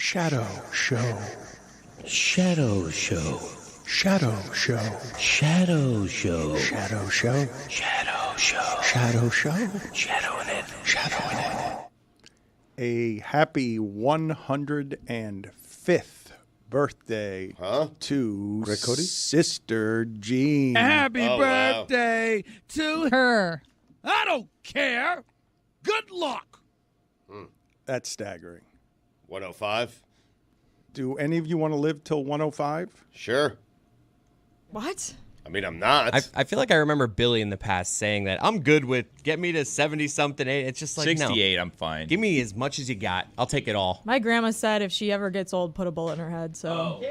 Shadow Show. Shadow Show. Shadow Show. Shadow Show. Shadow Show. Shadow Show. Shadow Show. Shadowing it. Shadowing it. A happy 105th birthday to Sister Jean. Happy Oh, birthday to her. I don't care. Good luck. That's staggering. 105? Do any of you want to live till 105? Sure. What? I mean, I'm not. I feel like I remember Billy in the past saying that I'm good with get me to 70-something. It's just like 68, no. I'm fine. Give me as much as you got. I'll take it all. My grandma said if she ever gets old, put a bullet in her head. So.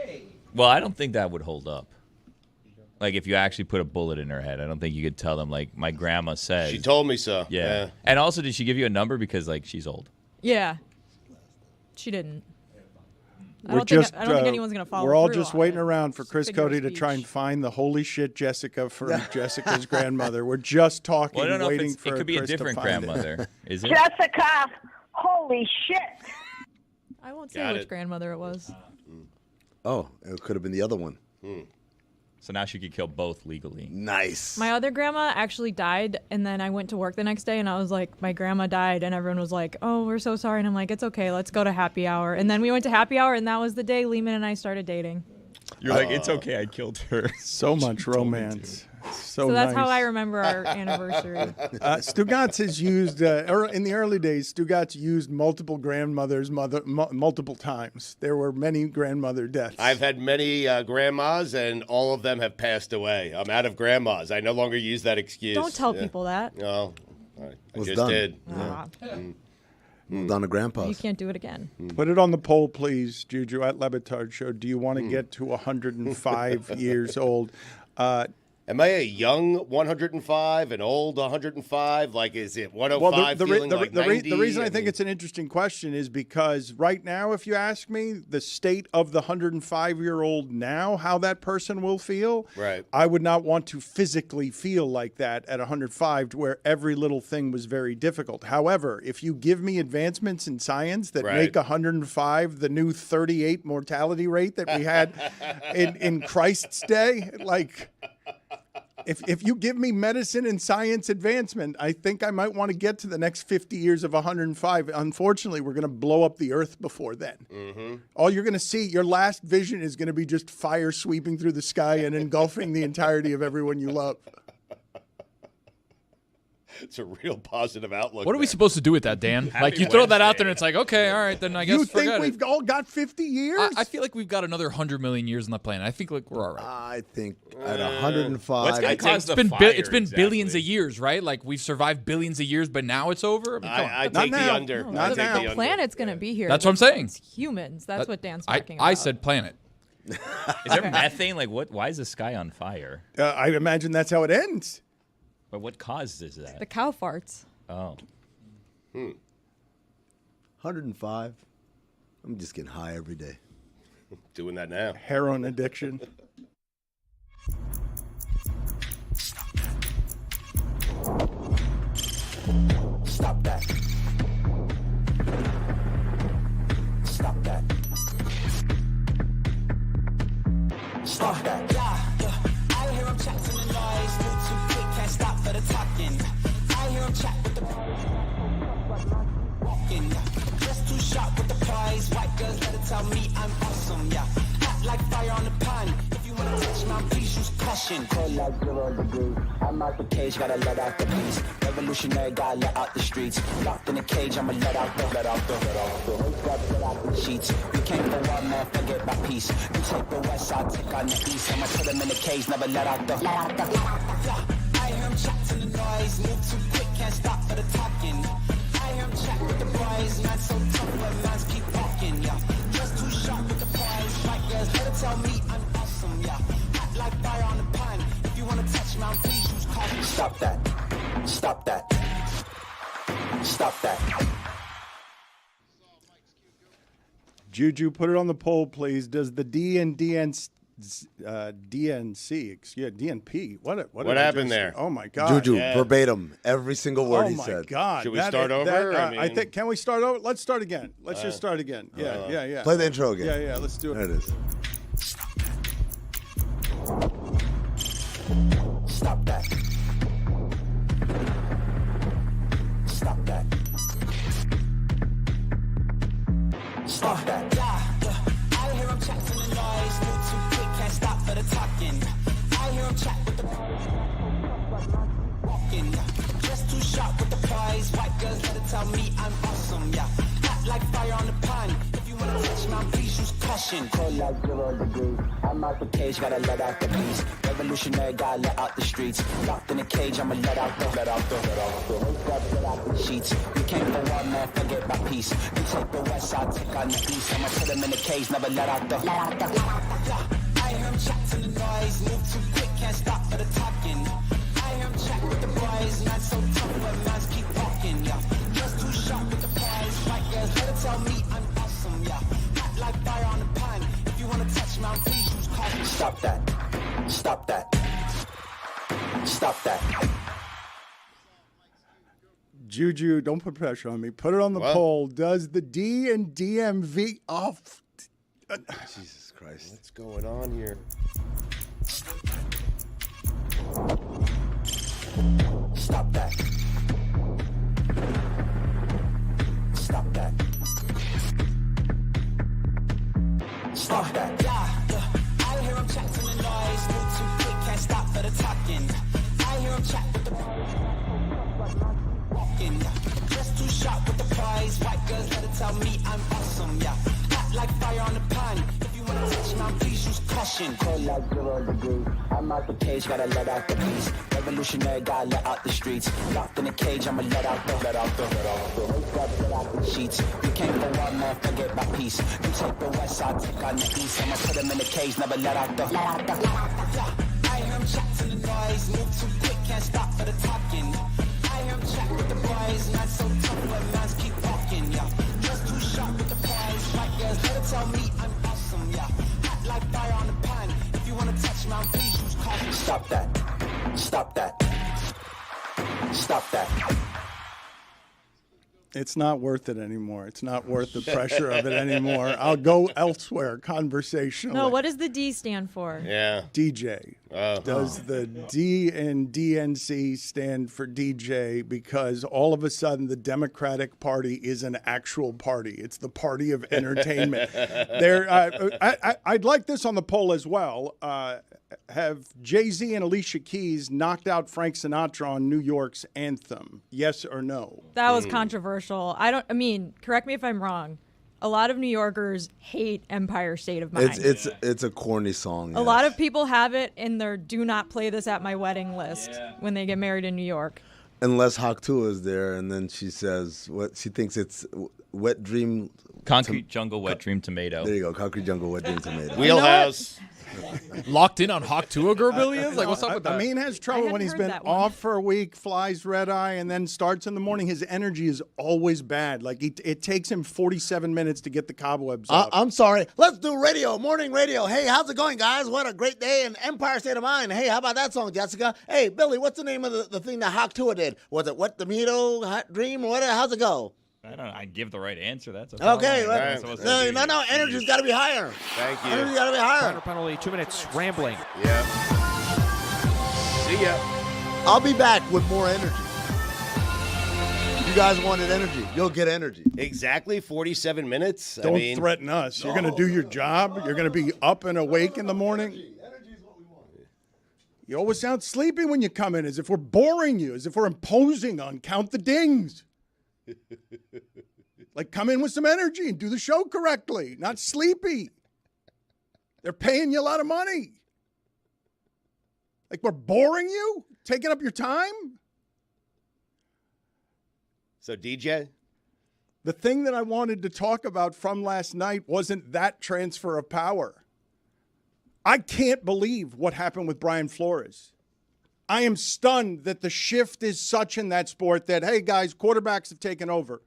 Well, I don't think that would hold up. Like, if you actually put a bullet in her head, I don't think you could tell them, like, my grandma says. She told me so. Yeah. And also, did she give you a number because, like, she's old? Yeah. She didn't. I We're don't think anyone's going to follow We're all through just on waiting it. around for Chris Figure of Cody to speech. try and find the holy shit Jessica from Jessica's grandmother. We're just talking, Well, I don't know waiting if for it could be a Chris to different find it. grandmother. Is it? Jessica, holy shit. I won't say Got which it. grandmother it was. Oh, it could have been the other one. So now she could kill both legally. Nice. My other grandma actually died, and then I went to work the next day, and I was like, my grandma died, and everyone was like, oh, we're so sorry. And I'm like, it's okay, let's go to happy hour. And then we went to happy hour, and that was the day Lehman and I started dating. You're like, it's okay, I killed her. So much romance. So that's how I nice. remember our anniversary. Stugotz has used, in the early days, Stugotz used multiple grandmothers multiple times. There were many grandmother deaths. I've had many grandmas, and all of them have passed away. I'm out of grandmas. I no longer use that excuse. Don't tell people that. No, I Was just done. did. Ah, Moved on to grandpa's. you can't do it again. Put it on the poll, please, Juju, at Le Batard Show. Do you want to get to 105 years old? Am I a young 105, an old 105? Like, is it 105 feeling like 90? the reason I think it's an interesting question is because right now, if you ask me, the state of the 105-year-old now, how that person will feel, Right. I would not want to physically feel like that at 105, to where every little thing was very difficult. However, if you give me advancements in science that Right. make 105 the new 38 mortality rate that we had in Christ's day, like... If you give me medicine and science advancement, I think I might want to get to the next 50 years of 105. Unfortunately, we're going to blow up the earth before then. All you're going to see, your last vision is going to be just fire sweeping through the sky and engulfing the entirety of everyone you love. It's a real positive outlook. What are we there. supposed to do with that, Dan? Happy Like, you throw that out Wednesday. there and it's like, okay, all right, then I guess You think forget we've it. all got 50 years? I feel like we've got another 100 million years on the planet. I think like we're all right. I think at 105. What's gonna cause the It's fire, been exactly? billions of years, right? Like we've survived billions of years, but now it's over. I mean, come on. I Not take the now. under. No, I not take now. the The under. planet's going to be here. That's what I'm saying. It's humans. That's what Dan's I, talking about. I said planet. Is there methane? Like, what? Why is the sky on fire? I imagine that's how it ends. But what causes that? the cow farts. Oh. 105. I'm just getting high every day. Doing that now. Heroin addiction. Stop that. Stop that. Stop that. I hear him chat to the noise, move too quick, can't stop for the talking. I hear him chat with the walking. Just too sharp with the prize. White girls better tell me I'm awesome, yeah. Hot like fire on the pan. If you wanna touch my please use caution. Cold like 0 degrees. I'm out the cage, gotta let out the beast. Revolutionary, gotta let out the streets. Locked in a cage, I'ma let out the sheets. You can't go out, man, forget my peace. You take the west, I'll take on the east. I'ma put them in the cage, never let out the. I hear him chat to the noise, move too quick, can't stop for the talking. I hear him chat with the boys, man so tough, but mans keep walking, yeah. Just too sharp with the prize, white girls better tell me I'm awesome, yeah. Hot like fire on the pan. If you wanna touch me, please use caution. Stop that. Stop that. Stop that. Juju, put it on the poll, please. Does the D and DNC. Yeah, DNP. What happened there? Oh my God! Juju, verbatim, every single word he said. Oh my God! Should we start over? I think. Can we start over? Let's start again. Let's just start again. Yeah. Play the intro again. Yeah. Let's do it. There it is. Stop that. Stop that. Stop that. I hear him chat to the noise, move too quick, can't stop for the talking. I hear him chat with the walking. Just too sharp with the prize. White girls let it tell me I'm awesome, yeah. Hot like fire on the pan. If you wanna touch my please use caution. Cold like 0 degrees. I'm out the cage, gotta let out the beast. Revolutionary, gotta let out the streets. Locked in a cage, I'ma let out the sheets. You came for one man, forget my peace. You take the west, I'll take on the east. I'ma put him in the cage, never let out the. I hear him chat to the noise, move too quick, can't stop for the talking. I hear him chat with the boys, not so tough, but mans keep walking, yeah. Just too sharp with the prize. White girls, let it tell me I'm awesome, yeah. Hot like fire on the pan. If you wanna touch me, please use caution. Stop that. Stop that. Stop that. Juju, don't put pressure on me. Put it on the poll. Does the D and DMV off? Jesus Christ. What's going on here? Stop that. Stop that. Stop that. I hear him chat to the noise, move too quick, can't stop for the talking. I hear him chat with the walking. Just too sharp with the prize. White girls let it tell me I'm awesome, yeah. Hot like fire on the pan. If you wanna touch me, please use caution. Cold like 0 degrees. I'm out the cage, gotta let out the beast. Revolutionary, gotta let out the streets. Locked in a cage, I'ma let out the sheets. You came for one man, forget my peace. You take the west, I'll take on the east. I'ma put him in the cage, never let out the. I hear him chat to the noise, move too quick, can't stop for the talking. I hear him chat with the boys, not so tough, but mans keep walking, yeah. Just too sharp with the prize. White girls, let it tell me I'm awesome, yeah. Hot like fire on the pan. If you wanna touch me, please use caution. Stop that. Stop that. Stop that. It's not worth it anymore. It's not worth the pressure of it anymore. I'll go elsewhere conversationally. No, what does the D stand for? Yeah. DJ. Does the D and DNC stand for DJ because all of a sudden the Democratic Party is an actual party? It's the party of entertainment. I'd like this on the poll as well. Have Jay-Z and Alicia Keys knocked out Frank Sinatra on New York's anthem? Yes or no? That was controversial. I mean, correct me if I'm wrong. A lot of New Yorkers hate Empire State of Mind. It's a corny song. A lot of people have it in their do not play this at my wedding list when they get married in New York. Unless Hawk Tua is there, and then she says what she thinks it's wet dream. Concrete Jungle, Wet Dream Tomato. There you go, Concrete Jungle, Wet Dream Tomato. Wheelhouse. Locked in on Hawk Tua Girbillions? Like, what's up with that? Amin has trouble when he's been off for a week, flies red eye, and then starts in the morning. His energy is always bad. Like, it takes him 47 minutes to get the cobwebs off. I'm sorry. Let's do radio, morning radio. Hey, how's it going, guys? What a great day in Empire State of Mind. Hey, how about that song, Jessica? Hey, Billy, what's the name of the thing that Hawk Tua did? Was it Wet Tomato, Hot Dream, or what? How's it go? I don't know. I give the right answer. That's okay. No. Energy's got to be higher. Thank you. Energy's got to be higher. Counter penalty, 2 minutes rambling. Yeah. See ya. I'll be back with more energy. You guys wanted energy. You'll get energy. Exactly 47 minutes. Don't threaten us. You're going to do your job. You're going to be up and awake in the morning. Energy is what we want. You always sound sleepy when you come in, as if we're boring you, as if we're imposing on Count the Dings. Like, come in with some energy and do the show correctly, not sleepy. They're paying you a lot of money. Like, we're boring you, taking up your time. So, DJ? The thing that I wanted to talk about from last night wasn't that transfer of power. I can't believe what happened with Brian Flores. I am stunned that the shift is such in that sport that, hey, guys, quarterbacks have taken over.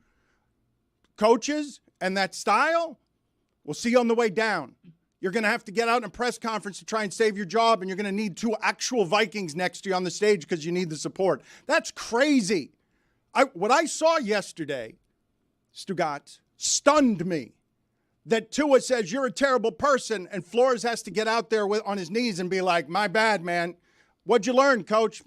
Coaches and that style, we'll see you on the way down. You're going to have to get out in a press conference to try and save your job, and you're going to need 2 actual Vikings next to you on the stage because you need the support. That's crazy. What I saw yesterday, Stugotz, stunned me. That Tua says, you're a terrible person, and Flores has to get out there on his knees and be like, my bad, man. What'd you learn, coach?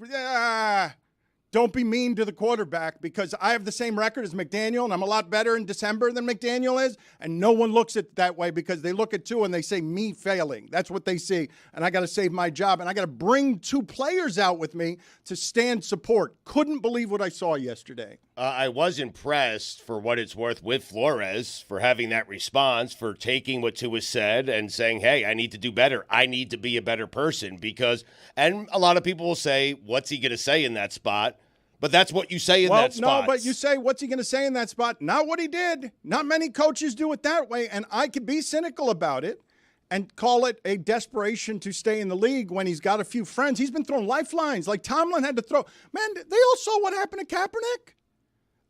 Don't be mean to the quarterback because I have the same record as McDaniel, and I'm a lot better in December than McDaniel is, and no one looks at it that way because they look at Tua and they say, me failing. That's what they see, and I got to save my job, and I got to bring 2 players out with me to stand support. Couldn't believe what I saw yesterday. I was impressed, for what it's worth, with Flores for having that response, for taking what Tua said and saying, hey, I need to do better. I need to be a better person because, and a lot of people will say, what's he going to say in that spot? But that's what you say in that spot. No, but you say, what's he going to say in that spot? Not what he did. Not many coaches do it that way, and I could be cynical about it and call it a desperation to stay in the league when he's got a few friends. He's been throwing lifelines like Tomlin had to throw. Man, they all saw what happened to Kaepernick.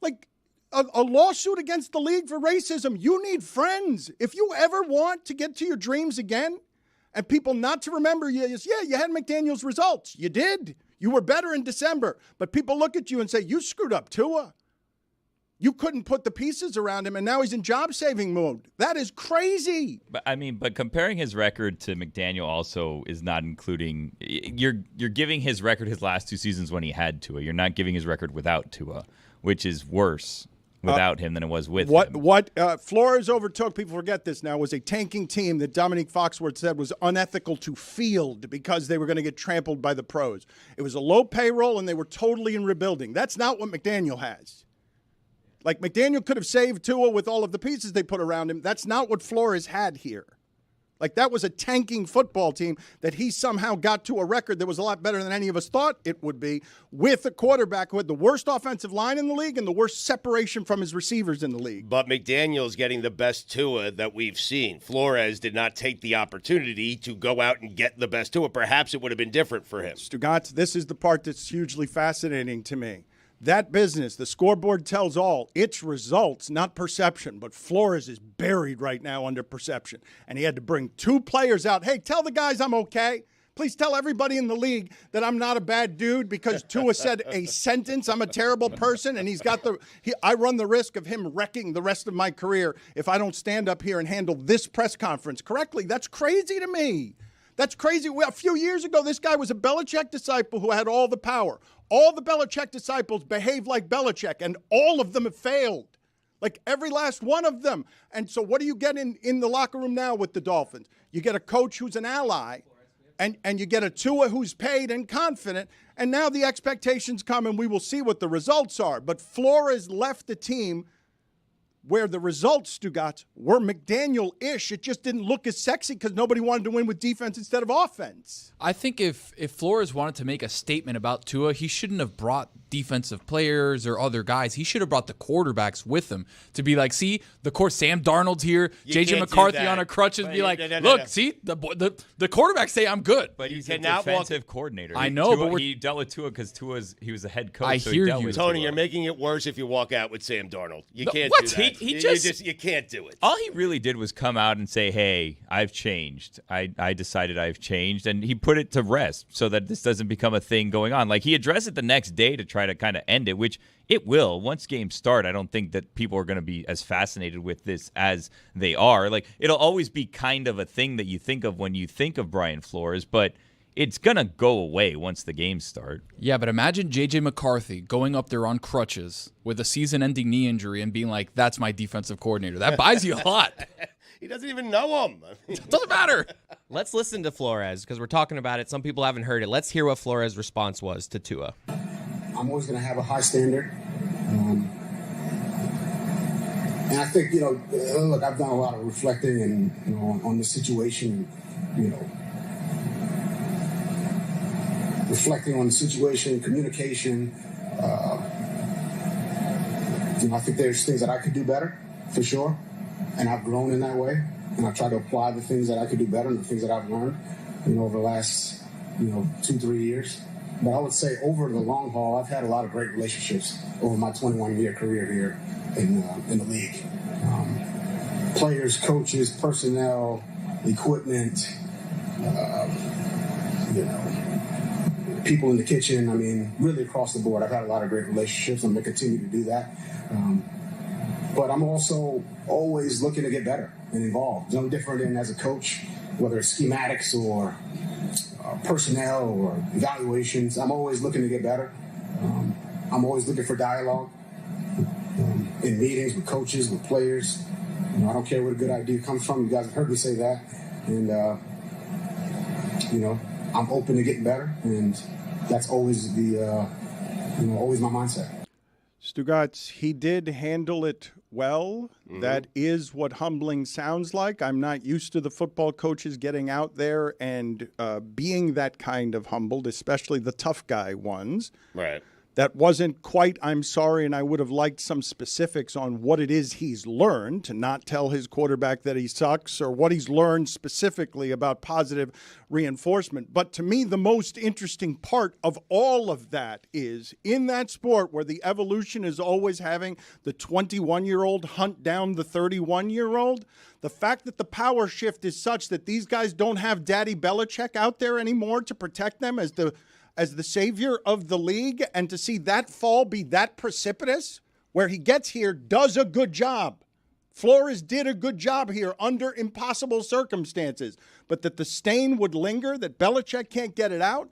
Like a lawsuit against the league for racism. You need friends. If you ever want to get to your dreams again and people not to remember you is, yeah, you had McDaniel's results. You did. You were better in December. But people look at you and say, you screwed up Tua. You couldn't put the pieces around him, and now he's in job-saving mode. That is crazy. But comparing his record to McDaniel also is not including – you're giving his record his last 2 seasons when he had Tua. You're not giving his record without Tua, which is worse without him than it was with him. What Flores overtook, people forget this now, was a tanking team that Dominique Foxworth said was unethical to field because they were going to get trampled by the pros. It was a low payroll, and they were totally in rebuilding. That's not what McDaniel has. Like, McDaniel could have saved Tua with all of the pieces they put around him. That's not what Flores had here. Like, that was a tanking football team that he somehow got to a record that was a lot better than any of us thought it would be, with a quarterback who had the worst offensive line in the league and the worst separation from his receivers in the league. But McDaniel's getting the best Tua that we've seen. Flores did not take the opportunity to go out and get the best Tua. Perhaps it would have been different for him. Stugotz, this is the part that's hugely fascinating to me. That business, the scoreboard tells all, it's results, not perception. But Flores is buried right now under perception. And he had to bring 2 players out. Hey, tell the guys I'm okay. Please tell everybody in the league that I'm not a bad dude because Tua said a sentence. I'm a terrible person, and I run the risk of him wrecking the rest of my career if I don't stand up here and handle this press conference correctly. That's crazy to me. That's crazy. A few years ago, this guy was a Belichick disciple who had all the power. All the Belichick disciples behave like Belichick, and all of them have failed. Like every last one of them. And so what do you get in the locker room now with the Dolphins? You get a coach who's an ally, and you get a Tua who's paid and confident, and now the expectations come, and we will see what the results are. But Flores left the team where the results, Stugotz, were McDaniel-ish. It just didn't look as sexy because nobody wanted to win with defense instead of offense. I think if Flores wanted to make a statement about Tua, he shouldn't have brought defensive players or other guys. He should have brought the quarterbacks with him to be like, see, Sam Darnold's here, J.J. McCarthy on a crutches, be like, look, see, the quarterbacks say I'm good. But he's a defensive coordinator. I know, but he dealt with Tua because he was a head coach. I hear you. Tony, you're making it worse if you walk out with Sam Darnold. You can't do that. You can't do it. All he really did was come out and say, hey, I've changed. I decided I've changed. And he put it to rest so that this doesn't become a thing going on. Like, he addressed it the next day to try to kind of end it, which it will. Once games start, I don't think that people are going to be as fascinated with this as they are. Like, it'll always be kind of a thing that you think of when you think of Brian Flores, but it's going to go away once the games start. Yeah, but imagine J.J. McCarthy going up there on crutches with a season-ending knee injury and being like, that's my defensive coordinator. That buys you a lot. He doesn't even know him. Doesn't matter. Let's listen to Flores because we're talking about it. Some people haven't heard it. Let's hear what Flores' response was to Tua. I'm always going to have a high standard. And I think, look, I've done a lot of reflecting and, on the situation, reflecting on the situation, communication. I think there's things that I could do better, for sure. And I've grown in that way. And I try to apply the things that I could do better and the things that I've learned, over the last, 2-3 years. But I would say over the long haul, I've had a lot of great relationships over my 21-year career here in the league. Players, coaches, personnel, equipment, people in the kitchen. I mean, really across the board. I've had a lot of great relationships. I'm going to continue to do that. But I'm also always looking to get better and involved. No different than as a coach, whether it's schematics or personnel or evaluations. I'm always looking to get better. I'm always looking for dialogue in meetings with coaches, with players. I don't care where a good idea comes from. You guys have heard me say that. And, I'm open to getting better. And that's always always my mindset. Stugotz, he did handle it well. Mm-hmm. That is what humbling sounds like. I'm not used to the football coaches getting out there and being that kind of humbled, especially the tough guy ones. Right. That wasn't quite, I'm sorry, and I would have liked some specifics on what it is he's learned, to not tell his quarterback that he sucks, or what he's learned specifically about positive reinforcement. But to me, the most interesting part of all of that is, in that sport where the evolution is always having the 21-year-old hunt down the 31-year-old, the fact that the power shift is such that these guys don't have Daddy Belichick out there anymore to protect them as the savior of the league, and to see that fall be that precipitous, where he gets here, does a good job. Flores did a good job here under impossible circumstances, but that the stain would linger, that Belichick can't get it out,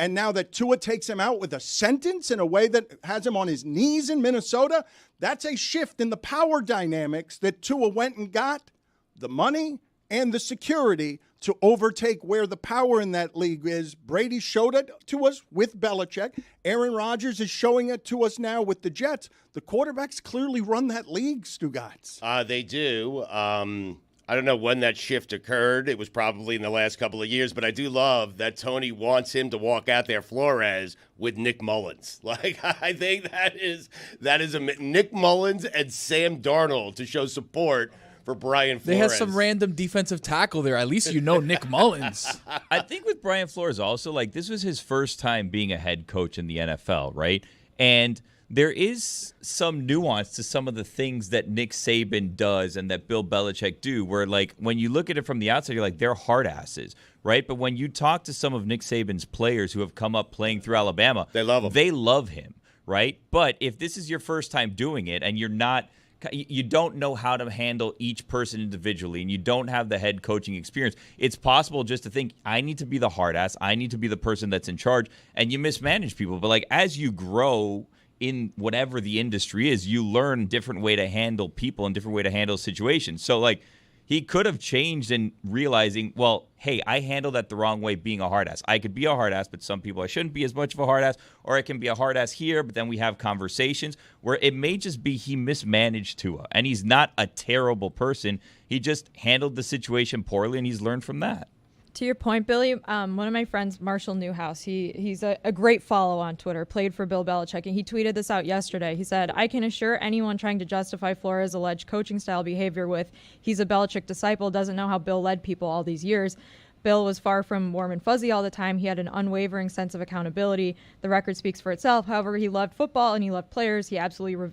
and now that Tua takes him out with a sentence in a way that has him on his knees in Minnesota, that's a shift in the power dynamics that Tua went and got the money and the security to overtake where the power in that league is. Brady showed it to us with Belichick. Aaron Rodgers is showing it to us now with the Jets. The quarterbacks clearly run that league, Stugotz. They do. I don't know when that shift occurred. It was probably in the last couple of years, but I do love that Tony wants him to walk out there, Flores, with Nick Mullins. Like, I think that is Nick Mullins and Sam Darnold to show support for Brian Flores. They have some random defensive tackle there. At least you know Nick Mullins. I think with Brian Flores also, like, this was his first time being a head coach in the NFL, right? And there is some nuance to some of the things that Nick Saban does and that Bill Belichick do, where, like, when you look at it from the outside, you're like, they're hard asses, right? But when you talk to some of Nick Saban's players who have come up playing through Alabama, they love him. They love him, right? But if this is your first time doing it and you don't know how to handle each person individually, and you don't have the head coaching experience, it's possible just to think, I need to be the hard ass, I need to be the person that's in charge, and you mismanage people. But, like, as you grow in whatever the industry is, you learn different way to handle people and different way to handle situations. So, like, he could have changed in realizing, well, hey, I handled that the wrong way being a hard ass. I could be a hard ass, but some people I shouldn't be as much of a hard ass, or I can be a hard ass here, but then we have conversations where it may just be he mismanaged Tua, and he's not a terrible person. He just handled the situation poorly, and he's learned from that. To your point, Billy, one of my friends, Marshall Newhouse, he's a great follow on Twitter, played for Bill Belichick, and he tweeted this out yesterday. He said, I can assure anyone trying to justify Flores' alleged coaching style behavior with he's a Belichick disciple doesn't know how Bill led people all these years. Bill was far from warm and fuzzy all the time. He had an unwavering sense of accountability. The record speaks for itself. However, he loved football and he loved players. He absolutely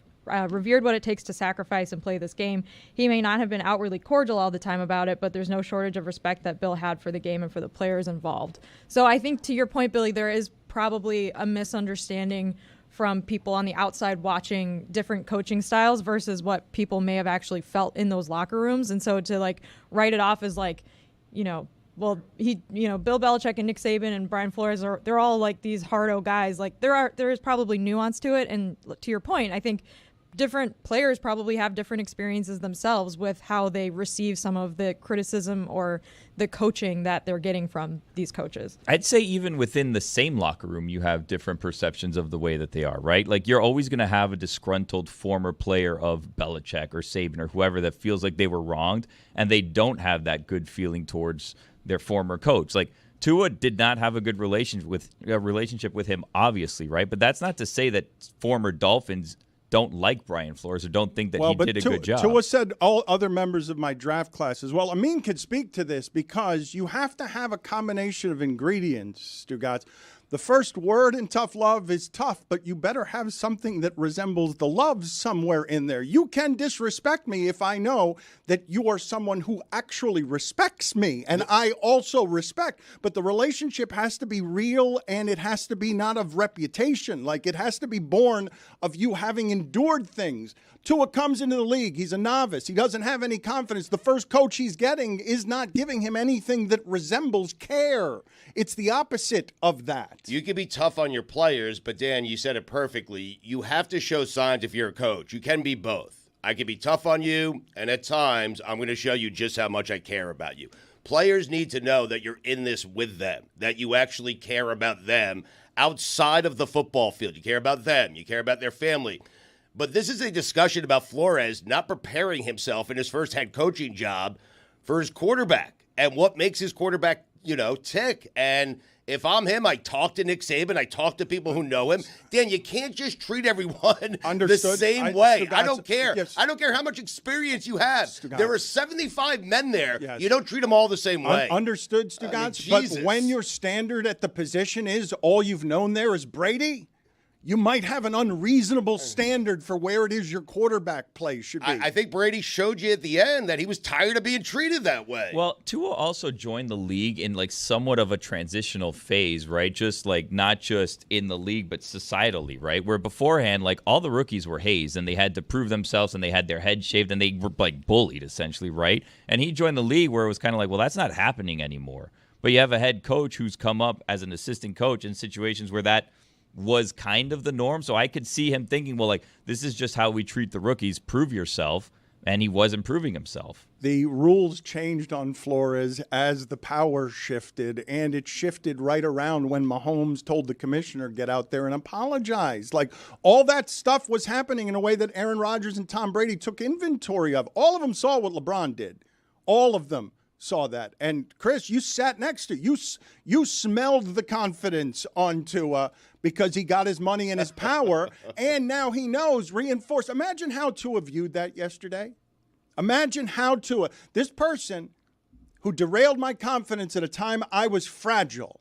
revered what it takes to sacrifice and play this game. He may not have been outwardly cordial all the time about it, but there's no shortage of respect that Bill had for the game and for the players involved. So I think, to your point, Billy, there is probably a misunderstanding from people on the outside watching different coaching styles versus what people may have actually felt in those locker rooms. And so to, like, write it off as, like, well, Bill Belichick and Nick Saban and Brian Flores they're all like these hardo guys. Like, there is probably nuance to it. And to your point, I think different players probably have different experiences themselves with how they receive some of the criticism or the coaching that they're getting from these coaches. I'd say even within the same locker room, you have different perceptions of the way that they are, right? Like, you're always going to have a disgruntled former player of Belichick or Saban or whoever that feels like they were wronged, and they don't have that good feeling towards their former coach. Like, Tua did not have a good relationship with him, obviously, right? But that's not to say that former Dolphins don't like Brian Flores or don't think that he did a good job. Tua said all other members of my draft class as well. Amin could speak to this because you have to have a combination of ingredients, Stugotz. The first word in tough love is tough, but you better have something that resembles the love somewhere in there. You can disrespect me if I know that you are someone who actually respects me, and I also respect. But the relationship has to be real, and it has to be not of reputation. Like, it has to be born of you having endured things. Tua comes into the league. He's a novice. He doesn't have any confidence. The first coach he's getting is not giving him anything that resembles care. It's the opposite of that. You can be tough on your players, but Dan, you said it perfectly. You have to show signs if you're a coach. You can be both. I can be tough on you, and at times I'm going to show you just how much I care about you. Players need to know that you're in this with them, that you actually care about them outside of the football field. You care about them. You care about their family. But this is a discussion about Flores not preparing himself in his first head coaching job for his quarterback and what makes his quarterback, tick. And if I'm him, I talk to Nick Saban. I talk to people who know him. Dan, you can't just treat everyone the same way. I don't care. Yes. I don't care how much experience you have. Stugotz. There are 75 men there. Yes. You don't treat them all the same way. Understood, Stugotz. But when your standard at the position is all you've known there is Brady, you might have an unreasonable standard for where it is your quarterback play should be. I think Brady showed you at the end that he was tired of being treated that way. Well, Tua also joined the league in like somewhat of a transitional phase, right? Just like not just in the league, but societally, right? Where beforehand, like all the rookies were hazed and they had to prove themselves and they had their heads shaved and they were like bullied essentially, right? And he joined the league where it was kind of like, well, that's not happening anymore. But you have a head coach who's come up as an assistant coach in situations where that was kind of the norm. So I could see him thinking, well, like, this is just how we treat the rookies. Prove yourself. And he was improving himself. The rules changed on Flores as the power shifted, and it shifted right around when Mahomes told the commissioner, get out there and apologize. Like, all that stuff was happening in a way that Aaron Rodgers and Tom Brady took inventory of. All of them saw what LeBron did. All of them saw that. And Chris, you sat next to you smelled the confidence on Tua because he got his money and his power, and now he knows, reinforced. Imagine how Tua viewed that yesterday. Imagine how Tua, this person who derailed my confidence at a time I was fragile,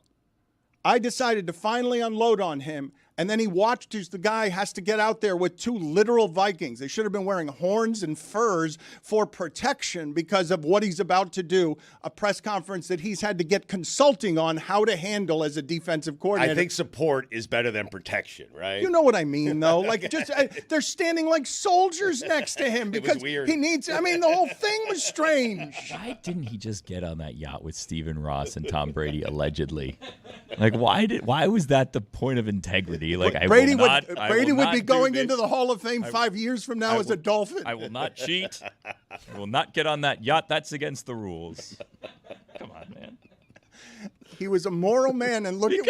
I decided to finally unload on him. And then he watched as the guy has to get out there with two literal Vikings. They should have been wearing horns and furs for protection because of what he's about to do, a press conference that he's had to get consulting on how to handle as a defensive coordinator. I think support is better than protection, right? You know what I mean, though? Like, just they're standing like soldiers next to him because he needs – I mean, the whole thing was strange. Why didn't he just get on that yacht with Stephen Ross and Tom Brady, allegedly? Like, why was that the point of integrity? Like, Brady would be going into the Hall of Fame 5 years from now as a Dolphin. I will not cheat. I will not get on that yacht. That's against the rules. Come on, man. He was a moral man, and look at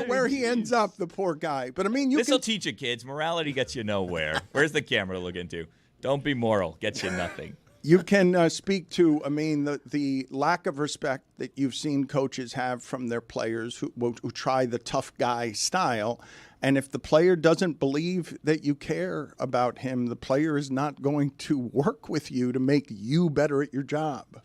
where he ends up, the poor guy. But I mean, this will teach you, kids. Morality gets you nowhere. Where's the camera to look into? Don't be moral. Gets you nothing. You can speak to, I mean, the lack of respect that you've seen coaches have from their players who try the tough guy style. And if the player doesn't believe that you care about him, the player is not going to work with you to make you better at your job.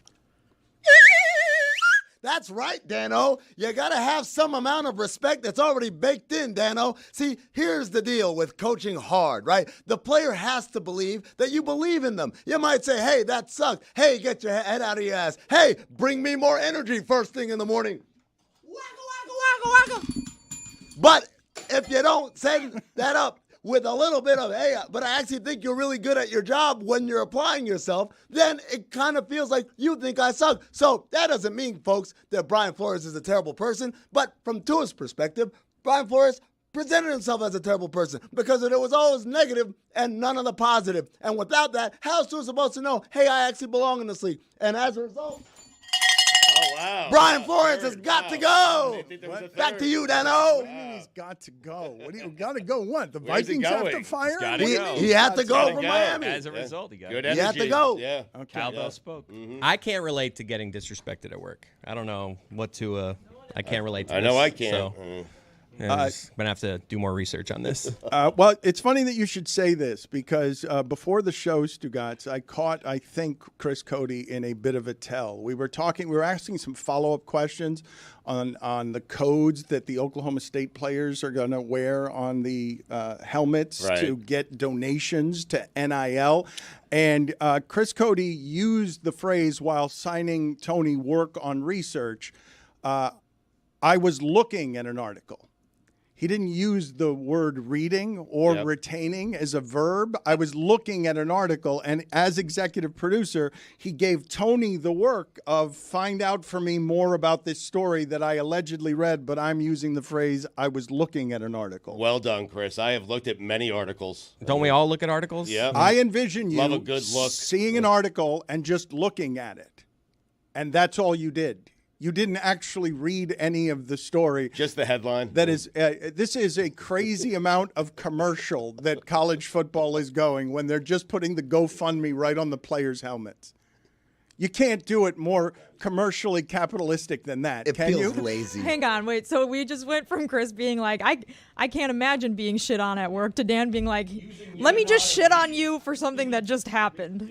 That's right, Dano. You got to have some amount of respect that's already baked in, Dano. See, here's the deal with coaching hard, right? The player has to believe that you believe in them. You might say, hey, that sucked. Hey, get your head out of your ass. Hey, bring me more energy first thing in the morning. Waka, waka, waka, waka. But if you don't set that up with a little bit of, hey, but I actually think you're really good at your job when you're applying yourself, then it kind of feels like you think I suck. So that doesn't mean, folks, that Brian Flores is a terrible person. But from Tua's perspective, Brian Flores presented himself as a terrible person because it was always negative and none of the positive. And without that, how's Tua supposed to know, hey, I actually belong in this league? And as a result, wow. Brian Flores has got to go. Back to you, Dano. What do you mean he's got to go? Got to go what? The Vikings have to fire him? He had to go from Miami. As a result, he had to go. Yeah. Okay. Cowbell spoke. Mm-hmm. I can't relate to getting disrespected at work. I don't know what to I can't relate to I this, know I can't. So. I'm gonna have to do more research on this. Well, it's funny that you should say this because before the show, Stugotz, I caught, I think, Chris Cody in a bit of a tell. We were asking some follow-up questions on the codes that the Oklahoma State players are going to wear on the helmets to get donations to NIL. And Chris Cody used the phrase while signing Tony work on research, I was looking at an article. He didn't use the word reading or retaining as a verb. I was looking at an article, and as executive producer, he gave Tony the work of find out for me more about this story that I allegedly read, but I'm using the phrase, I was looking at an article. Well done, Chris. I have looked at many articles. Don't we all look at articles? Yeah. I envision you Love a good look. seeing an article and just looking at it, and that's all you did. You didn't actually read any of the story. Just the headline. That is, this is a crazy amount of commercial that college football is going when they're just putting the GoFundMe right on the players' helmets. You can't do it more commercially capitalistic than that, It can feels you? lazy. Hang on, wait. So we just went from Chris being like, I can't imagine being shit on at work, to Dan being like, let me just shit on you for something that just happened.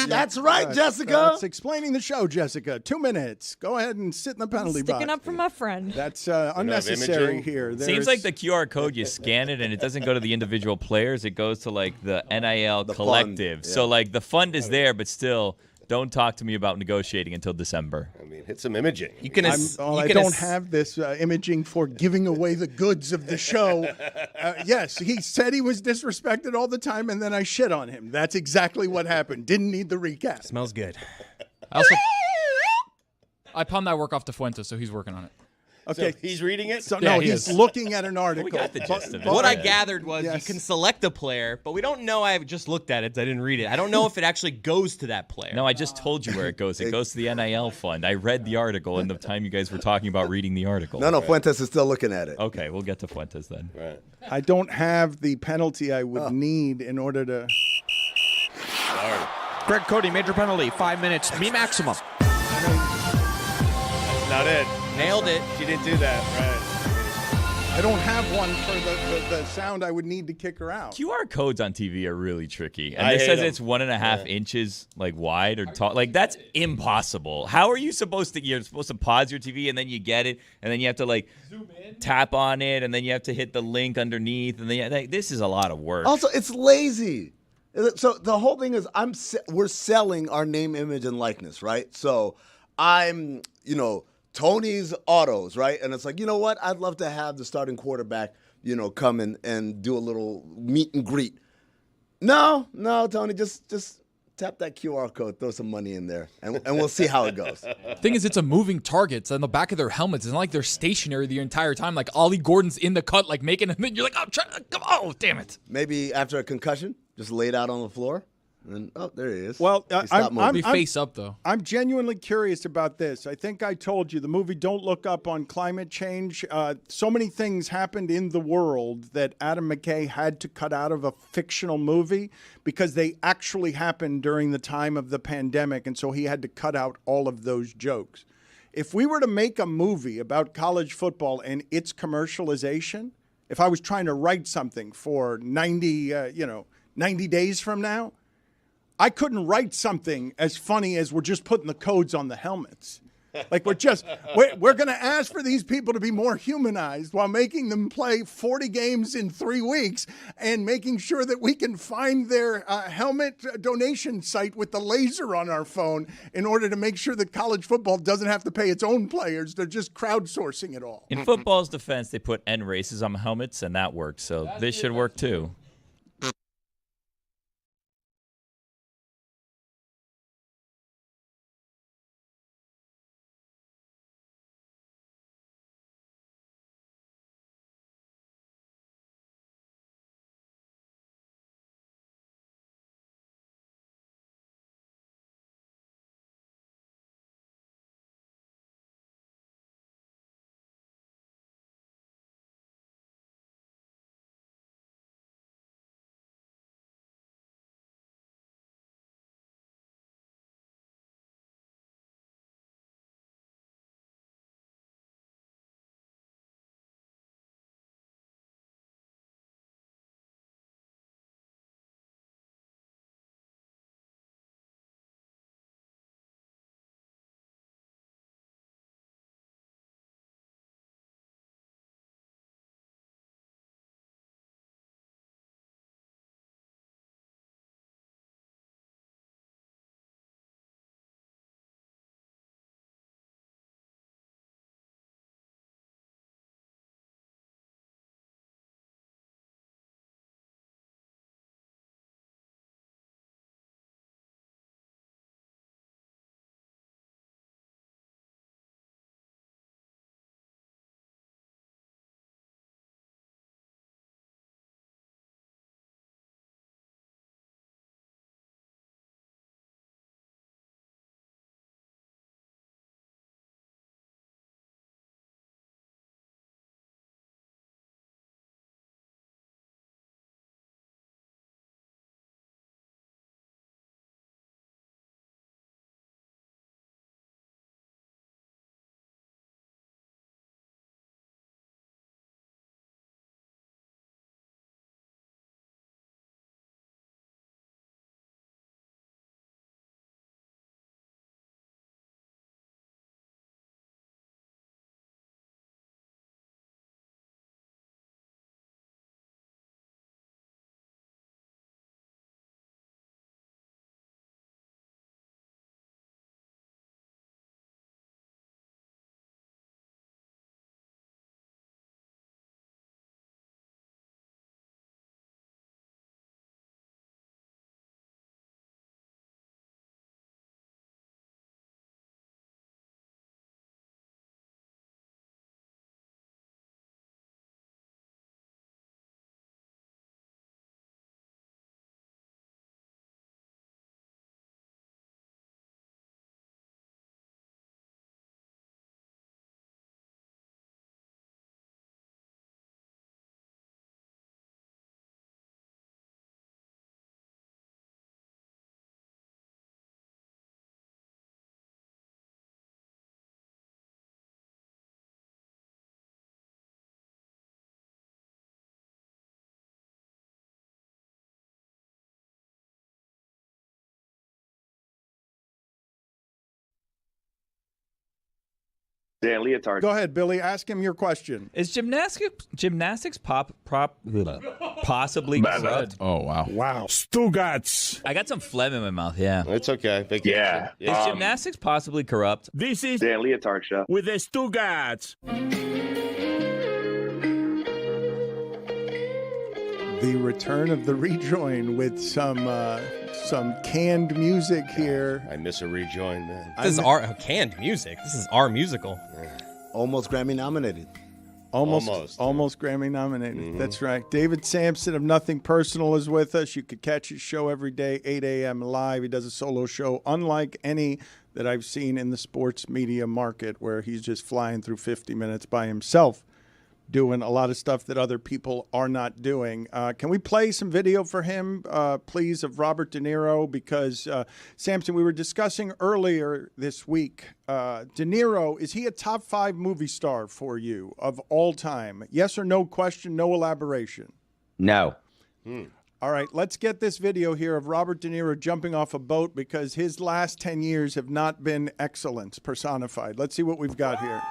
That's right, Jessica. That's explaining the show, Jessica. 2 minutes. Go ahead and sit in the penalty box. Sticking up for my friend. That's unnecessary here. Seems like the QR code, you scan it and it doesn't go to the individual players. It goes to like the NIL collective. fund, So like the fund is there, but still don't talk to me about negotiating until December. I mean, hit some imaging. You can. I don't have this imaging for giving away the goods of the show. Yes, he said he was disrespected all the time, and then I shit on him. That's exactly what happened. Didn't need the recap. Smells good. I pawned that work off to Fuentes, so he's working on it. Okay, So he's reading it? So Yeah, no, he he's is. looking at an article. We got the gist of it. What I Yeah. gathered was you can select a player, but we don't know. I just looked at it. I didn't read it. I don't know if it actually goes to that player. No, I just told you where it goes. It goes to the NIL fund. I read the article in the time you guys were talking about reading the article. No, Fuentes is still looking at it. Okay, we'll get to Fuentes then. Right. I don't have the penalty I would need in order to. Greg Cody, major penalty, 5 minutes, me maximum. That's not it. Nailed it. She didn't do that. Right. I don't have one for the sound I would need to kick her out. QR codes on TV are really tricky. And I this hate says them. it's 1.5 inches like wide or tall. Like that's impossible. How are you supposed to? You're supposed to pause your TV and then you get it, and then you have to like zoom in, tap on it, and then you have to hit the link underneath, and then this is a lot of work. Also, it's lazy. So the whole thing is we're selling our name, image, and likeness, right? So I'm, Tony's Autos, right? And it's like, you know what? I'd love to have the starting quarterback, come in and do a little meet and greet. No, Tony, just tap that QR code, throw some money in there, and we'll see how it goes. Thing is, it's a moving target. It's on the back of their helmets. It's not like they're stationary the entire time. Like Ollie Gordon's in the cut, like making, and then you're like, oh, damn it. Maybe after a concussion, just laid out on the floor. And there he is. Well, Be face up though. I'm genuinely curious about this. I think I told you the movie Don't Look Up on climate change. So many things happened in the world that Adam McKay had to cut out of a fictional movie because they actually happened during the time of the pandemic, and so he had to cut out all of those jokes. If we were to make a movie about college football and its commercialization, if I was trying to write something for 90 days from now, I couldn't write something as funny as we're just putting the codes on the helmets. Like we're going to ask for these people to be more humanized while making them play 40 games in 3 weeks and making sure that we can find their helmet donation site with the laser on our phone in order to make sure that college football doesn't have to pay its own players. They're just crowdsourcing it all. In football's defense, they put N races on helmets, and that worked. So this should work too. Dan Leotard. Go ahead, Billy. Ask him your question. Is gymnastics possibly corrupt? Oh, wow. Wow. Stugotz. I got some phlegm in my mouth, yeah. It's okay. Yeah. Is gymnastics possibly corrupt? This is Dan Leotard Show. with the Stugotz. The return of the rejoin with some canned music here. I miss a rejoin, man. This is our canned music. This is our musical. Almost Grammy nominated. Almost Grammy nominated. That's right. David Sampson of Nothing Personal is with us. You could catch his show every day, 8 a.m. live. He does a solo show unlike any that I've seen in the sports media market, where he's just flying through 50 minutes by himself, doing a lot of stuff that other people are not doing. Can we play some video for him, please, of Robert De Niro? Because, Samson, we were discussing earlier this week, De Niro, is he a top 5 movie star for you of all time? Yes or no question, no elaboration? No. All right, let's get this video here of Robert De Niro jumping off a boat, because his last 10 years have not been excellence personified. Let's see what we've got here.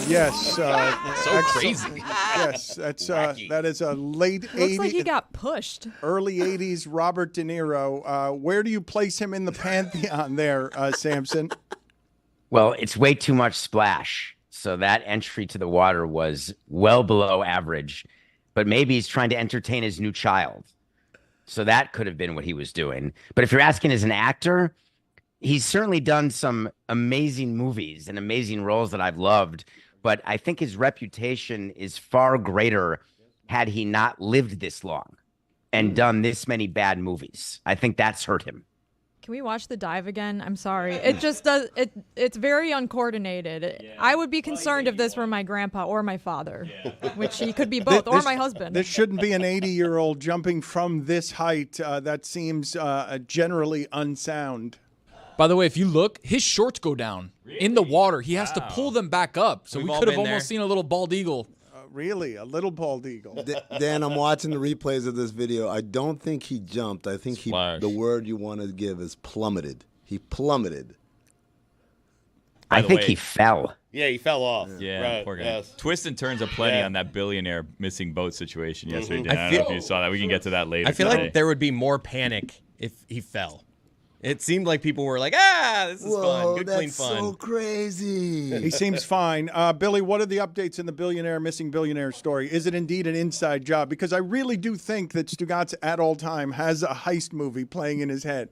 Yes. So crazy. Yes, that is a late 80s. Looks like he got pushed. Early 80s Robert De Niro. Where do you place him in the pantheon there, Samson? Well, it's way too much splash. So that entry to the water was well below average. But maybe he's trying to entertain his new child. So that could have been what he was doing. But if you're asking as an actor, he's certainly done some amazing movies and amazing roles that I've loved, but I think his reputation is far greater had he not lived this long and done this many bad movies. I think that's hurt him. Can we watch the dive again? I'm sorry. It just does. It's very uncoordinated. Yeah. I would be concerned if this were my grandpa or my father, which he could be both, or my husband. This shouldn't be an 80-year-old jumping from this height. That seems generally unsound. By the way, if you look, his shorts go down in the water. He has to pull them back up. So we could have almost seen a little bald eagle. Really? A little bald eagle. Dan, I'm watching the replays of this video. I don't think he jumped. I think the word you want to give is plummeted. He plummeted. I think he fell. Yeah, he fell off. Yeah, right. poor guy. Yes. Twists and turns aplenty on that billionaire missing boat situation yesterday. Dan. I don't know if you saw that. We can get to that later. I feel like there would be more panic if he fell. It seemed like people were like, this is fun. Good, clean fun. So crazy. He seems fine. Billy, what are the updates in the missing billionaire story? Is it indeed an inside job? Because I really do think that Stugotz at all time has a heist movie playing in his head.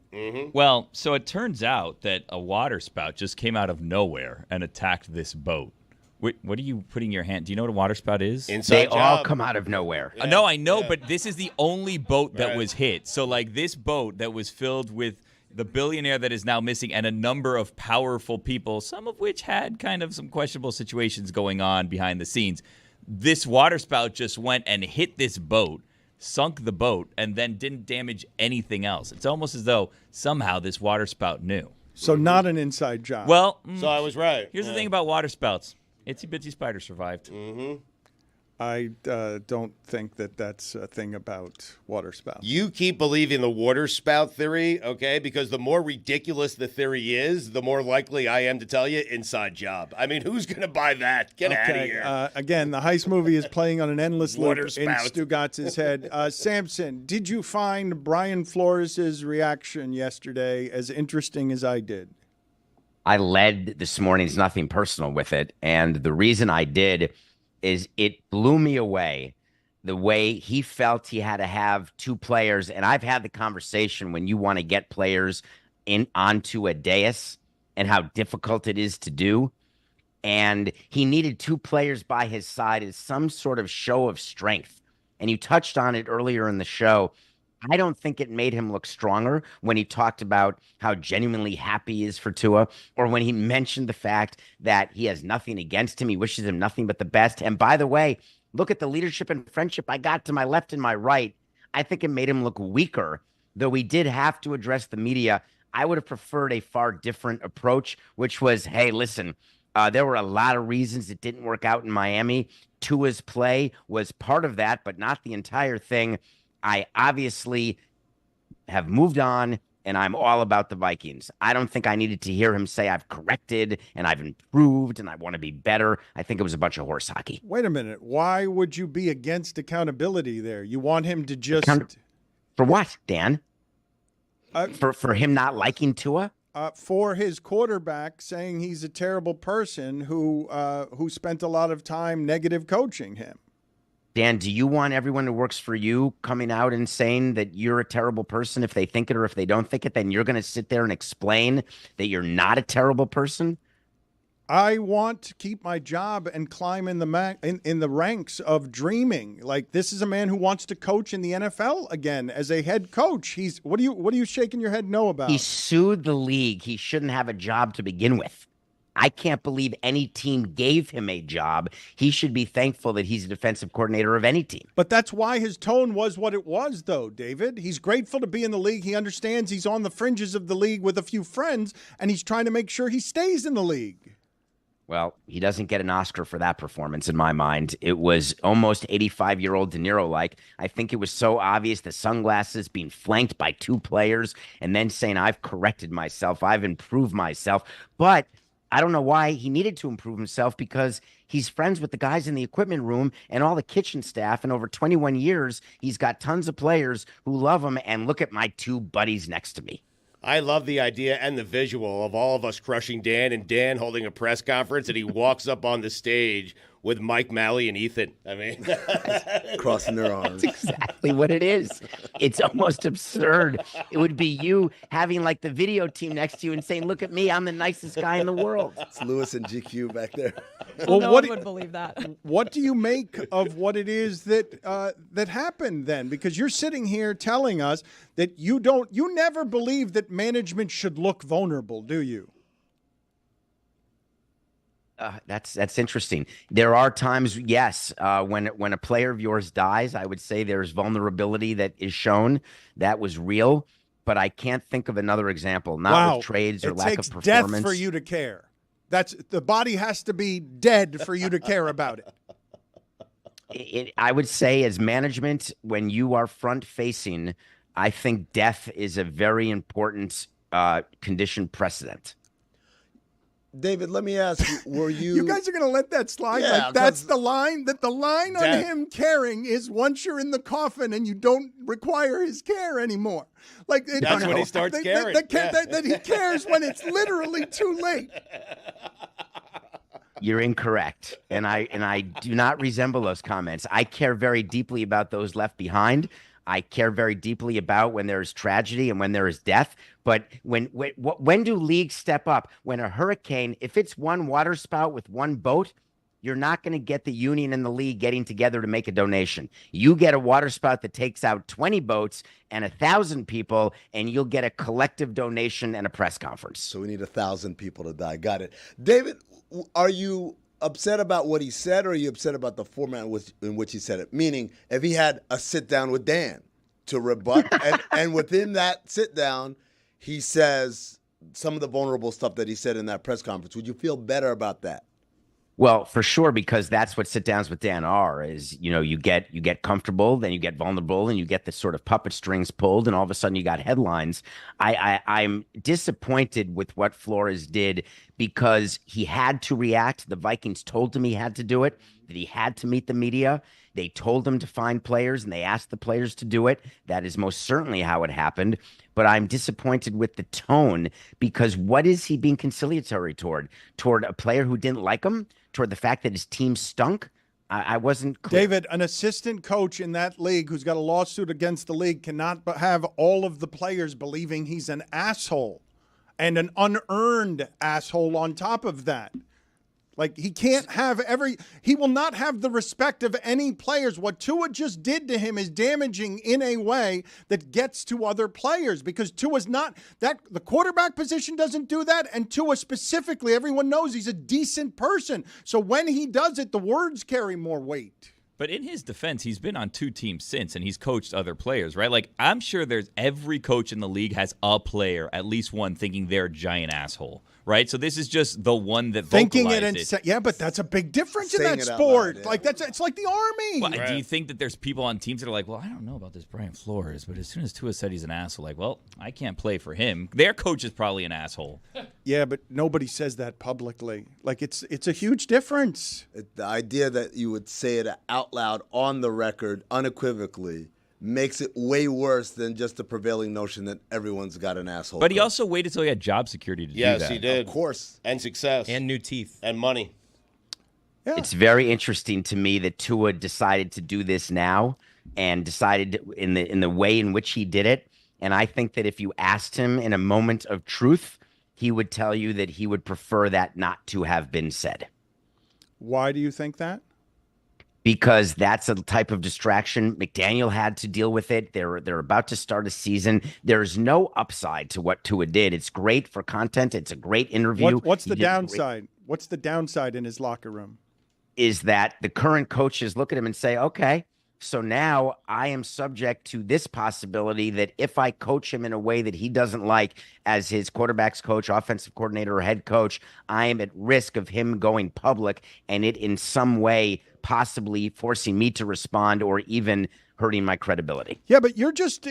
Well, so it turns out that a water spout just came out of nowhere and attacked this boat. Wait, what are you putting in your hand? Do you know what a water spout is? They all come out of nowhere. Yeah. No, I know, but this is the only boat that was hit. So, like, this boat that was filled with the billionaire that is now missing and a number of powerful people, some of which had kind of some questionable situations going on behind the scenes. This water spout just went and hit this boat, sunk the boat, and then didn't damage anything else. It's almost as though somehow this water spout knew. So not an inside job. Well, so I was right. Here's the thing about water spouts. Itsy Bitsy Spider survived. I don't think that that's a thing about water spouts. You keep believing the water spout theory, okay? Because the more ridiculous the theory is, the more likely I am to tell you inside job. I mean, who's going to buy that? Get out of here. Again, the heist movie is playing on an endless loop Water in spout. Stugotz's head. Samson, did you find Brian Flores' reaction yesterday as interesting as I did? I led this morning's Nothing Personal with it, and the reason I did is it blew me away the way he felt he had to have two players. And I've had the conversation when you want to get players onto a dais and how difficult it is to do. And he needed two players by his side as some sort of show of strength. And you touched on it earlier in the show. I don't think it made him look stronger when he talked about how genuinely happy he is for Tua, or when he mentioned the fact that he has nothing against him. He wishes him nothing but the best. And by the way, look at the leadership and friendship I got to my left and my right. I think it made him look weaker, though we did have to address the media. I would have preferred a far different approach, which was, hey, listen, there were a lot of reasons it didn't work out in Miami. Tua's play was part of that, but not the entire thing. I obviously have moved on, and I'm all about the Vikings. I don't think I needed to hear him say I've corrected and I've improved and I want to be better. I think it was a bunch of horse hockey. Wait a minute. Why would you be against accountability there? You want him to just... For what, Dan? For him not liking Tua? For his quarterback saying he's a terrible person who spent a lot of time negative coaching him. Dan, do you want everyone who works for you coming out and saying that you're a terrible person if they think it or if they don't think it? Then you're going to sit there and explain that you're not a terrible person? I want to keep my job and climb in the ranks of dreaming. Like, this is a man who wants to coach in the NFL again as a head coach. What are you shaking your head no about? He sued the league. He shouldn't have a job to begin with. I can't believe any team gave him a job. He should be thankful that he's a defensive coordinator of any team. But that's why his tone was what it was, though, David. He's grateful to be in the league. He understands he's on the fringes of the league with a few friends, and he's trying to make sure he stays in the league. Well, he doesn't get an Oscar for that performance in my mind. It was almost 85-year-old De Niro-like. I think it was so obvious, the sunglasses being flanked by two players and then saying, I've corrected myself, I've improved myself. But I don't know why he needed to improve himself, because he's friends with the guys in the equipment room and all the kitchen staff. And over 21 years, he's got tons of players who love him. And look at my two buddies next to me. I love the idea and the visual of all of us crushing Dan and Dan holding a press conference and he walks up on the stage with Mike Malley and Ethan. I mean, crossing their arms. That's exactly what it is. It's almost absurd. It would be you having like the video team next to you and saying, look at me, I'm the nicest guy in the world. It's Lewis and GQ back there. Well, no one would believe that. What do you make of what it is that happened then? Because you're sitting here telling us that you never believe that management should look vulnerable, do you? That's interesting. There are times, yes, when a player of yours dies, I would say there's vulnerability that is shown. That was real, but I can't think of another example. Not with trades or lack of performance. It takes death for you to care. The body has to be dead for you to care about it. I would say, as management, when you are front facing, I think death is a very important condition precedent. David, let me ask you, were you... You guys are going to let that slide? Yeah, like that's the line? That the line on him caring is once you're in the coffin and you don't require his care anymore. Like that's when he starts caring. That he cares when it's literally too late. You're incorrect. And I do not resemble those comments. I care very deeply about those left behind. I care very deeply about when there's tragedy and when there is death. But when do leagues step up? When a hurricane, if it's one water spout with one boat, you're not going to get the union and the league getting together to make a donation. You get a water spout that takes out 20 boats and 1,000 people, and you'll get a collective donation and a press conference. So we need 1,000 people to die. Got it. David, are you upset about what he said, or are you upset about the format in which he said it? Meaning, if he had a sit-down with Dan to rebut, and within that sit-down, he says some of the vulnerable stuff that he said in that press conference, would you feel better about that? Well, for sure, because that's what sit-downs with Dan are, is, you get comfortable, then you get vulnerable, and you get the sort of puppet strings pulled, and all of a sudden you got headlines. I'm disappointed with what Flores did, because he had to react. The Vikings told him he had to do it, that he had to meet the media. They told him to find players, and they asked the players to do it. That is most certainly how it happened. But I'm disappointed with the tone, because what is he being conciliatory toward? Toward a player who didn't like him? Toward the fact that his team stunk? I wasn't clear. David, an assistant coach in that league who's got a lawsuit against the league cannot have all of the players believing he's an asshole, and an unearned asshole on top of that. Like, he can't have he will not have the respect of any players. What Tua just did to him is damaging in a way that gets to other players, because Tua's not that, the quarterback position doesn't do that. And Tua specifically, everyone knows he's a decent person. So when he does it, the words carry more weight. But in his defense, he's been on two teams since, and he's coached other players, right? Like, I'm sure every coach in the league has a player, at least one, thinking they're a giant asshole, right? So this is just the one that Thinking it vocalized and yeah, but that's a big difference in Saying that it out sport. loud, yeah. Like it's like the Army. Well, do you think that there's people on teams that are like, well, I don't know about this Brian Flores, but as soon as Tua said he's an asshole, like, well, I can't play for him. Their coach is probably an asshole. Yeah, but nobody says that publicly. Like it's a huge difference. The idea that you would say it out loud on the record unequivocally makes it way worse than just the prevailing notion that everyone's got an asshole. But he also waited till he had job security to do that. Yes, he did. Of course. And success. And new teeth. And money. Yeah. It's very interesting to me that Tua decided to do this now and decided in the way in which he did it. And I think that if you asked him in a moment of truth, he would tell you that he would prefer that not to have been said. Why do you think that? Because that's a type of distraction. McDaniel had to deal with it. They're about to start a season. There's no upside to what Tua did. It's great for content. It's a great interview. What's the downside? What's the downside in his locker room? Is that the current coaches look at him and say, okay, so now I am subject to this possibility that if I coach him in a way that he doesn't like as his quarterback's coach, offensive coordinator, or head coach, I am at risk of him going public and it in some way possibly forcing me to respond or even hurting my credibility. Yeah, but you just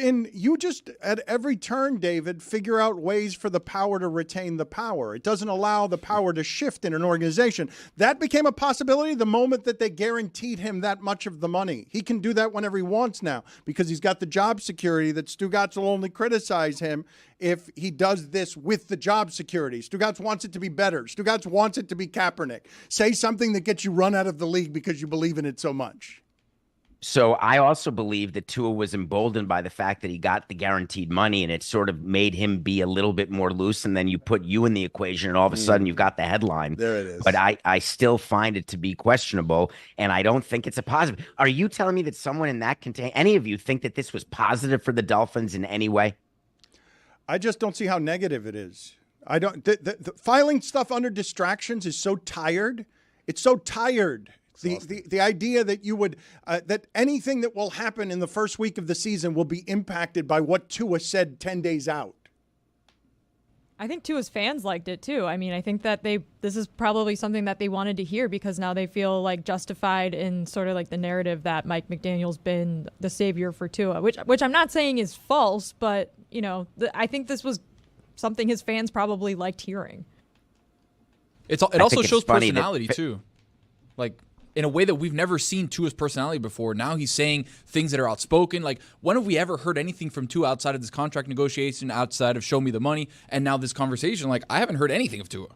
at every turn, David, figure out ways for the power to retain the power. It doesn't allow the power to shift in an organization. That became a possibility the moment that they guaranteed him that much of the money. He can do that whenever he wants now because he's got the job security that Stugotz will only criticize him if he does this with the job security. Stugotz wants it to be better. Stugotz wants it to be Kaepernick. Say something that gets you run out of the league because you believe in it so much. So I also believe that Tua was emboldened by the fact that he got the guaranteed money and it sort of made him be a little bit more loose. And then you put you in the equation and all of a sudden you've got the headline. There it is. But I still find it to be questionable and I don't think it's a positive. Are you telling me that someone in that any of you think that this was positive for the Dolphins in any way? I just don't see how negative it is. I don't. The filing stuff under distractions is so tired. It's so tired. The idea that you would that anything that will happen in the first week of the season will be impacted by what Tua said 10 days out. I think Tua's fans liked it too. I mean, I think that this is probably something that they wanted to hear because now they feel like justified in sort of like the narrative that Mike McDaniel's been the savior for Tua, which I'm not saying is false, but you know, I think this was something his fans probably liked hearing. It also shows personality too, like in a way that we've never seen Tua's personality before. Now he's saying things that are outspoken. Like, when have we ever heard anything from Tua outside of this contract negotiation, outside of show me the money, and now this conversation? Like, I haven't heard anything of Tua.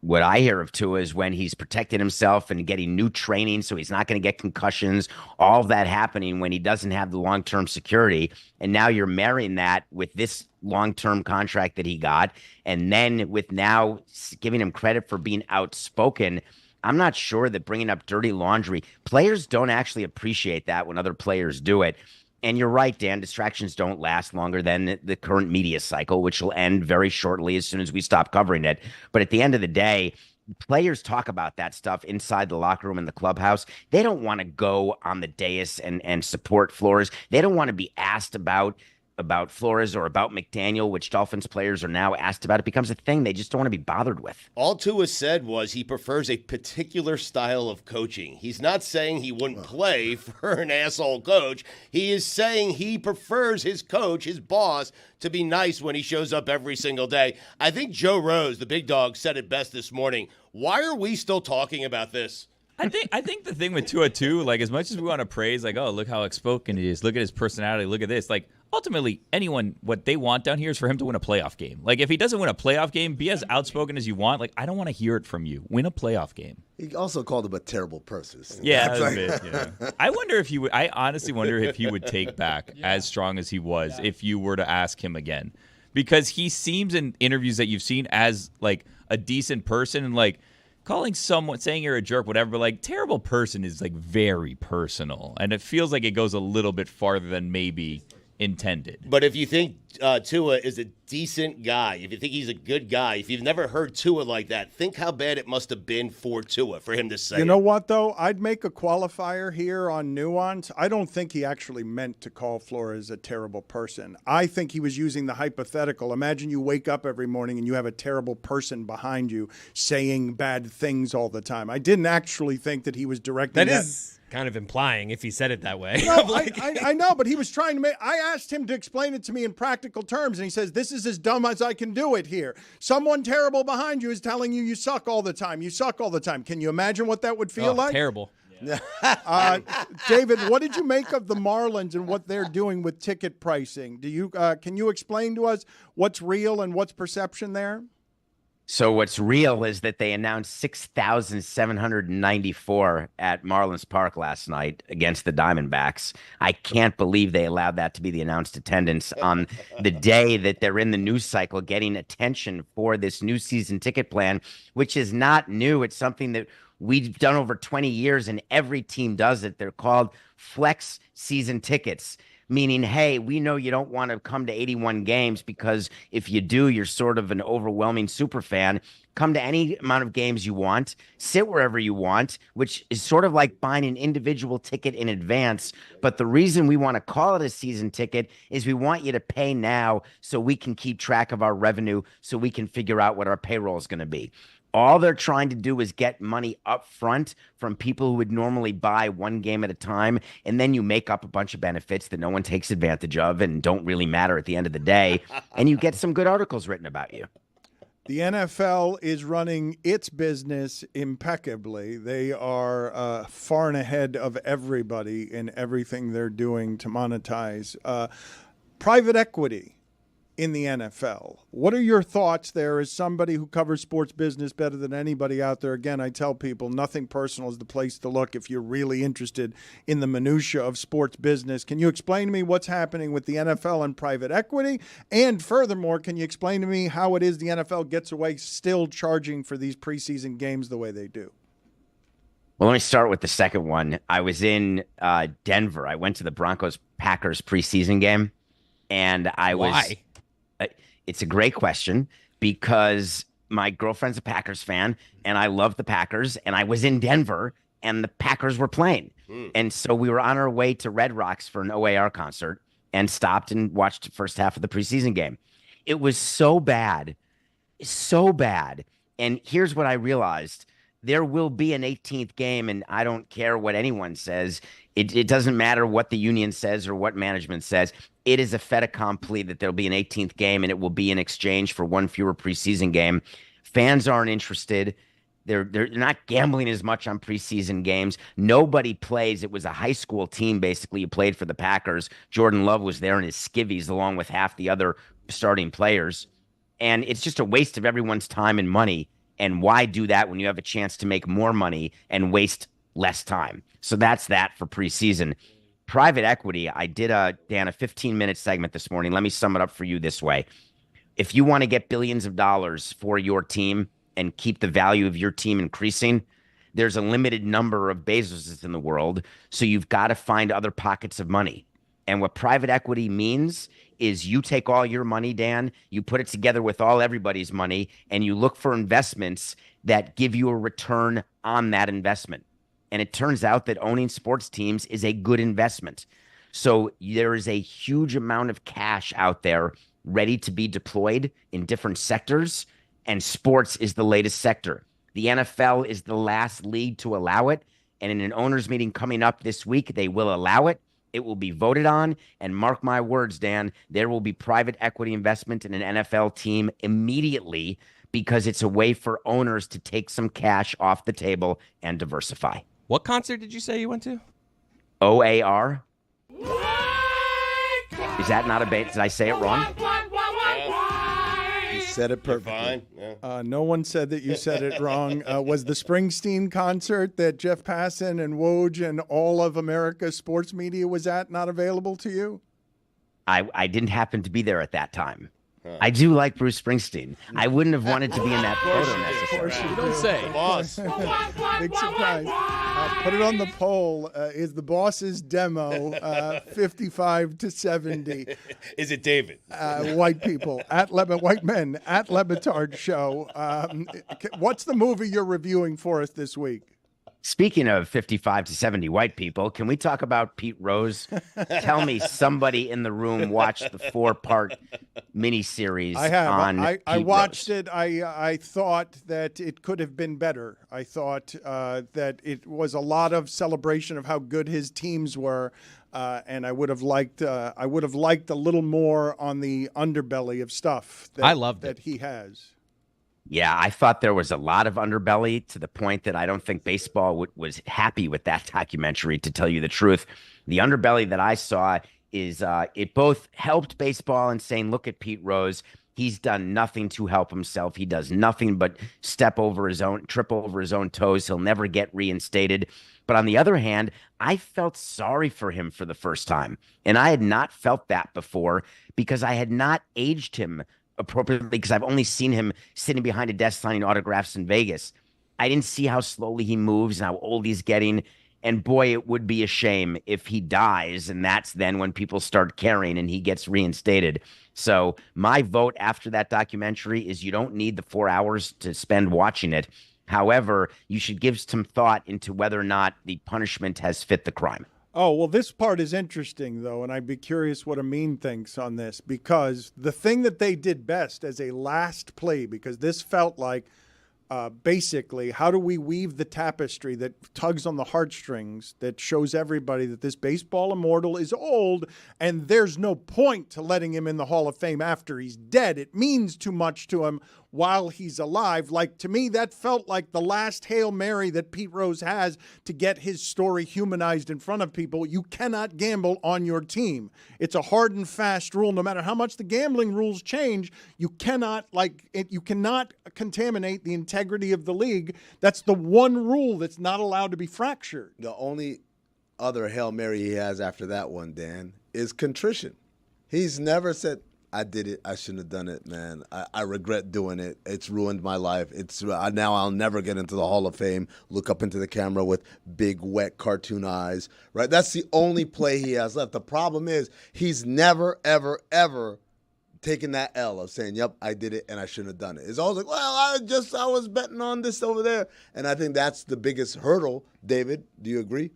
What I hear of Tua is when he's protecting himself and getting new training so he's not going to get concussions, all of that happening when he doesn't have the long-term security. And now you're marrying that with this long-term contract that he got. And then with now giving him credit for being outspoken, I'm not sure that bringing up dirty laundry, players don't actually appreciate that when other players do it. And you're right, Dan, distractions don't last longer than the current media cycle, which will end very shortly as soon as we stop covering it. But at the end of the day, players talk about that stuff inside the locker room in the clubhouse. They don't want to go on the dais and support Flores. They don't want to be asked about Flores or about McDaniel, which Dolphins players are now asked about. It becomes a thing they just don't want to be bothered with. All Tua said was he prefers a particular style of coaching. He's not saying he wouldn't play for an asshole coach. He is saying he prefers his coach, his boss, to be nice when he shows up every single day. I think Joe Rose, the big dog, said it best this morning. Why are we still talking about this? I think the thing with Tua too, like as much as we want to praise, like, oh, look how outspoken he is, look at his personality, look at this, like ultimately anyone, what they want down here is for him to win a playoff game. Like if he doesn't win a playoff game, be as outspoken as you want. Like I don't want to hear it from you. Win a playoff game. He also called him a terrible person. Yeah, a bit, yeah. I wonder if he would. I honestly wonder if he would take back as strong as he was if you were to ask him again, because he seems in interviews that you've seen as like a decent person and like. Calling someone, saying you're a jerk, whatever, but like terrible person is like very personal. And it feels like it goes a little bit farther than maybe intended. But if you think Tua is a decent guy, if you think he's a good guy, if you've never heard Tua like that, think how bad it must have been for Tua for him to say You know what, though? I'd make a qualifier here on nuance. I don't think he actually meant to call Flores a terrible person. I think he was using the hypothetical. Imagine you wake up every morning and you have a terrible person behind you saying bad things all the time. I didn't actually think that he was directing that. That is kind of implying if he said it that way. No, I know, but he was trying to make. I asked him to explain it to me in practical terms, and he says, "This is as dumb as I can do it here. Someone terrible behind you is telling you suck all the time. You suck all the time." Can you imagine what that would feel like? Terrible. David, what did you make of the Marlins and what they're doing with ticket pricing? Do you can you explain to us what's real and what's perception there? So what's real is that they announced 6,794 at Marlins Park last night against the Diamondbacks. I can't believe they allowed that to be the announced attendance on the day that they're in the news cycle getting attention for this new season ticket plan, which is not new. It's something that we've done over 20 years, and every team does it. They're called flex season tickets. Meaning, hey, we know you don't want to come to 81 games because if you do, you're sort of an overwhelming super fan. Come to any amount of games you want, sit wherever you want, which is sort of like buying an individual ticket in advance. But the reason we want to call it a season ticket is we want you to pay now so we can keep track of our revenue, so we can figure out what our payroll is going to be. All they're trying to do is get money up front from people who would normally buy one game at a time, and then you make up a bunch of benefits that no one takes advantage of and don't really matter at the end of the day, and you get some good articles written about you. The NFL is running its business impeccably. They are far and ahead of everybody in everything they're doing to monetize. Private equity in the NFL. What are your thoughts there as somebody who covers sports business better than anybody out there? Again, I tell people nothing personal is the place to look if you're really interested in the minutia of sports business. Can you explain to me what's happening with the NFL and private equity? And furthermore, can you explain to me how it is the NFL gets away still charging for these preseason games the way they do? Well, let me start with the second one. I was in Denver. I went to the Broncos-Packers preseason game, and I was... Why? It's a great question because my girlfriend's a Packers fan and I love the Packers, and I was in Denver and the Packers were playing. And so we were on our way to Red Rocks for an OAR concert and stopped and watched the first half of the preseason game. It was so bad. And here's what I realized. There will be an 18th game, and I don't care what anyone says. It doesn't matter what the union says or what management says. It is a fait accompli that there'll be an 18th game, and it will be in exchange for one fewer preseason game. Fans aren't interested. They're not gambling as much on preseason games. Nobody plays. It was a high school team, basically, who played for the Packers. Jordan Love was there in his skivvies along with half the other starting players. And it's just a waste of everyone's time and money. And why do that when you have a chance to make more money and waste less time? So that's that for preseason. Private equity, I did a 15-minute segment this morning. Let me sum it up for you this way. If you want to get billions of dollars for your team and keep the value of your team increasing, there's a limited number of Bezoses in the world, so you've got to find other pockets of money. And what private equity means is you take all your money, Dan, you put it together with everybody's money, and you look for investments that give you a return on that investment. And it turns out that owning sports teams is a good investment. So there is a huge amount of cash out there ready to be deployed in different sectors, and sports is the latest sector. The NFL is the last league to allow it, and in an owners meeting coming up this week, they will allow it. It will be voted on, and mark my words, Dan, there will be private equity investment in an NFL team immediately because it's a way for owners to take some cash off the table and diversify. What concert did you say you went to? OAR. Is that not a bait? Did I say it wrong? You said it perfectly. Fine. Yeah. No one said that you said it wrong. Was the Springsteen concert that Jeff Passan and Woj and all of America's sports media was at not available to you? I didn't happen to be there at that time. I do like Bruce Springsteen. I wouldn't have wanted to be in that photo necessarily. You don't say. Boss. Big surprise. Put it on the poll. Is the boss's demo 55 to 70? Is it David? White people at white men at Le Batard Show. What's the movie you're reviewing for us this week? Speaking of 55 to 70 white people, can we talk about Pete Rose? Tell me somebody in the room watched the 4-part miniseries. I have. On I Pete watched Rose. it. I thought that it could have been better. I thought that it was a lot of celebration of how good his teams were, and I would have liked a little more on the underbelly of stuff. I loved that he has. Yeah, I thought there was a lot of underbelly to the point that I don't think baseball was happy with that documentary, to tell you the truth. The underbelly that I saw is it both helped baseball in saying, look at Pete Rose. He's done nothing to help himself. He does nothing but trip over his own toes. He'll never get reinstated. But on the other hand, I felt sorry for him for the first time. And I had not felt that before because I had not aged him appropriately, because I've only seen him sitting behind a desk signing autographs in Vegas. I didn't see how slowly he moves and how old he's getting. And boy, it would be a shame if he dies, and that's then when people start caring and he gets reinstated. So my vote after that documentary is you don't need the 4 hours to spend watching it. However, you should give some thought into whether or not the punishment has fit the crime. Oh, well, this part is interesting, though, and I'd be curious what Amin thinks on this, because the thing that they did best as a last play, because this felt like basically, how do we weave the tapestry that tugs on the heartstrings that shows everybody that this baseball immortal is old and there's no point to letting him in the Hall of Fame after he's dead. It means too much to him while he's alive. Like, to me, that felt like the last Hail Mary that Pete Rose has to get his story humanized in front of people. You cannot gamble on your team. It's a hard and fast rule. No matter how much the gambling rules change, you cannot contaminate the integrity of the league. That's the one rule that's not allowed to be fractured. The only other Hail Mary he has after that one, Dan, is contrition. He's never said, I did it. I shouldn't have done it, man. I regret doing it. It's ruined my life. Now I'll never get into the Hall of Fame, look up into the camera with big, wet cartoon eyes, right? That's the only play he has left. The problem is he's never, ever, ever taking that L of saying, yep, I did it and I shouldn't have done it. It's always like, well, I was betting on this over there. And I think that's the biggest hurdle. David, do you agree?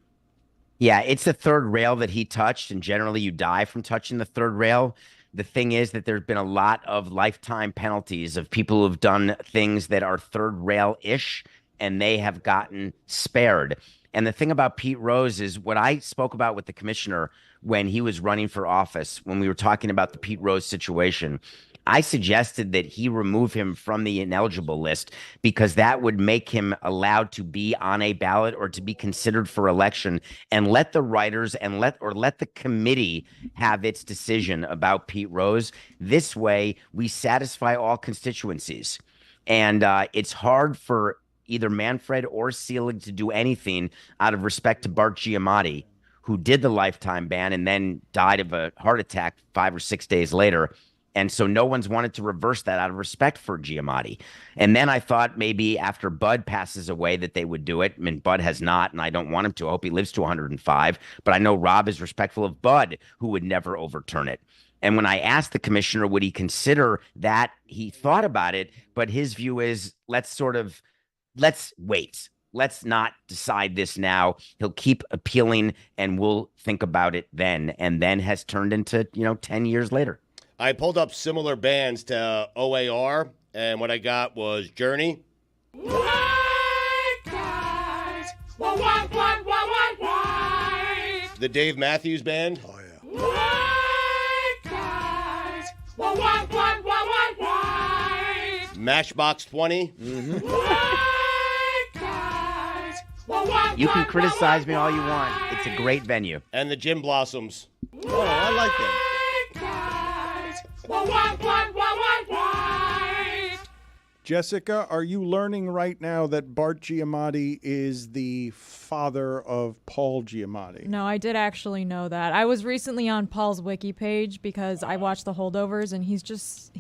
Yeah, it's the third rail that he touched, and generally you die from touching the third rail. The thing is that there's been a lot of lifetime penalties of people who've done things that are third rail-ish, and they have gotten spared. And the thing about Pete Rose is what I spoke about with the commissioner when he was running for office, when we were talking about the Pete Rose situation. I suggested that he remove him from the ineligible list because that would make him allowed to be on a ballot or to be considered for election, and let the writers and let the committee have its decision about Pete Rose. This way, we satisfy all constituencies. And it's hard for either Manfred or Selig to do anything out of respect to Bart Giamatti, who did the lifetime ban and then died of a heart attack 5 or 6 days later. And so no one's wanted to reverse that out of respect for Giamatti. And then I thought maybe after Bud passes away that they would do it. I mean, Bud has not, and I don't want him to. I hope he lives to 105. But I know Rob is respectful of Bud, who would never overturn it. And when I asked the commissioner, would he consider that, he thought about it. But his view is, let's wait. Let's not decide this now. He'll keep appealing, and we'll think about it then. And then has turned into, 10 years later. I pulled up similar bands to OAR, and what I got was Journey. White guys, white. The Dave Matthews Band. Oh, yeah. White guys, white. Matchbox 20. Mm-hmm. White guys, You can criticize me all you want. It's a great venue. And the Gin Blossoms. Oh, I like them. Jessica, are you learning right now that Bart Giamatti is the father of Paul Giamatti? No, I did actually know that. I was recently on Paul's wiki page because I watched The Holdovers, and he's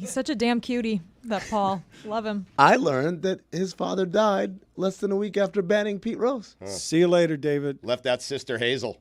such a damn cutie, that Paul. Love him. I learned that his father died less than a week after banning Pete Rose. See you later, David. Left out Sister Hazel.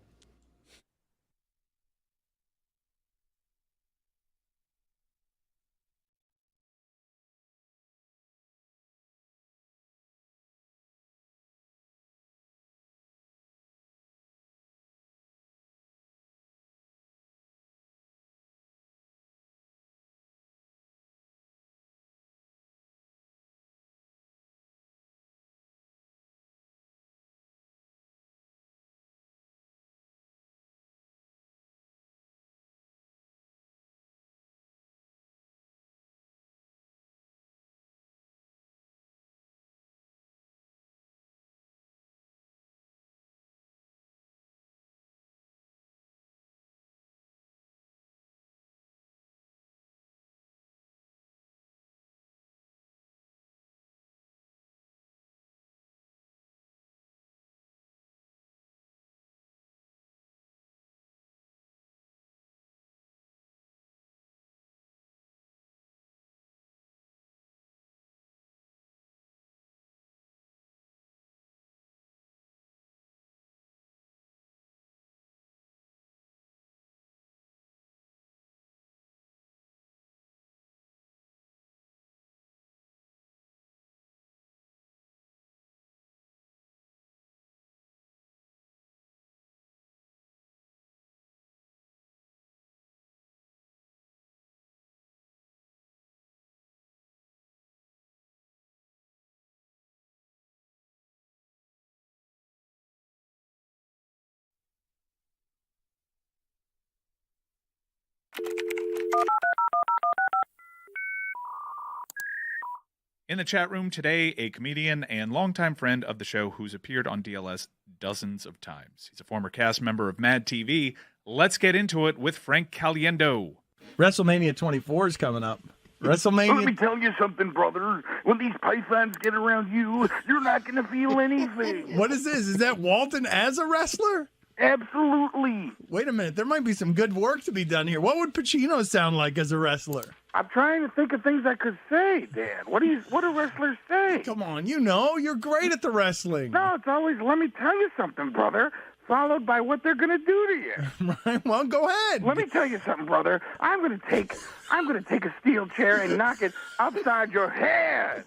In the chat room today, a comedian and longtime friend of the show who's appeared on DLS dozens of times. He's a former cast member of Mad TV. Let's get into it with Frank Caliendo. WrestleMania 24 is coming up. Let me tell you something, brother. When these pythons get around you, you're not going to feel anything. What is this? Is that Walton as a wrestler? Absolutely. Wait a minute. There might be some good work to be done here. What would Pacino sound like as a wrestler? I'm trying to think of things I could say, Dan. What do wrestlers say? Come on, you're great at the wrestling. No, it's always, let me tell you something, brother, followed by what they're going to do to you. Right, well, go ahead. Let me tell you something, brother. I'm going to take a steel chair and knock it upside your head.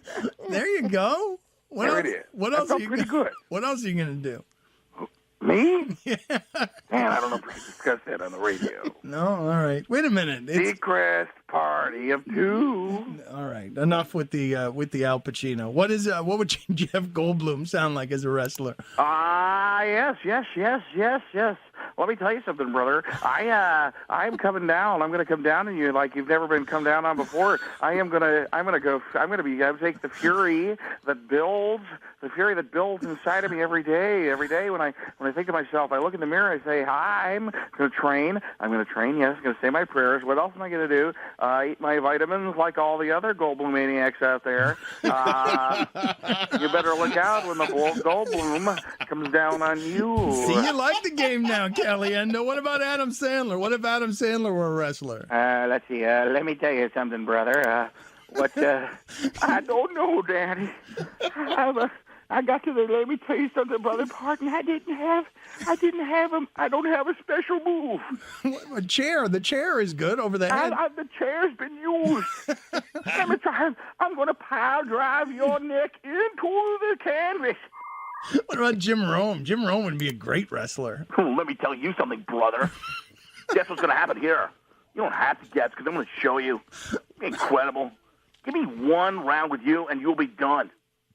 There you go. There it is. What else? Pretty good. What else are you going to do? Me? Yeah. Man, I don't know if we can discuss that on the radio. No, all right. Wait a minute. Secret party of two. All right. Enough with the Al Pacino. What would Jeff Goldblum sound like as a wrestler? Yes. Let me tell you something, brother. I'm coming down. I'm going to come down on you like you've never been come down on before. I'm going to take the fury that builds inside of me every day. When I think of myself, I look in the mirror, I say, hi, I'm going to train. Yes, I'm going to say my prayers. What else am I going to do? Eat my vitamins like all the other Goldblum maniacs out there. You better look out when the Goldblum comes down on you. See, you like the game now, Caliendo. What about Adam Sandler? What if Adam Sandler were a wrestler? Let's see. Let me tell you something, brother. I don't know, Daddy. I got to the. Let me tell you something, brother. Pardon, I don't have a special move. A chair. The chair is good over the head. The chair's been used. Let me try. I'm going to pile drive your neck into the canvas. What about Jim Rome? Jim Rome would be a great wrestler. Let me tell you something, brother. Guess what's going to happen here? You don't have to guess because I'm going to show you. Incredible. Give me one round with you and you'll be done.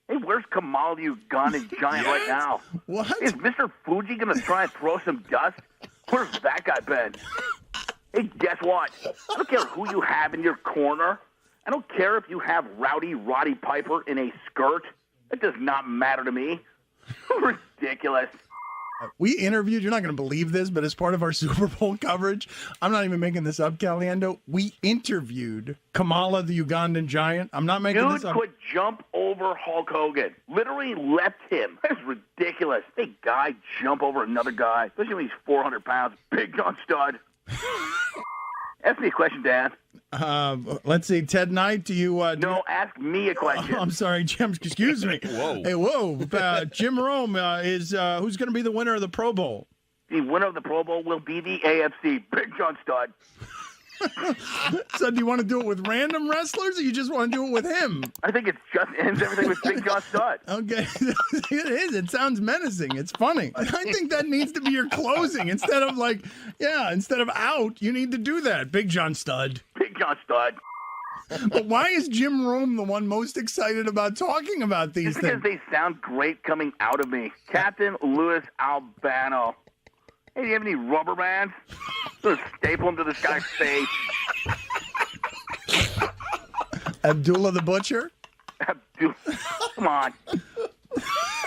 Hey, where's Kamal, you gun and giant right now? What? Is Mr. Fuji going to try and throw some dust? Where's that guy been? Hey, guess what? I don't care who you have in your corner. I don't care if you have Rowdy Roddy Piper in a skirt. It does not matter to me. Ridiculous. We interviewed, you're not going to believe this, but as part of our Super Bowl coverage, I'm not even making this up, Caliendo, we interviewed Kamala, the Ugandan giant. I'm not making this Dude up. could jump over Hulk Hogan. Literally leapt him. That's ridiculous. Big guy jump over another guy, especially when he's 400 pounds. Big John Stud. Ask me a question, Dan. Let's see, Ted Knight, do you... No, ask me a question. I'm sorry, Jim, excuse me. Whoa. Hey, whoa. Jim Rome is who's going to be the winner of the Pro Bowl? The winner of the Pro Bowl will be the AFC. Big John Stud. So do you want to do it with random wrestlers, or you just want to do it with him? I think it's just ends everything with Big John Stud. Okay. It is. It sounds menacing. It's funny. And I think that needs to be your closing. Instead of instead of out, you need to do that. Big John Stud. Big John Stud. But why is Jim Rome the one most excited about talking about these Just things? because they sound great coming out of me. Captain Louis Albano. Hey, do you have any rubber bands? Just staple them to this guy's face. Abdullah the Butcher? Come on.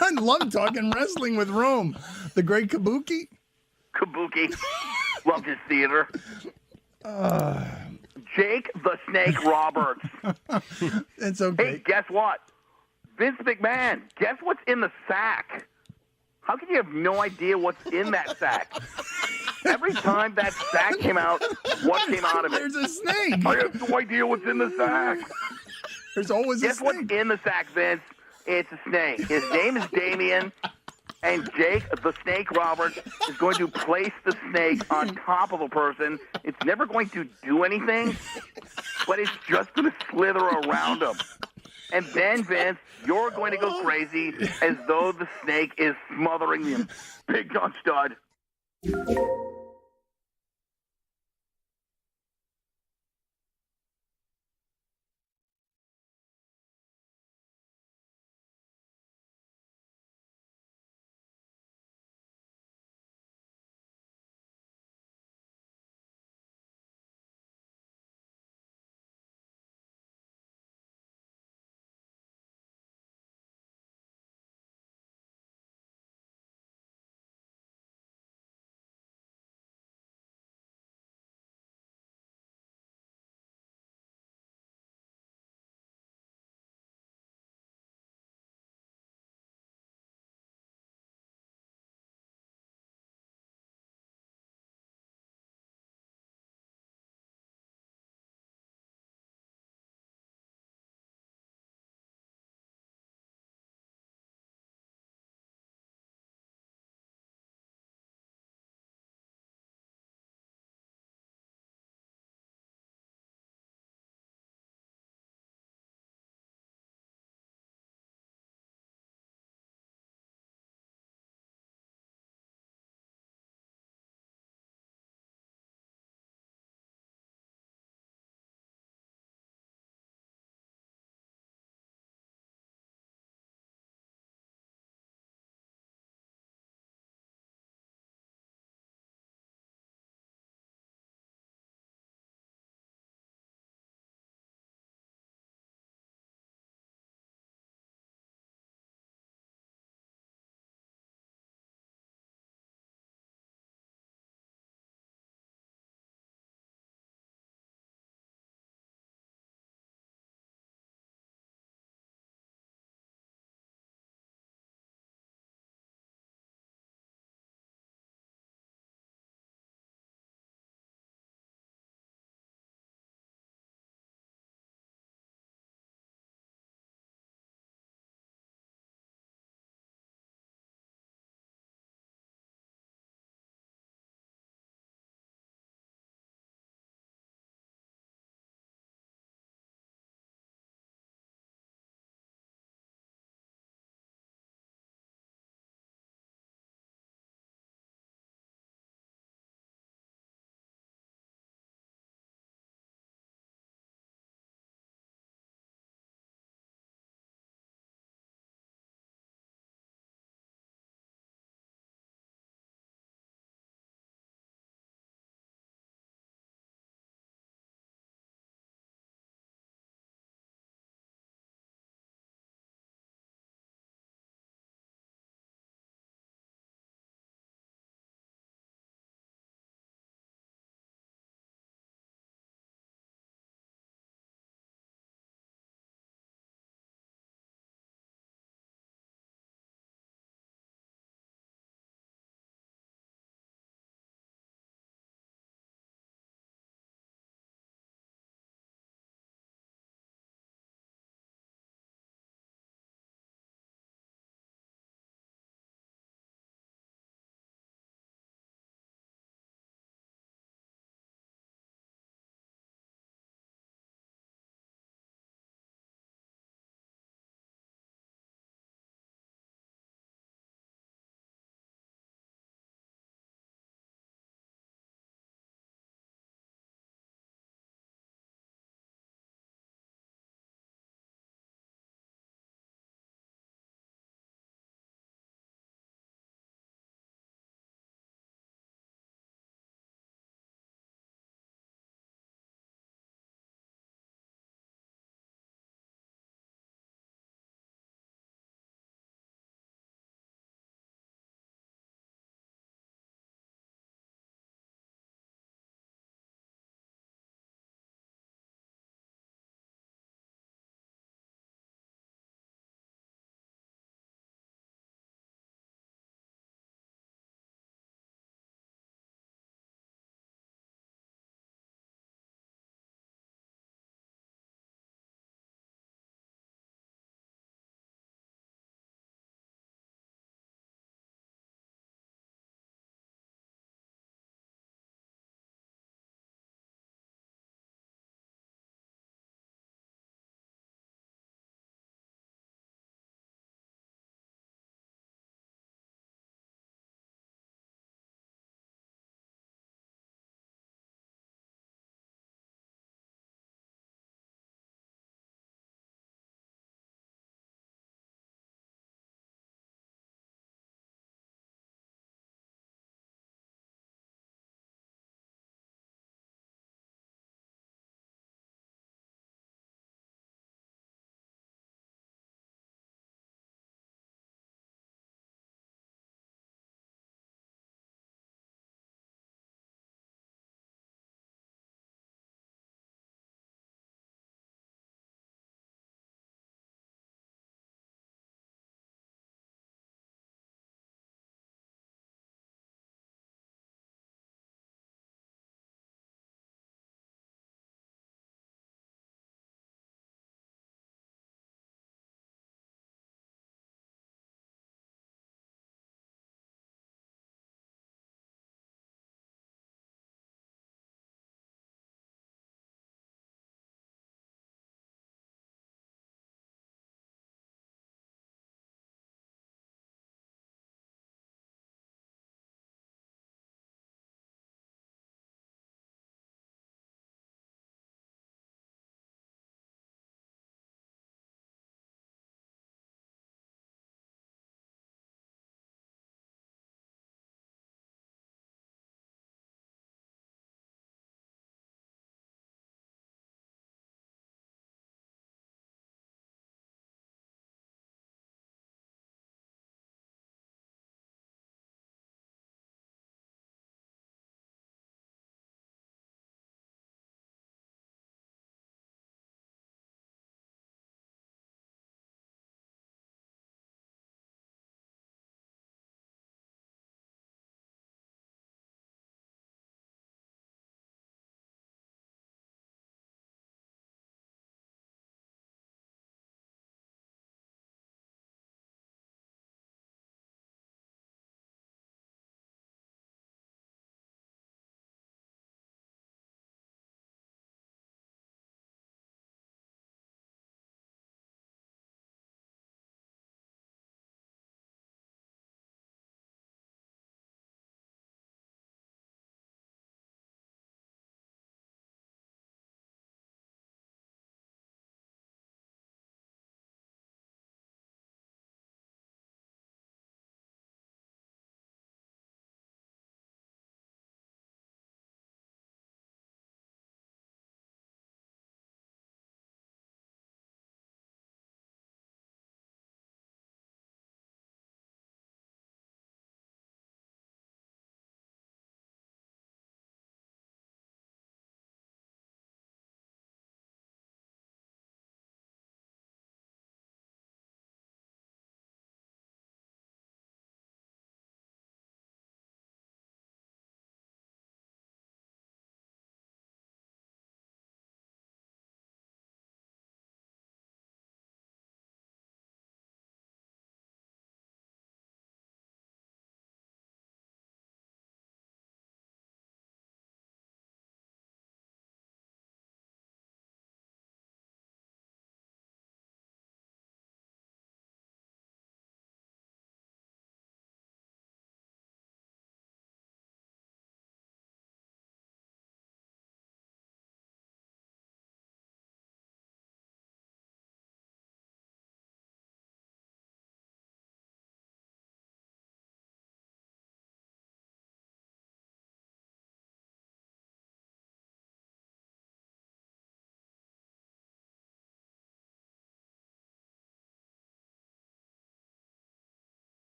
I love talking wrestling with Rome. The great Kabuki? Kabuki. Loved his theater. Jake the Snake Roberts. It's okay. Hey, guess what? Vince McMahon. Guess what's in the sack? How can you have no idea what's in that sack? Every time that sack came out, what came out of it? There's a snake. I have no idea what's in the sack. There's always Guess what's in the sack, Vince? It's a snake. His name is Damien, and Jake the Snake Roberts is going to place the snake on top of a person. It's never going to do anything, but it's just going to slither around him. And then, Vince, you're going to go crazy as though the snake is smothering him. Big John Stud.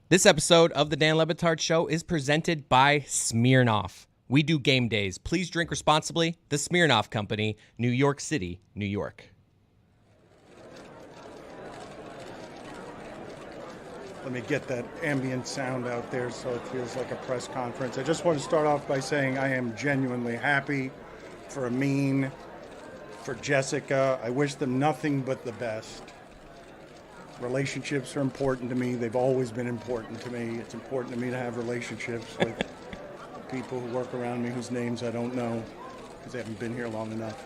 This episode of the Dan Le Batard Show is presented by Smirnoff. We do game days. Please drink responsibly. The Smirnoff Company, New York City, New York. Let me get that ambient sound out there so it feels like a press conference. I just want to start off by saying I am genuinely happy for Amin, for Jessica. I wish them nothing but the best. Relationships are important to me. They've always been important to me. It's important to me to have relationships with people who work around me whose names I don't know because they haven't been here long enough.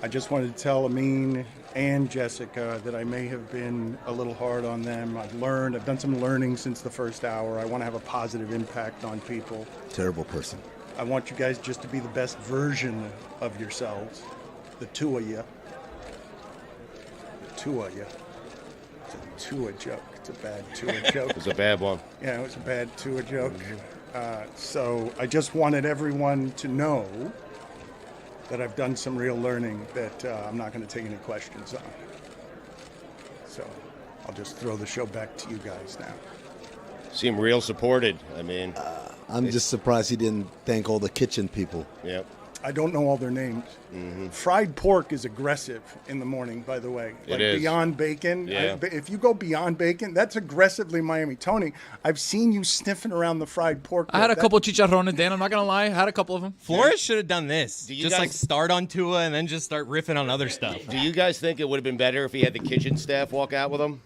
I just wanted to tell Amin and Jessica that I may have been a little hard on them. I've done some learning since the first hour. I want to have a positive impact on people. Terrible person. I want you guys just to be the best version of yourselves. The two of you. The two of you. It's a Tua joke. It's a bad Tua joke. It was a bad one. Yeah, it was a bad Tua joke. So I just wanted everyone to know that I've done some real learning that I'm not going to take any questions on. So I'll just throw the show back to you guys now. Seem real supported. I mean, I'm just surprised he didn't thank all the kitchen people. Yep. I don't know all their names. Mm-hmm. Fried pork is aggressive in the morning, by the way. It is. Beyond Bacon. Yeah. If you go Beyond Bacon, that's aggressively Miami. Tony, I've seen you sniffing around the fried pork. I had a couple chicharrones, Dan. I'm not going to lie. I had a couple of them. Flores should have done this. Do you Just guys- like start on Tua and then just start riffing on other stuff. Do you guys think it would have been better if he had the kitchen staff walk out with him?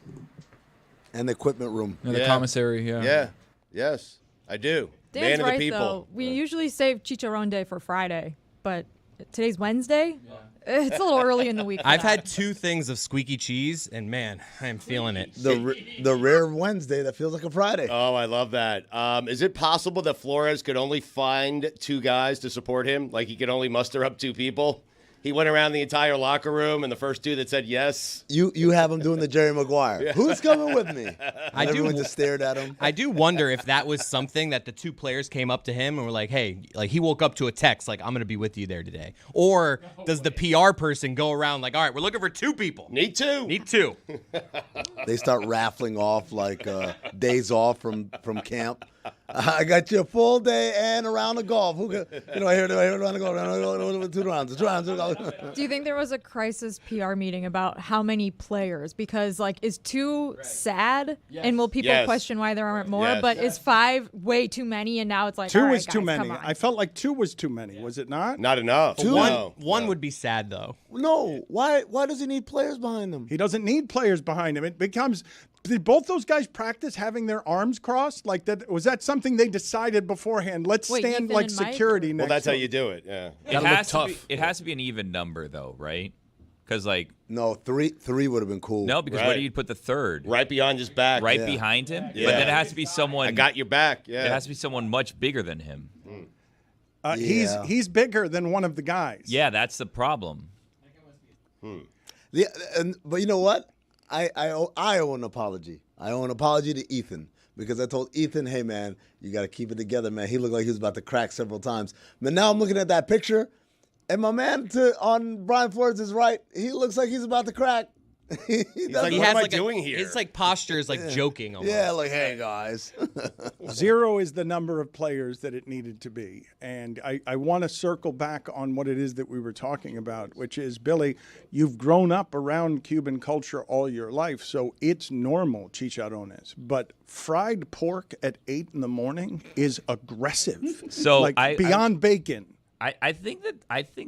And the equipment room. Yeah, the commissary, yeah. Yeah. Yes, I do. Dan's Man of right, the people. though. We usually save Chicharron Day for Friday, but today's Wednesday. It's a little early in the week. for I've that. had 2 things of squeaky cheese, and man, I am feeling it. The rare Wednesday that feels like a Friday. Oh, I love that. Is it possible that Flores could only find 2 guys to support him? Like he could only muster up 2 people? He went around the entire locker room, and the first 2 that said yes. You have him doing the Jerry Maguire. Yeah. Who's coming with me? I do- Everyone just stared at him. I do wonder if that was something that the 2 players came up to him and were like, hey, like he woke up to a text like, I'm going to be with you there today. Or does the PR person go around like, all right, we're looking for 2 people. Need 2. Need 2. They start raffling off like days off from camp. I got you a full day and a round of golf. Who got, I heard a round of golf. 2 rounds. 2 rounds. Do you think there was a crisis PR meeting about how many players? Because is 2 sad, and will people Yes. question why there aren't more? Yes. But is 5 way too many? And now it's like 2 all right, was too guys, many. come on. I felt like 2 was too many. Was it not? Not enough. One would be sad, though. No. Why does he need players behind him? He doesn't need players behind him. It becomes. Did both those guys practice having their arms crossed? Like that? Was that something they decided beforehand? Let's Wait, stand Ethan like and Mike, security or- next. Well, that's to how him. you do it. Yeah. It has to be an even number, though, right? Because No, 3 would have been cool. no, because Right. where do you put the third? Right behind his back. Right Yeah. behind him. Yeah. But then it has to be someone. I got your back. Yeah. It has to be someone much bigger than him. Yeah. He's bigger than one of the guys. Yeah, that's the problem. But you know what? I owe an apology. I owe an apology to Ethan because I told Ethan, hey, man, you got to keep it together, man. He looked like he was about to crack several times. But now I'm looking at that picture, and my man on Brian Flores is right. He looks like he's about to crack. He's like, He what has am I like doing here? His posture is like joking almost. Yeah, like, hey, guys. 0 is the number of players that it needed to be. And I want to circle back on what it is that we were talking about, which is, Billy, you've grown up around Cuban culture all your life, so it's normal, chicharrones. But fried pork at 8 in the morning is aggressive. So beyond bacon. I think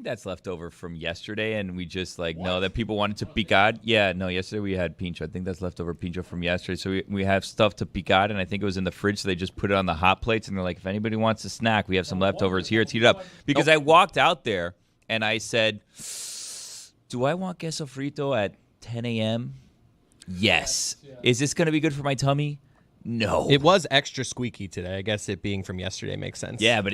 that's left over from yesterday, and we just know that people wanted to picar. Yeah, no, yesterday we had pincho. I think that's leftover pincho from yesterday. So we have stuff to picar, and I think it was in the fridge, so they just put it on the hot plates, and they're like, if anybody wants a snack, we have some leftovers here. It's heated up. Because I walked out there, and I said, do I want queso frito at 10 a.m.? Yes. Is this going to be good for my tummy? No. It was extra squeaky today. I guess it being from yesterday makes sense. Yeah, but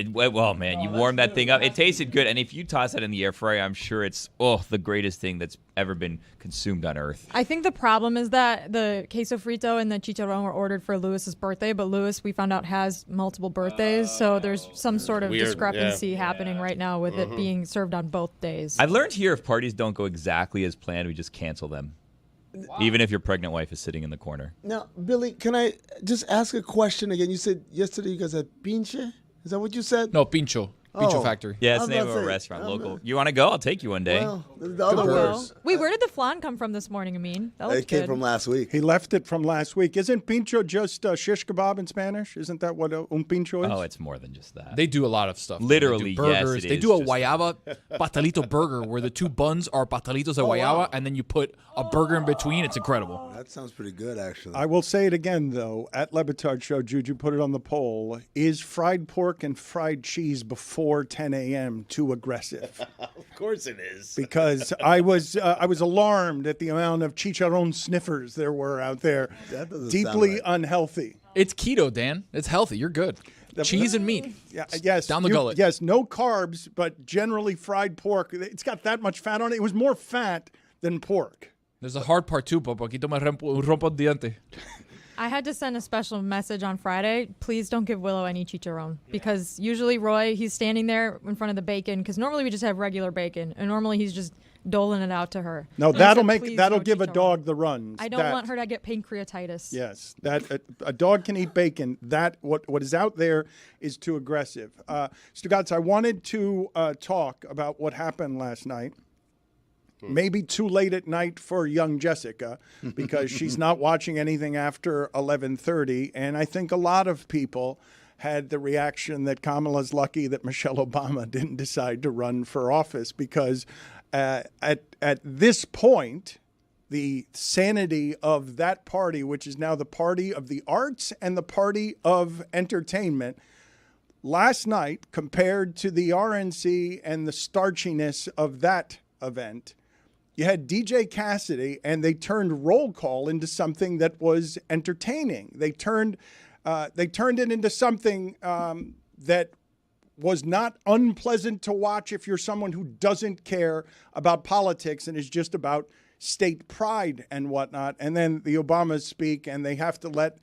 man, you warm that thing up. It tasted good, and if you toss that in the air fryer, I'm sure it's the greatest thing that's ever been consumed on Earth. I think the problem is that the queso frito and the chicharron were ordered for Lewis's birthday, but Lewis, we found out, has multiple birthdays, so there's some sort of Weird, discrepancy happening right now with it being served on both days. I've learned here if parties don't go exactly as planned, we just cancel them. even if your pregnant wife is sitting in the corner. Now, Billy, can I just ask a question again? You said yesterday you guys had pinche? Is that what you said? No, pincho. Pincho Factory. Yeah, it's the name of a restaurant, local. You want to go? I'll take you one day. Well, the other words. Wait, where did the flan come from this morning, Amin? That looks It came good. from last week. He left it from last week. Isn't pincho just shish kebab in Spanish? Isn't that what un pincho is? Oh, it's more than just that. They do a lot of stuff. Literally, they do burgers. yes, it They is do a just guayaba pastelito burger where the two buns are pastelitos de guayaba, and then you put a burger in between. It's incredible. That sounds pretty good, actually. I will say it again, though. At Le Batard Show, Juju put it on the poll. Is fried pork and fried cheese before 10 a.m. too aggressive? Of course it is. Because I was alarmed at the amount of chicharron sniffers there were out there. That doesn't Deeply sound right. unhealthy. It's keto, Dan. It's healthy. You're good. Cheese and meat. Yeah, yes. Down the gullet. Yes, no carbs, but generally fried pork. It's got that much fat on it. It was more fat than pork. There's a hard part too, Popo. Aquí me rompo el diente. I had to send a special message on Friday. Please don't give Willow any chicharron because usually Roy, he's standing there in front of the bacon because normally we just have regular bacon and normally he's just doling it out to her. No, And I said, that'll "Please, that'll no give a chicharron." dog the runs. I don't want her to get pancreatitis. Yes, that a dog can eat bacon. That what is out there is too aggressive. Stugotz, I wanted to talk about what happened last night. Maybe too late at night for young Jessica because she's not watching anything after 11:30, and I think a lot of people had the reaction that Kamala's lucky that Michelle Obama didn't decide to run for office because at this point, the sanity of that party, which is now the party of the arts and the party of entertainment, last night compared to the RNC and the starchiness of that event, you had DJ Cassidy, and they turned roll call into something that was entertaining. They turned it into something that was not unpleasant to watch if you're someone who doesn't care about politics and is just about state pride and whatnot. And then the Obamas speak, and they have to let,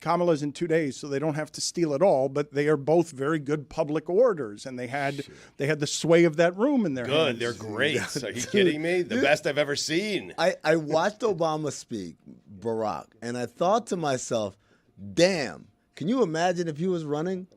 Kamala's in 2 days, so they don't have to steal it all, but they are both very good public orators, and they had the sway of that room in their hands. Good, they're great. Are you kidding me? The best I've ever seen. I watched Obama speak, Barack, and I thought to myself, damn, can you imagine if he was running?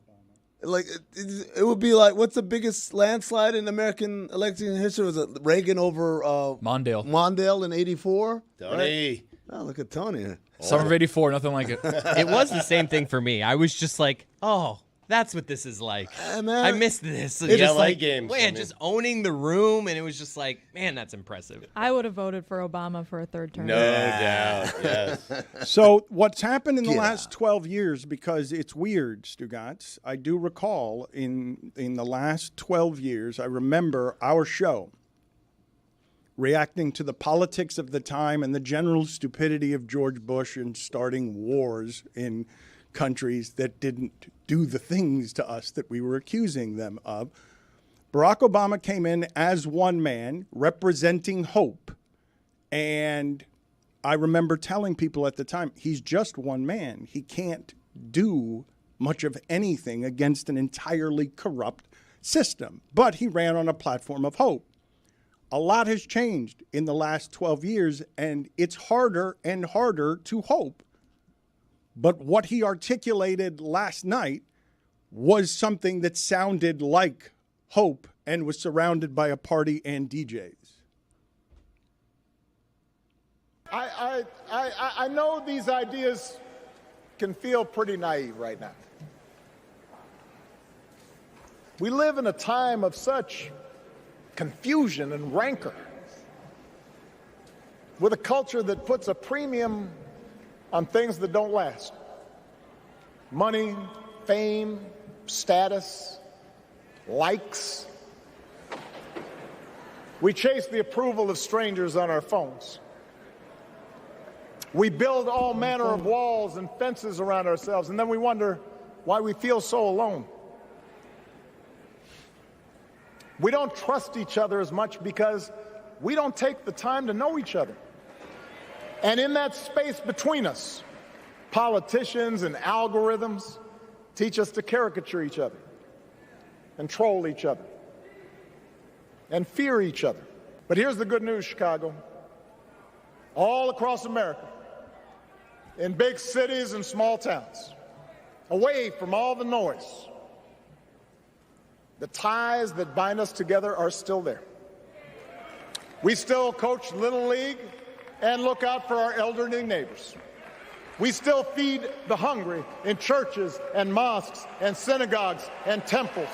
Like, it would be like, what's the biggest landslide in American election history? Was it Reagan over Mondale in 84? Tony. Right? Oh, look at Tony. Summer of 84, nothing like it. It was the same thing for me. I was just like, oh, that's what this is like. I missed this. It's just LA like, games, man, just owning the room, and it was just like, man, that's impressive. I would have voted for Obama for a third term. No doubt, yes. So what's happened in the last 12 years, because it's weird, Stugotz, I do recall in the last 12 years, I remember our show reacting to the politics of the time and the general stupidity of George Bush and starting wars in countries that didn't do the things to us that we were accusing them of. Barack Obama came in as one man representing hope. And I remember telling people at the time, he's just one man. He can't do much of anything against an entirely corrupt system. But he ran on a platform of hope. A lot has changed in the last 12 years, and it's harder and harder to hope. But what he articulated last night was something that sounded like hope and was surrounded by a party and DJs. I know these ideas can feel pretty naive right now. We live in a time of such confusion and rancor, with a culture that puts a premium on things that don't last. Money, fame, status, likes. We chase the approval of strangers on our phones. We build all manner of walls and fences around ourselves, and then we wonder why we feel so alone. We don't trust each other as much because we don't take the time to know each other. And in that space between us, politicians and algorithms teach us to caricature each other and troll each other and fear each other. But here's the good news, Chicago. all across America, in big cities and small towns, away from all the noise. The ties that bind us together are still there. We still coach Little League and look out for our elderly neighbors. We still feed the hungry in churches and mosques and synagogues and temples.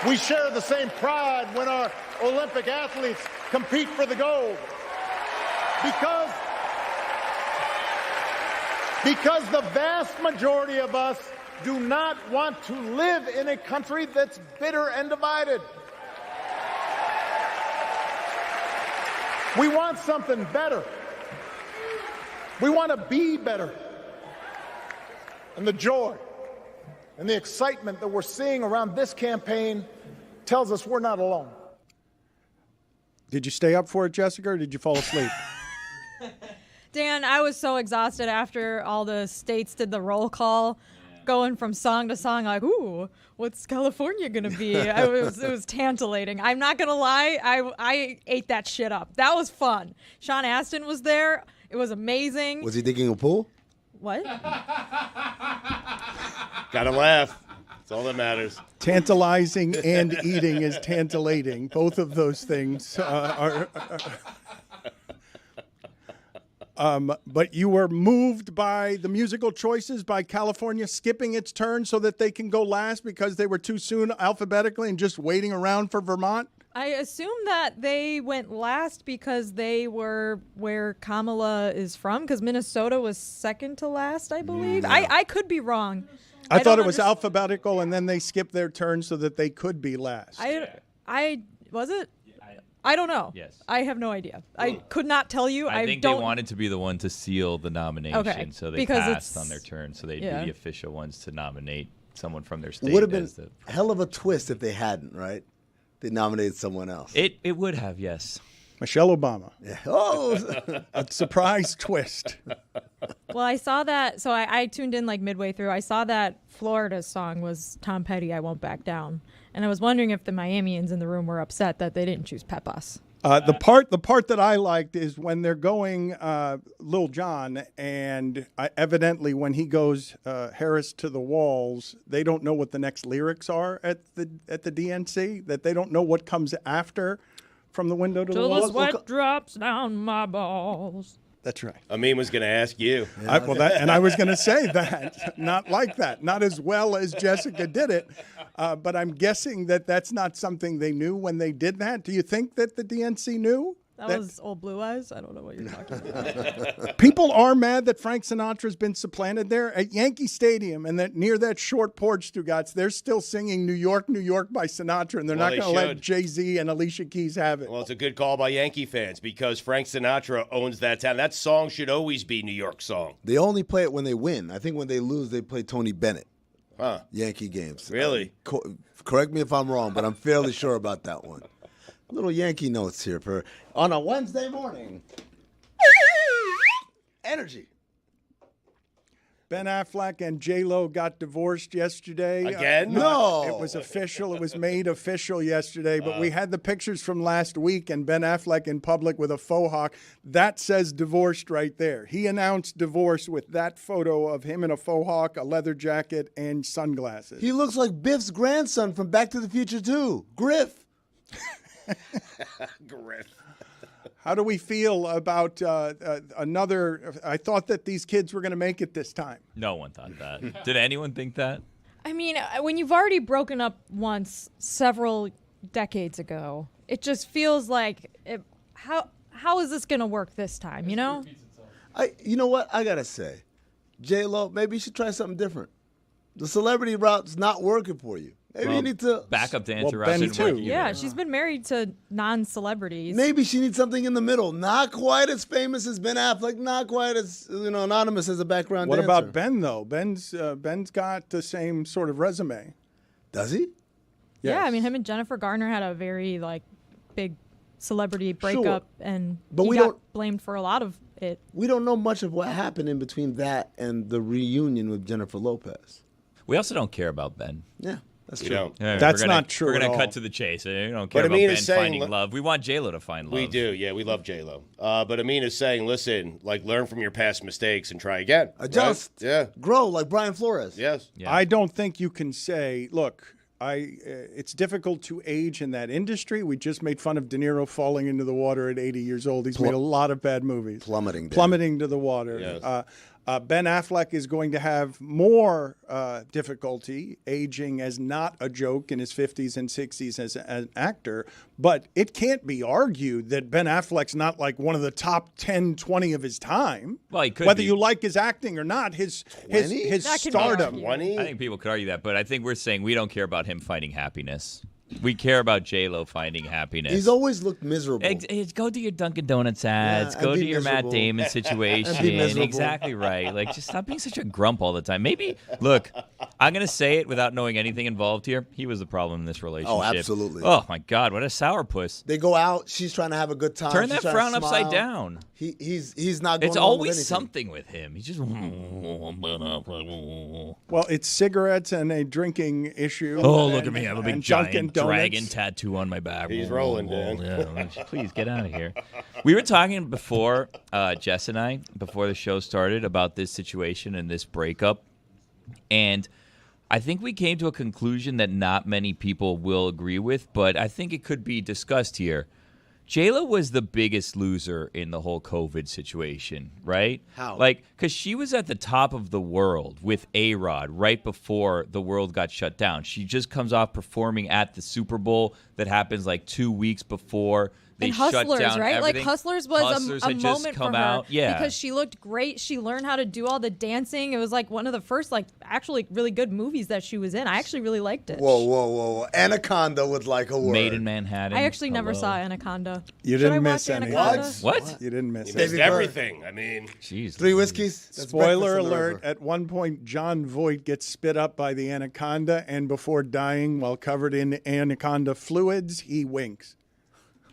We share the same pride when our Olympic athletes compete for the gold. Because the vast majority of us do not want to live in a country that's bitter and divided. We want something better. We want to be better. And the joy and the excitement that we're seeing around this campaign tells us we're not alone. Did you stay up for it, Jessica, or did you fall asleep? Dan, I was so exhausted after all the states did the roll call, going from song to song, like, ooh, what's California going to be? It was tantalating. I'm not going to lie. I ate that shit up. That was fun. Sean Astin was there. It was amazing. Was he digging a pool? What? Gotta laugh. That's all that matters. Tantalizing and eating is tantalating. Both of those things are but you were moved by the musical choices, by California skipping its turn so that they can go last because they were too soon alphabetically and just waiting around for Vermont? I assume that they went last because they were where Kamala is from, because Minnesota was second to last, I believe. Yeah. I could be wrong. I thought it was alphabetical, and then they skipped their turn so that they could be last. Was it? I don't know. Yes. I have no idea. I could not tell you. I think they wanted to be the one to seal the nomination, so they passed on their turn, so they'd be the official ones to nominate someone from their state. It would have been a hell of a twist if they hadn't, right? They nominated someone else. It would have, yes. Michelle Obama. Yeah. Oh, a surprise twist. Well, I saw that. So I tuned in like midway through. I saw that Florida's song was Tom Petty, I Won't Back Down. And I was wondering if the Miamians in the room were upset that they didn't choose Pepas. The part that I liked is when they're going Lil Jon, and evidently when he goes Harris to the walls, they don't know what the next lyrics are at the DNC, that they don't know what comes after from the window to the Till walls. the sweat drops down my balls. That's right. Amin was going to ask you. I was going to say that. Not like that. Not as well as Jessica did it. But I'm guessing that that's not something they knew when they did that. Do you think that the DNC knew? That was Old Blue Eyes? I don't know what you're talking about. People are mad that Frank Sinatra's been supplanted there at Yankee Stadium, and that near that short porch, Stugotz, they're still singing New York, New York by Sinatra, and they're not going to let Jay-Z and Alicia Keys have it. Well, it's a good call by Yankee fans because Frank Sinatra owns that town. That song should always be New York song. They only play it when they win. I think when they lose, they play Tony Bennett. Huh. Yankee games. Really? Correct me if I'm wrong, but I'm fairly sure about that one. Little Yankee notes here on a Wednesday morning. Energy. Ben Affleck and J-Lo got divorced yesterday. Again? No. It was official. It was made official yesterday. But we had the pictures from last week, and Ben Affleck in public with a faux hawk. That says divorced right there. He announced divorce with that photo of him in a faux hawk, a leather jacket, and sunglasses. He looks like Biff's grandson from Back to the Future 2, Griff. Griff. How do we feel about another? I thought that these kids were going to make it this time. No one thought that. Did anyone think that? I mean, when you've already broken up once several decades ago, it just feels like, how is this going to work this time, you know? You know what? I got to say, J-Lo, maybe you should try something different. The celebrity route's not working for you. Maybe you need to backup dancer route Ben didn't too. work either. Yeah, she's been married to non-celebrities. Maybe she needs something in the middle. Not quite as famous as Ben Affleck. Not quite as anonymous as a background What dancer. about Ben though? Ben's got the same sort of resume. Does he? Yeah, Yes. I mean, him and Jennifer Garner had a very big celebrity breakup, and But he we got don't- blamed for a lot of it. We don't know much of what happened in between that and the reunion with Jennifer Lopez. We also don't care about Ben. Yeah. That's true. Yeah, That's we're gonna- not true We're at gonna all. cut to the chase. We don't care But about Amin Ben is saying, finding love. We want J-Lo to find love. We do, yeah. We love J-Lo. But Amin is saying, listen, like, learn from your past mistakes and try again. Adjust. Right? Yeah. Grow like Brian Flores. Yes. I don't think you can say, look, it's difficult to age in that industry. We just made fun of De Niro falling into the water at 80 years old. He's made a lot of bad movies. Plummeting to the water. Yes. Ben Affleck is going to have more difficulty aging as not a joke in his 50s and 60s as an actor, but it can't be argued that Ben Affleck's not like one of the top 10, 20 of his time. Well, he could Whether be. you like his acting or not, his That can be stardom. argued. I think people could argue that, but I think we're saying we don't care about him finding happiness. We care about J-Lo finding happiness. He's always looked miserable. Go to your Dunkin' Donuts ads. Yeah, go and to be your Matt miserable. Damon And be situation. miserable. Exactly right. Like, just stop being such a grump all the time. Maybe, look, I'm going to say it without knowing anything involved here. He was the problem in this relationship. Oh, absolutely. Oh, my God. What a sourpuss. They go out. She's trying to have a good time. Turn She's that trying to frown upside smile. down. He's not going It's along with always anything. something with him. He's just. Well, it's cigarettes and a drinking issue. Oh, look at me. I have a big and Dunkin' giant Donuts. dragon tattoo on my back. He's rolling, Dan. Yeah, please get out of here. We were talking before, Jess and I, before the show started, about this situation and this breakup. And I think we came to a conclusion that not many people will agree with, but I think it could be discussed here. J-Lo was the biggest loser in the whole COVID situation, right? How? Like, because she was at the top of the world with A-Rod right before the world got shut down. She just comes off performing at the Super Bowl that happens like 2 weeks before they And shut Hustlers, down right? everything. Like Hustlers was Hustlers a had just moment come for her out. Yeah. because she looked great. She learned how to do all the dancing. It was like one of the first, like, actually really good movies that she was in. I actually really liked it. Whoa. Anaconda was like a word. Made in Manhattan. I actually never Hello. saw Anaconda. You Should I didn't watch miss any. Anaconda? What? You didn't miss He missed it. everything. I mean, Jeez. 3 whiskeys. That's Spoiler breakfast on the alert, river. at one point, John Voight gets spit up by the anaconda, and before dying, while covered in anaconda fluids, he winks.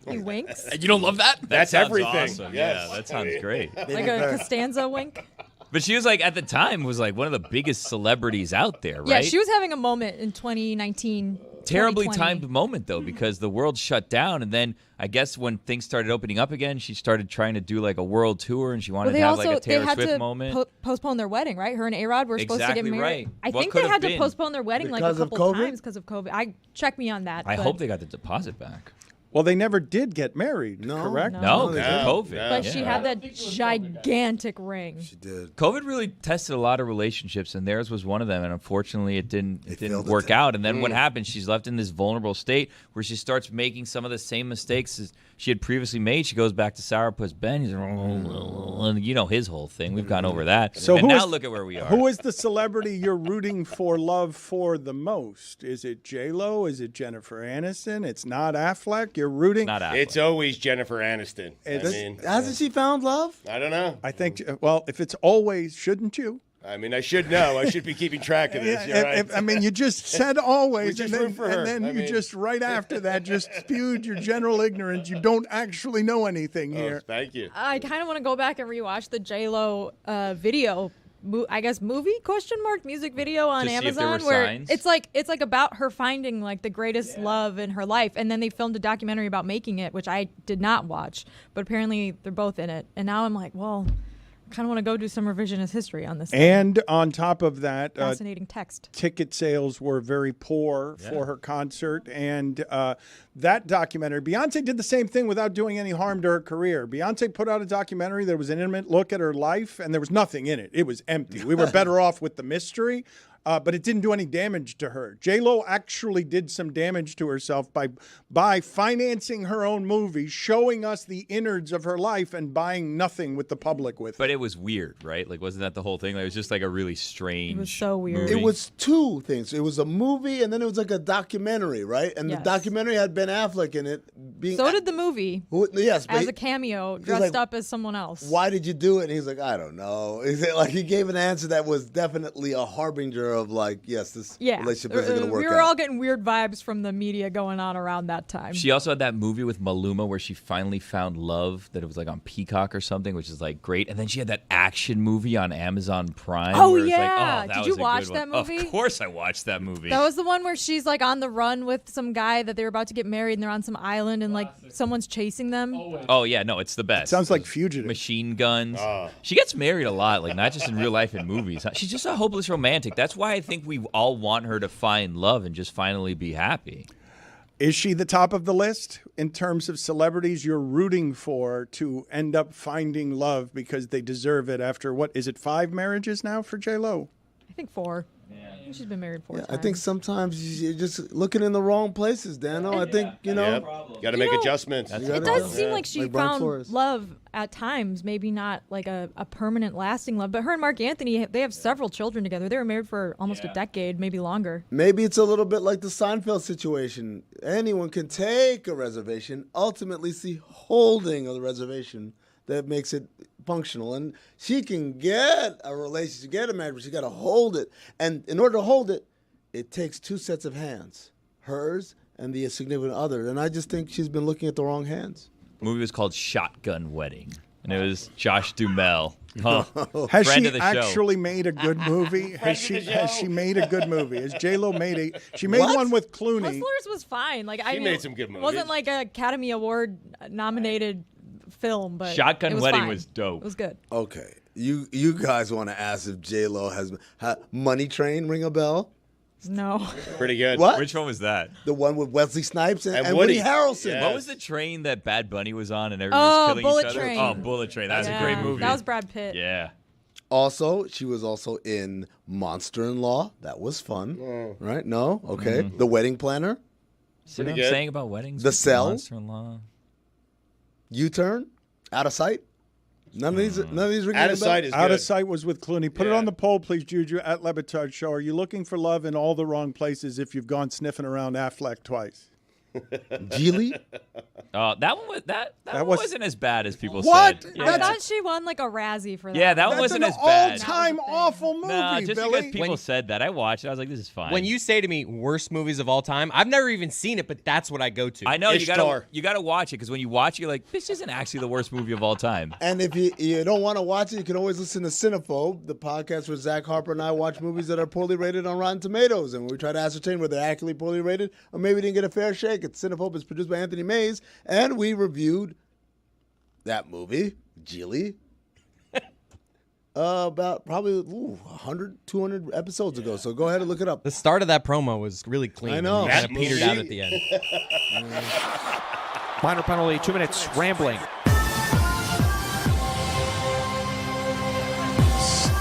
He winks. You don't love that? that's sounds everything. awesome. Yes. Yeah, that sounds great. Like a Costanza wink. But she was like, at the time, was like one of the biggest celebrities out there, right? Yeah, she was having a moment in 2019. Terribly 2020. timed moment, though, because the world shut down. And then I guess when things started opening up again, she started trying to do like a world tour, and she wanted Well, they to have also like a Taylor they had Swift to moment. postpone their wedding, right? Her and A-Rod were supposed to Exactly get married. right. I What think could they have had to been? postpone their wedding like Because a of couple COVID? times because of COVID. Check me on that. I but- hope they got the deposit back. Well, they never did get married, correct? No, they because of didn't. COVID. But yeah. she had that gigantic ring. She did. COVID really tested a lot of relationships, and theirs was one of them. And unfortunately, it didn't failed work to- out. And then what happens? She's left in this vulnerable state where she starts making some of the same mistakes as she had previously made. She goes back to Sourpuss Ben. He's and you know his whole thing. We've gone over that. So and who now is- look at where we are. Who is the celebrity you're rooting for love for the most? Is it J-Lo? Is it Jennifer Aniston? It's not Affleck? You're rooting? Not Affleck. It's always Jennifer Aniston. I mean, Hasn't she found love? I don't know. I think, well, if it's always, shouldn't you? I mean, I should know. I should be keeping track of this. Yeah, You're right. I mean, you just said always, We just and then, root for her. and then I you mean- just right after that just spewed your general ignorance. You don't actually know anything Oh, here. thank you. I kind of want to go back and rewatch the J-Lo video. I guess movie music video on To see if there Amazon were where signs? it's like about her finding like the greatest love in her life, and then they filmed a documentary about making it, which I did not watch, but apparently they're both in it, and now I'm like, well, I kind of want to go do some revisionist history on this. And on top of that, Fascinating text. ticket sales were very poor for her concert. And that documentary, Beyonce did the same thing without doing any harm to her career. Beyonce put out a documentary that was an intimate look at her life, and there was nothing in it. It was empty. We were better off with the mystery. But it didn't do any damage to her. J-Lo actually did some damage to herself by financing her own movie, showing us the innards of her life, and buying nothing with the public with it. But it was weird, right? Like, wasn't that the whole thing? Like, it was just like a really strange. It was so weird. movie. It was two things. It was a movie, and then it was like a documentary, right? And Yes. the documentary had Ben Affleck in it. So did the movie Yes, but as a cameo, like, dressed up as someone else. why did you do it? And he's like, I don't know. He said, like, he gave an answer that was definitely a harbinger clear of like, yes, this Yeah. relationship isn't going to work We were out. all getting weird vibes from the media going on around that time. She also had that movie with Maluma where she finally found love, that it was like on Peacock or something, which is like great. And then she had that action movie on Amazon Prime. Oh, where it's yeah. Like, Did was you a watch good that one. movie? Of course I watched that movie. That was the one where she's like on the run with some guy that they were about to get married and they're on some island and like someone's chasing them. Oh, yeah, no, it's the best. Sounds like Fugitive. Machine guns. She gets married a lot, like not just in real life and movies. She's just a hopeless romantic. That's why I think we all want her to find love and just finally be happy. Is she the top of the list in terms of celebrities you're rooting for to end up finding love because they deserve it after, what, is it 5 marriages now for J-Lo? I think 4. I think she's been married 4 times. I think sometimes you're just looking in the wrong places, Dano. I think, you know. Got to make adjustments. It does seem like she Brian found Flores. love at times, maybe not like a permanent, lasting love. But her and Mark Anthony, they have several children together. They were married for almost a decade, maybe longer. Maybe it's a little bit like the Seinfeld situation. Anyone can take a reservation. Ultimately, it's the holding of the reservation that makes it functional. And she can get a relationship, get a marriage, but she got to hold it. And in order to hold it, it takes 2 sets of hands, hers and the significant other. And I just think she's been looking at the wrong hands. The movie was called Shotgun Wedding, and it was Josh Duhamel. Has Friend she of the show. actually made a good movie? Has she made a good movie? Has J-Lo made a? She made one with Clooney. Hustlers was fine. Like I She mean, made some good It wasn't movies. like an Academy Award nominated film, but Shotgun it was Wedding fine. was dope. It was good. Okay. You guys want to ask if J-Lo has Money Train ring a bell? No. Pretty good. What? Which one was that? The one with Wesley Snipes and Woody. Woody Harrelson. Yeah. What was the train that Bad Bunny was on and everyone was killing Bullet each other? Train. Oh, Bullet Train. That's a great movie. That was Brad Pitt. Yeah. Also, she was also in Monster-in-Law. That was fun. Right? No? Okay. The Wedding Planner. See what I'm good. saying about weddings? The with Cell? Monster-in-law? U-Turn. Out of Sight. None of these ring Out a of bell? Sight is Out good. of Sight was with Clooney. Put it Yeah. on the poll, please, Juju, at Le Batard Show. Are you looking for love in all the wrong places if you've gone sniffing around Affleck twice? Geely? That one was that one was- wasn't as bad as people What? said. I thought she won like a Razzie for that. Yeah, that one That's wasn't an as bad. all-time awful movie, No, just Billy. because people said that, I watched it. I was like, this is fine. When you say to me worst movies of all time, I've never even seen it, but that's what I go to. I know Ishtar. you gotta watch it because when you watch it, you're like, this isn't actually the worst movie of all time. And if you don't want to watch it, you can always listen to Cinephobe, the podcast where Zach Harper and I watch movies that are poorly rated on Rotten Tomatoes. And we try to ascertain whether they're actually poorly rated or maybe didn't get a fair shake. It's Cinephobe. It's produced by Anthony Mays. And we reviewed that movie, Geely, about probably 100, 200 episodes ago. So go ahead and look it up. The start of that promo was really clean. I know. Kind of That petered movie- out at the end. Minor penalty, 2 minutes, rambling.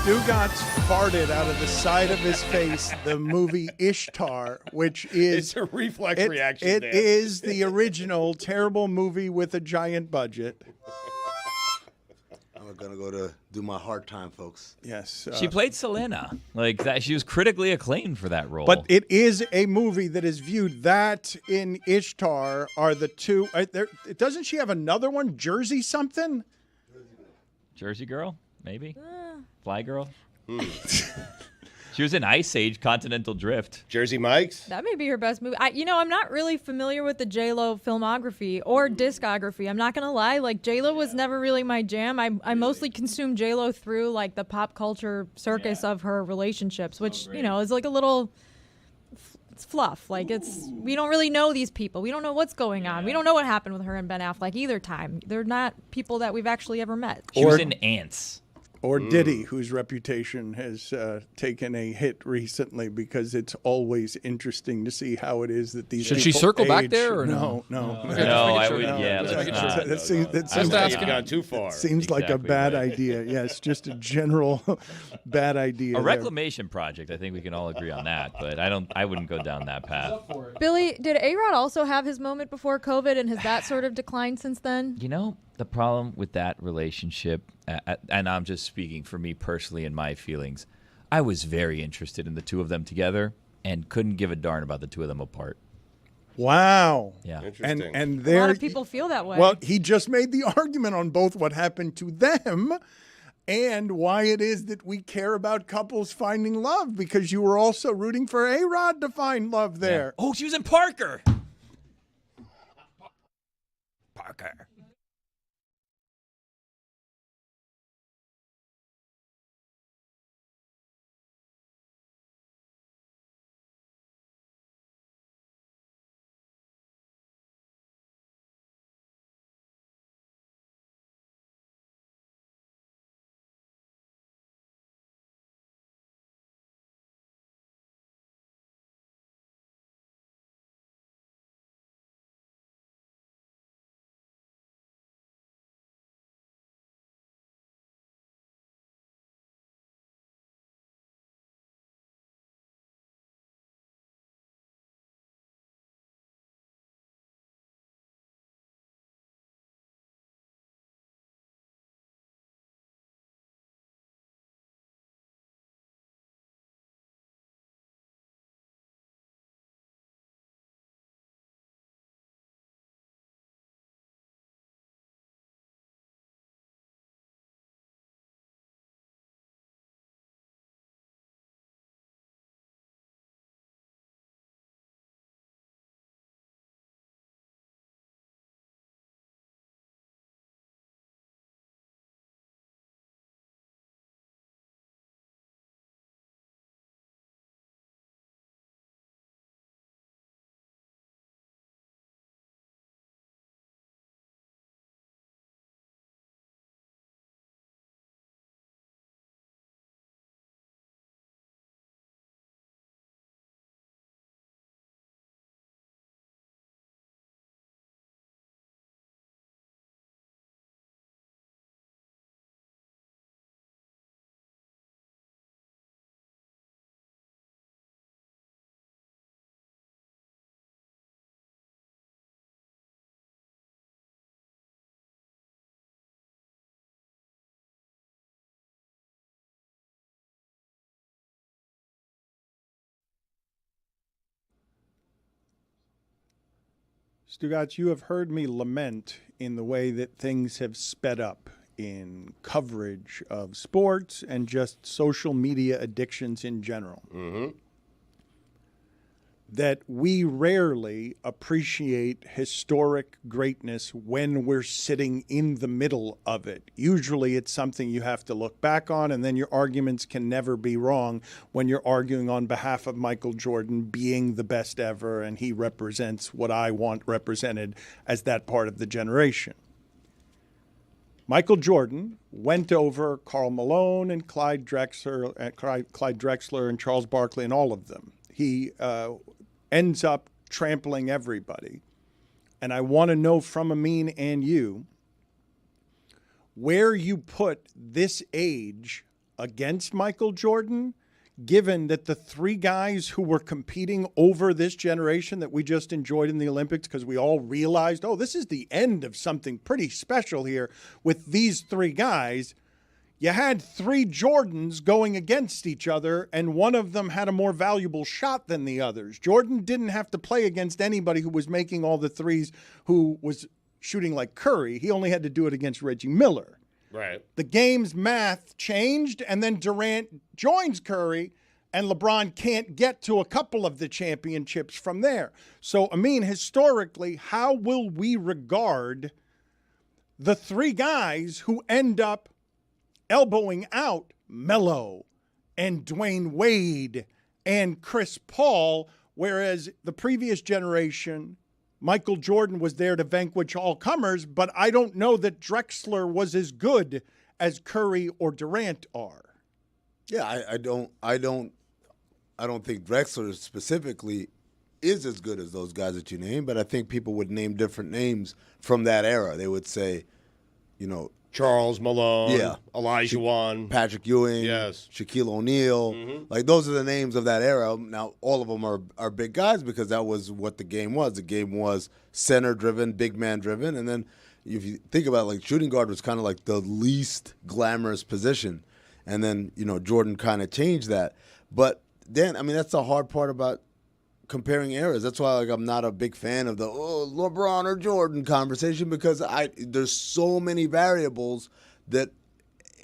Stugotz farted out of the side of his face the movie Ishtar, which is It's a reflex reaction. It Dan. is the original terrible movie with a giant budget. I'm going to go to do my hard time, folks. Yes. She played Selena. Like that, she was critically acclaimed for that role. But it is a movie that is viewed. That in Ishtar are the two. Doesn't she have another one? Jersey something? Jersey Girl, maybe. Fly Girl. She was in Ice Age, Continental Drift. Jersey Mike's. That may be her best movie. I'm not really familiar with the J-Lo filmography or discography. I'm not going to lie. Like, J-Lo was never really my jam. I mostly consumed J-Lo through, like, the pop culture circus of her relationships, which, is like a little... It's fluff. Like, we don't really know these people. We don't know what's going on. We don't know what happened with her and Ben Affleck either time. They're not people that we've actually ever met. She was in Ants. Or Diddy, whose reputation has taken a hit recently because it's always interesting to see how it is that these Should people she circle back age. there or no? No, I would. Yeah, let's not. That seems You've gone too far. Seems like a Exactly bad right. idea. Yes, just a general bad idea. A there. reclamation project. I think we can all agree on that. But I wouldn't go down that path. Billy, did A-Rod also have his moment before COVID, and has that sort of declined since then? The problem with that relationship, and I'm just speaking for me personally and my feelings, I was very interested in the two of them together and couldn't give a darn about the two of them apart. Wow. Yeah. Interesting. And A there lot of people feel that way. Well, he just made the argument on both what happened to them and why it is that we care about couples finding love, because you were also rooting for A-Rod to find love there. Oh, she was in Parker. Parker. Stugotz, you have heard me lament in the way that things have sped up in coverage of sports and just social media addictions in general. Mm-hmm. That we rarely appreciate historic greatness when we're sitting in the middle of it. Usually it's something you have to look back on, and then your arguments can never be wrong when you're arguing on behalf of Michael Jordan being the best ever, and he represents what I want represented as that part of the generation. Michael Jordan went over Karl Malone and Clyde Drexler and Charles Barkley and all of them. He ends up trampling everybody. And I want to know from Amin and you where you put this age against Michael Jordan, given that the three guys who were competing over this generation that we just enjoyed in the Olympics, because we all realized, oh, this is the end of something pretty special here with these three guys. You had three Jordans going against each other, and one of them had a more valuable shot than the others. Jordan didn't have to play against anybody who was making all the threes, who was shooting like Curry. He only had to do it against Reggie Miller. Right. The game's math changed, and then Durant joins Curry, and LeBron can't get to a couple of the championships from there. So, I mean, historically, how will we regard the three guys who end up elbowing out Melo and Dwayne Wade and Chris Paul, whereas the previous generation, Michael Jordan was there to vanquish all comers, but I don't know that Drexler was as good as Curry or Durant are. Yeah, I don't think Drexler specifically is as good as those guys that you named, but I think people would name different names from that era. They would say, you know, Charles Malone, yeah, Elijah Wan, Patrick Ewing, yes, Shaquille O'Neal. Mm-hmm. Like, those are the names of that era. Now, all of them are big guys because that was what the game was. The game was center-driven, big man-driven. And then if you think about it, like, shooting guard was kind of like the least glamorous position. And then, you know, Jordan kind of changed that. But then, I mean, that's the hard part about comparing eras. That's why, like, I'm not a big fan of the LeBron or Jordan conversation, because there's so many variables that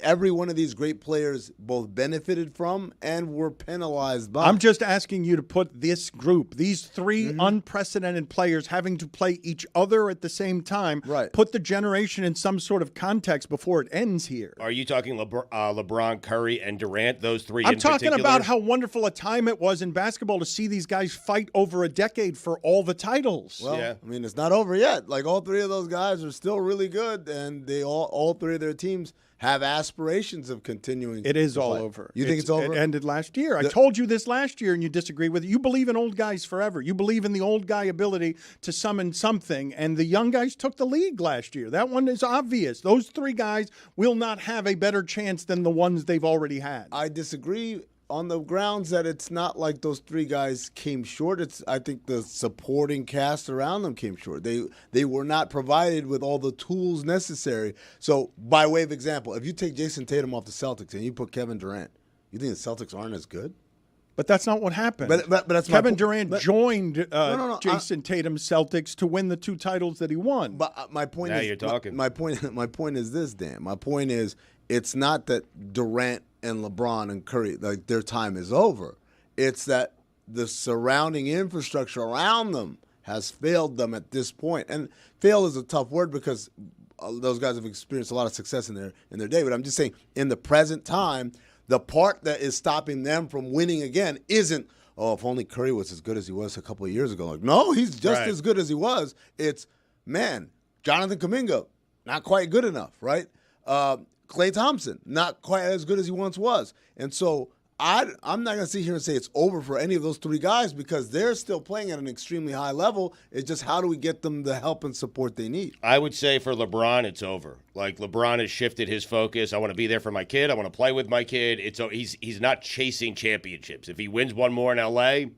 every one of these great players both benefited from and were penalized by. I'm just asking you to put this group, these three unprecedented players having to play each other at the same time, put the generation in some sort of context before it ends here. Are you talking LeBron, Curry, and Durant, those three I'm in talking particular? about how wonderful a time it was in basketball to see these guys fight over a decade for all the titles. Well, I mean, it's not over yet. Like, all three of those guys are still really good, and they all three of their teams have aspirations of continuing. It is to all play. over. You think it's over? It ended last year. I told you this last year, and you disagree with it. You believe in old guys forever. You believe in the old guy ability to summon something, and the young guys took the league last year. That one is obvious. Those three guys will not have a better chance than the ones they've already had. I disagree on the grounds that it's not like those three guys came short. I think the supporting cast around them came short. They were not provided with all the tools necessary. So, by way of example, if you take Jason Tatum off the Celtics and you put Kevin Durant, you think the Celtics aren't as good? But that's not what happened. But that's Kevin Durant joined Jason Tatum's Celtics to win the 2 titles that he won. But my point Now is, you're talking. My point is this, Dan. My point is, it's not that Durant and LeBron and Curry, like, their time is over. It's that the surrounding infrastructure around them has failed them at this point. And fail is a tough word because those guys have experienced a lot of success in their day. But I'm just saying, in the present time, the part that is stopping them from winning again isn't, oh, if only Curry was as good as he was a couple of years ago. Like, no, he's just as good as he was. It's, man, Jonathan Kuminga, not quite good enough, right? Klay Thompson, not quite as good as he once was. And so I'm not going to sit here and say it's over for any of those three guys because they're still playing at an extremely high level. It's just, how do we get them the help and support they need? I would say for LeBron, it's over. Like, LeBron has shifted his focus. I want to be there for my kid. I want to play with my kid. He's not chasing championships. If he wins one more in L.A.,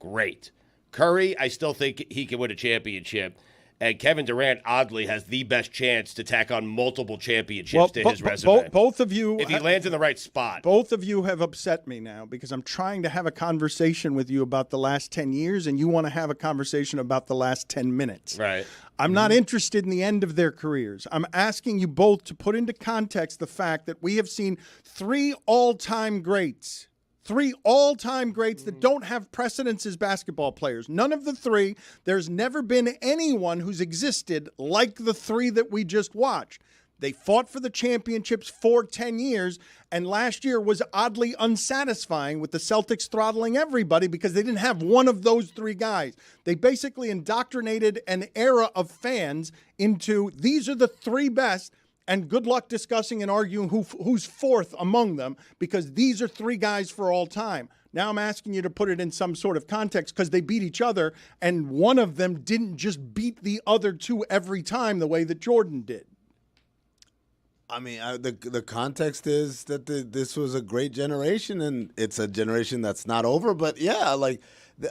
great. Curry, I still think he can win a championship. And Kevin Durant, oddly, has the best chance to tack on multiple championships to his resume. Both of you, if he lands in the right spot. Both of you have upset me now because I'm trying to have a conversation with you about the last 10 years, and you want to have a conversation about the last 10 minutes. Right. I'm not interested in the end of their careers. I'm asking you both to put into context the fact that we have seen 3 all-time greats. 3 all-time greats that don't have precedence as basketball players. None of the 3. There's never been anyone who's existed like the 3 that we just watched. They fought for the championships for 10 years, and last year was oddly unsatisfying with the Celtics throttling everybody because they didn't have one of those 3 guys. They basically indoctrinated an era of fans into these are the 3 best, and good luck discussing and arguing who's fourth among them because these are 3 guys for all time. Now I'm asking you to put it in some sort of context because they beat each other, and one of them didn't just beat the other 2 every time the way that Jordan did. I mean, the context is that this was a great generation, and it's a generation that's not over. But, yeah, like,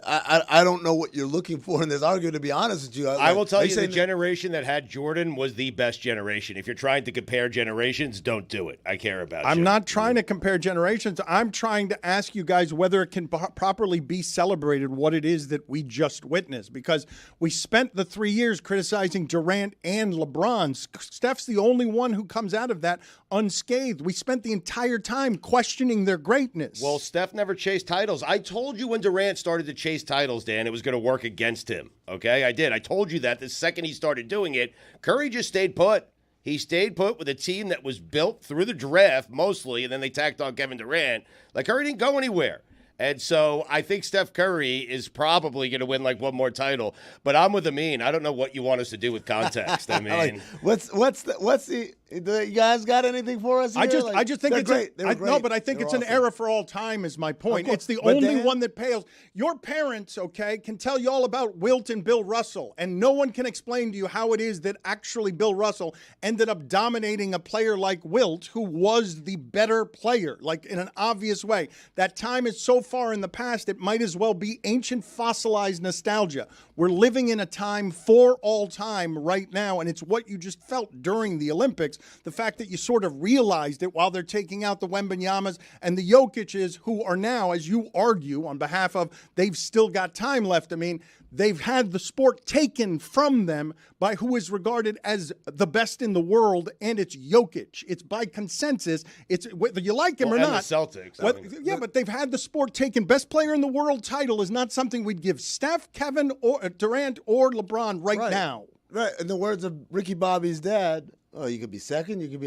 I don't know what you're looking for in this argument, to be honest with you. I will tell you, the generation that had Jordan was the best generation. If you're trying to compare generations, don't do it. I care about you. I'm not trying to compare generations. I'm trying to ask you guys whether it can properly be celebrated what it is that we just witnessed, because we spent the 3 years criticizing Durant and LeBron. Steph's the only one who comes out of that unscathed. We spent the entire time questioning their greatness. Well, Steph never chased titles. I told you when Durant started to chase titles, Dan, it was going to work against him. Okay, I did. I told you that the second he started doing it. Curry just stayed put. He stayed put with a team that was built through the draft mostly, and then they tacked on Kevin Durant. Like, Curry didn't go anywhere. And so I think Steph Curry is probably going to win like one more title. But I'm with Amin. I don't know what you want us to do with context. I mean, like, what's the you guys got anything for us here? I just think it's great. No, but I think it's an era for all time is my point. It's the only one that pales. Your parents, okay, can tell you all about Wilt and Bill Russell, and no one can explain to you how it is that actually Bill Russell ended up dominating a player like Wilt, who was the better player, like in an obvious way. That time is so far in the past, it might as well be ancient fossilized nostalgia. We're living in a time for all time right now, and it's what you just felt during the Olympics. The fact that you sort of realized it while they're taking out the Wembanyamas and the Jokic's, who are now, as you argue on behalf of, they've still got time left. I mean, they've had the sport taken from them by who is regarded as the best in the world, and it's Jokic. It's by consensus. It's whether you like him or and not. the Celtics. But they've had the sport taken. Best player in the world title is not something we'd give Steph, Kevin, or Durant, or LeBron right now. Right. In the words of Ricky Bobby's dad, oh, you could be second, you could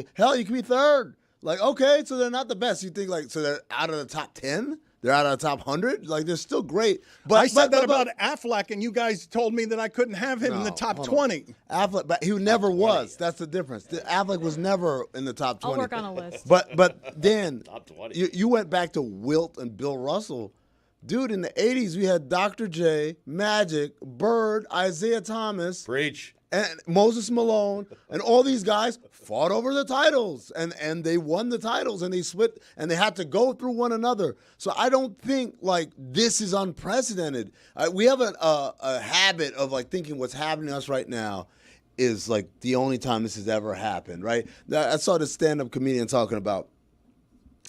be third. Like, okay, so they're not the best. You think so they're out of the top 10? They're out of the top 100? Like, they're still great. But I said that about Affleck, and you guys told me that I couldn't have him in the top 20. Affleck, but he never was. That's the difference. Affleck was never in the top 20. I'll work on a list. But Dan, top 20. You went back to Wilt and Bill Russell. Dude, in the 80s, we had Dr. J, Magic, Bird, Isaiah Thomas. Preach. And Moses Malone, and all these guys fought over the titles, and they won the titles, and they split, and they had to go through one another. So I don't think this is unprecedented. We have a habit of thinking what's happening to us right now is the only time this has ever happened, right? I saw this stand-up comedian talking about.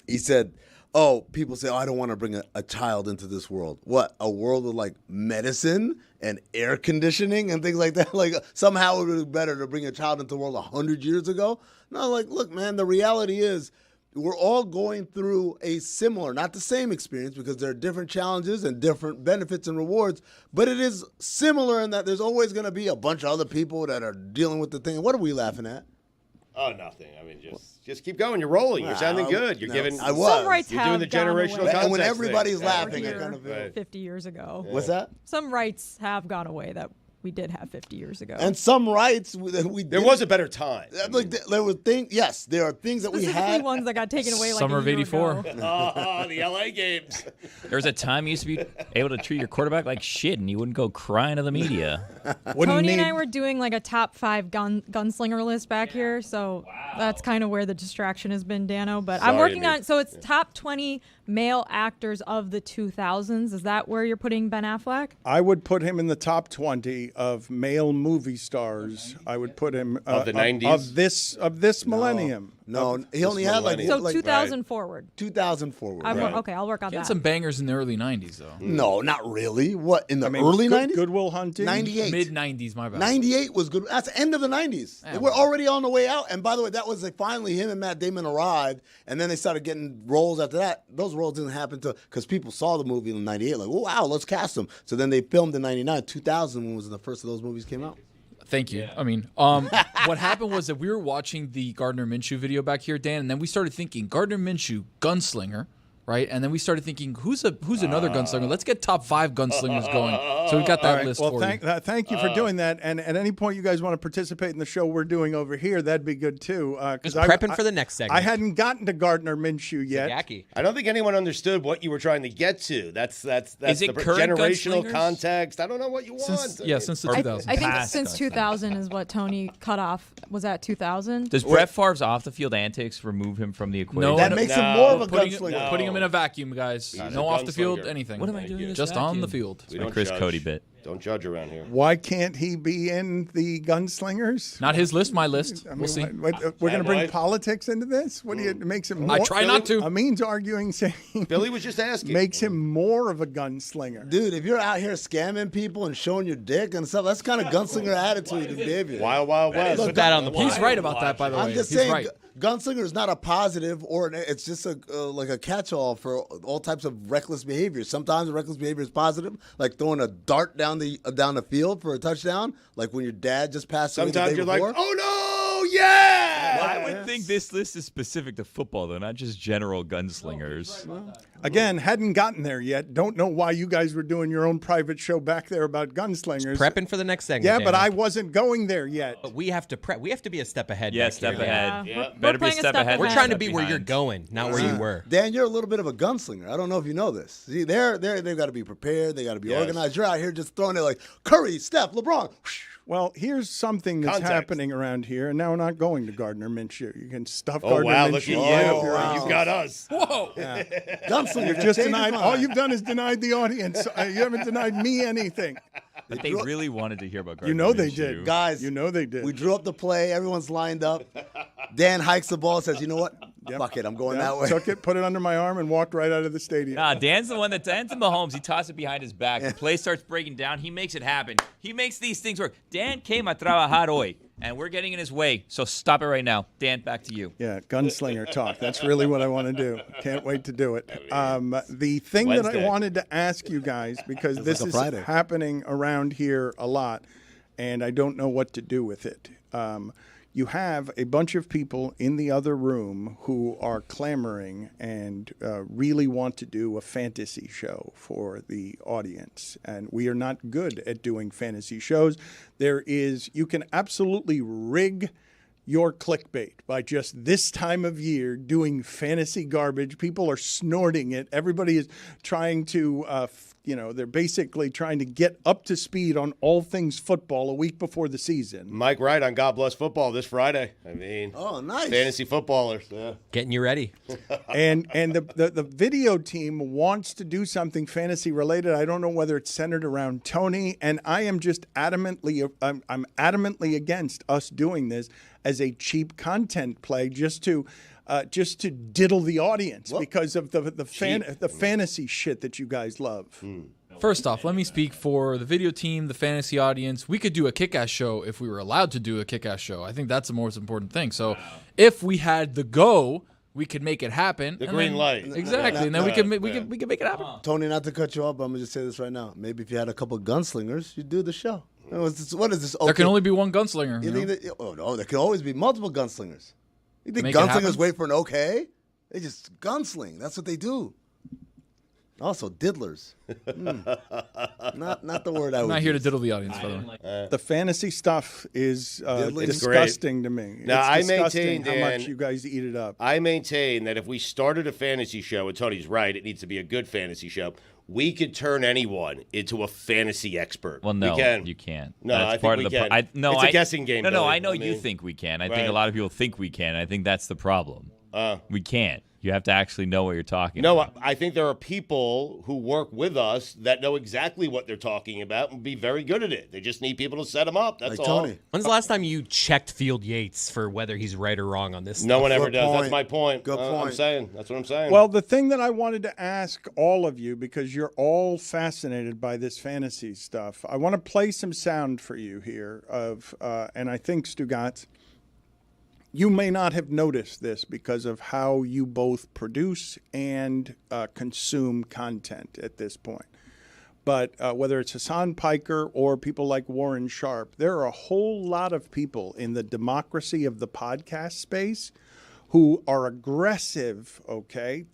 He said, "Oh, people say, I don't want to bring a child into this world. What, a world with medicine and air conditioning and things like that? Somehow it would be better to bring a child into the world 100 years ago? No, look, man, the reality is we're all going through a similar, not the same experience because there are different challenges and different benefits and rewards, but it is similar in that there's always going to be a bunch of other people that are dealing with the thing. What are we laughing at? Oh, nothing. I mean, just keep going. You're rolling. You're sounding good. You're giving. I was. Some rights You're have doing the gone generational away. context And when everybody's thing. laughing, I Here kind of feel. 50 years ago. What's that? Some rights have gone away that we did have 50 years ago. And some rights There was a better time. There were things. Yes, there are things that we Specifically had. ones that got taken away like Summer a of year '84. ago. The LA games. There was a time you used to be able to treat your quarterback like shit, and you wouldn't go crying to the media. Tony and I were doing a top 5 gunslinger list back here, so that's kind of where the distraction has been, Dano. But I'm working on, so it's top 20 male actors of the 2000s. Is that where you're putting Ben Affleck? I would put him in the top 20 of male movie stars. I would put him Of the 90s? of this millennium. No, he only had So 2000 forward. 2000 forward. Okay, I'll work on He had that. some bangers in the early '90s, though. No, not really. What, in the early 90s? Goodwill Hunting. 98. Mid '90s, my bad. 98 was good. That's the end of the 90s. They were already on the way out. And by the way, that was finally him and Matt Damon arrived, and then they started getting roles after that. Those roles didn't happen because people saw the movie in 98, oh, wow, let's cast them. So then they filmed in 99. 2000 was the first of those movies came out. Thank you. I mean, what happened was that we were watching the Gardner Minshew video back here, Dan, and then we started thinking Gardner Minshew, gunslinger, right? And then we started thinking, who's another gunslinger? Let's get top 5 gunslingers going. So we got that list Well, for you. thank you for doing that. And at any point you guys want to participate in the show we're doing over here, that'd be good too. Just prepping for the next segment. I hadn't gotten to Gardner Minshew yet. I don't think anyone understood what you were trying to get to. That's Is it the current generational gunslingers? context. I don't know what you want. Since the 2000s. I think since 2000 is what Tony cut off. Was that 2000? Does Brett Favre's off-the-field antics remove him from the equation? No, That makes him more of a putting gunslinger. Putting him in a vacuum, guys. He's No a off the field, gunslinger. anything. What am I doing in this Just on vacuum? the field. We My don't Chris judge. Cody bit. Don't judge around here. Why can't he be in the gunslingers? Not his list, my list. I mean, We'll see. we're going to bring Fanboy. politics into this? What do you? It makes him. I More, try not to. Amin's arguing, saying Billy was just asking. makes him more of a gunslinger. Dude, if you're out here scamming people and showing your dick and stuff, that's kind of gunslinger attitude and behavior. Wild West. Put that on the He's right about that, by the way. I'm just He's saying, right. gunslinger is not a positive, or it's just like a catch-all for all types of reckless behavior. Sometimes reckless behavior is positive, like throwing a dart down the field for a touchdown, like when your dad just passed away the Sometimes day you're before. like, oh no, yeah. Well, I would think this list is specific to football, though, not just general gunslingers. Again, hadn't gotten there yet. Don't know why you guys were doing your own private show back there about gunslingers. Prepping for the next segment. Yeah, but Dan. I wasn't going there yet. But we have to prep. We have to be a step ahead. Yeah, back step here, Dan. ahead. Yeah. Better be a playing step ahead. We're than trying to step be where you're behind. going, not where you were. Dan, you're a little bit of a gunslinger. I don't know if you know this. See, they've got to be prepared. They got to be organized. You're out here just throwing it like Curry, Steph, LeBron. Well, here's something that's Context. happening around here, and now we're not going to Gardner Minshew. You can stuff Oh Gardner wow, Minshew. look at you. up your ass. You got us. Whoa. Gunslinger. You've just changed denied. his All mind. you've done is denied the audience. You haven't denied me anything. But they really wanted to hear about Gardner You know they Minshew. did, Guys, You know they did. We drew up the play. Everyone's lined up. Dan hikes the ball, says, "You know what? Fuck it, I'm going that way." Took it, put it under my arm, and walked right out of the stadium. Nah, Dan's the one that Dan's in Mahomes. He tosses it behind his back. The play starts breaking down. He makes it happen. He makes these things work. Dan came a trabajar hoy, and we're getting in his way. So stop it right now. Dan, back to you. Yeah, gunslinger talk. That's really what I want to do. Can't wait to do it. The thing that Wednesday. I wanted to ask you guys, because this like a is Friday. happening around here a lot, and I don't know what to do with it. You have a bunch of people in the other room who are clamoring and really want to do a fantasy show for the audience. And we are not good at doing fantasy shows. You can absolutely rig your clickbait by just this time of year doing fantasy garbage. People are snorting it. Everybody is trying to, they're basically trying to get up to speed on all things football a week before the season. Mike Wright on God Bless Football this Friday. I mean, Oh, nice. fantasy footballers. Yeah. Getting you ready. And the video team wants to do something fantasy related. I don't know whether it's centered around Tony, and I am just I'm adamantly against us doing this as a cheap content play just to diddle the audience because of the fantasy shit that you guys love. First off, let me speak for the video team, the fantasy audience. We could do a kick-ass show if we were allowed to do a kick-ass show. I think that's the most important thing. So if we had the go, we could make it happen. The green light. Exactly. And then we can make it happen. Tony, not to cut you off, but I'm going to just say this right now. Maybe if you had a couple gunslingers, you'd do the show. What is this? There can only be one gunslinger. You think no, there can always be multiple gunslingers. You think Make it happen? gunslingers wait for an okay? They just gunsling. That's what they do. Also, diddlers. Not the word I would I'm not here to use. diddle the audience, by the way. The fantasy stuff is It's disgusting to me. Now, It's I disgusting maintain, how Dan, much you guys eat it up. I maintain that if we started a fantasy show, and Tony's right, it needs to be a good fantasy show. We could turn anyone into a fantasy expert. Well, no, we can. you can't. No, That's I think part we of the can. It's a guessing game. No, Billy. I know you mean, think we can. I right. think a lot of people think we can. I think that's the problem. We can't. You have to actually know what you're talking about. No, I think there are people who work with us that know exactly what they're talking about and be very good at it. They just need people to set them up. That's Like all. Tony. When's the last time you checked Field Yates for whether he's right or wrong on this? No stuff? one ever Good does. point. That's my point. Good I'm point. saying. That's what I'm saying. Well, the thing that I wanted to ask all of you, because you're all fascinated by this fantasy stuff, I want to play some sound for you here of, and I think Stugotz, you may not have noticed this because of how you both produce and consume content at this point. But whether it's Hassan Piker or people like Warren Sharp, there are a whole lot of people in the democracy of the podcast space who are aggressive,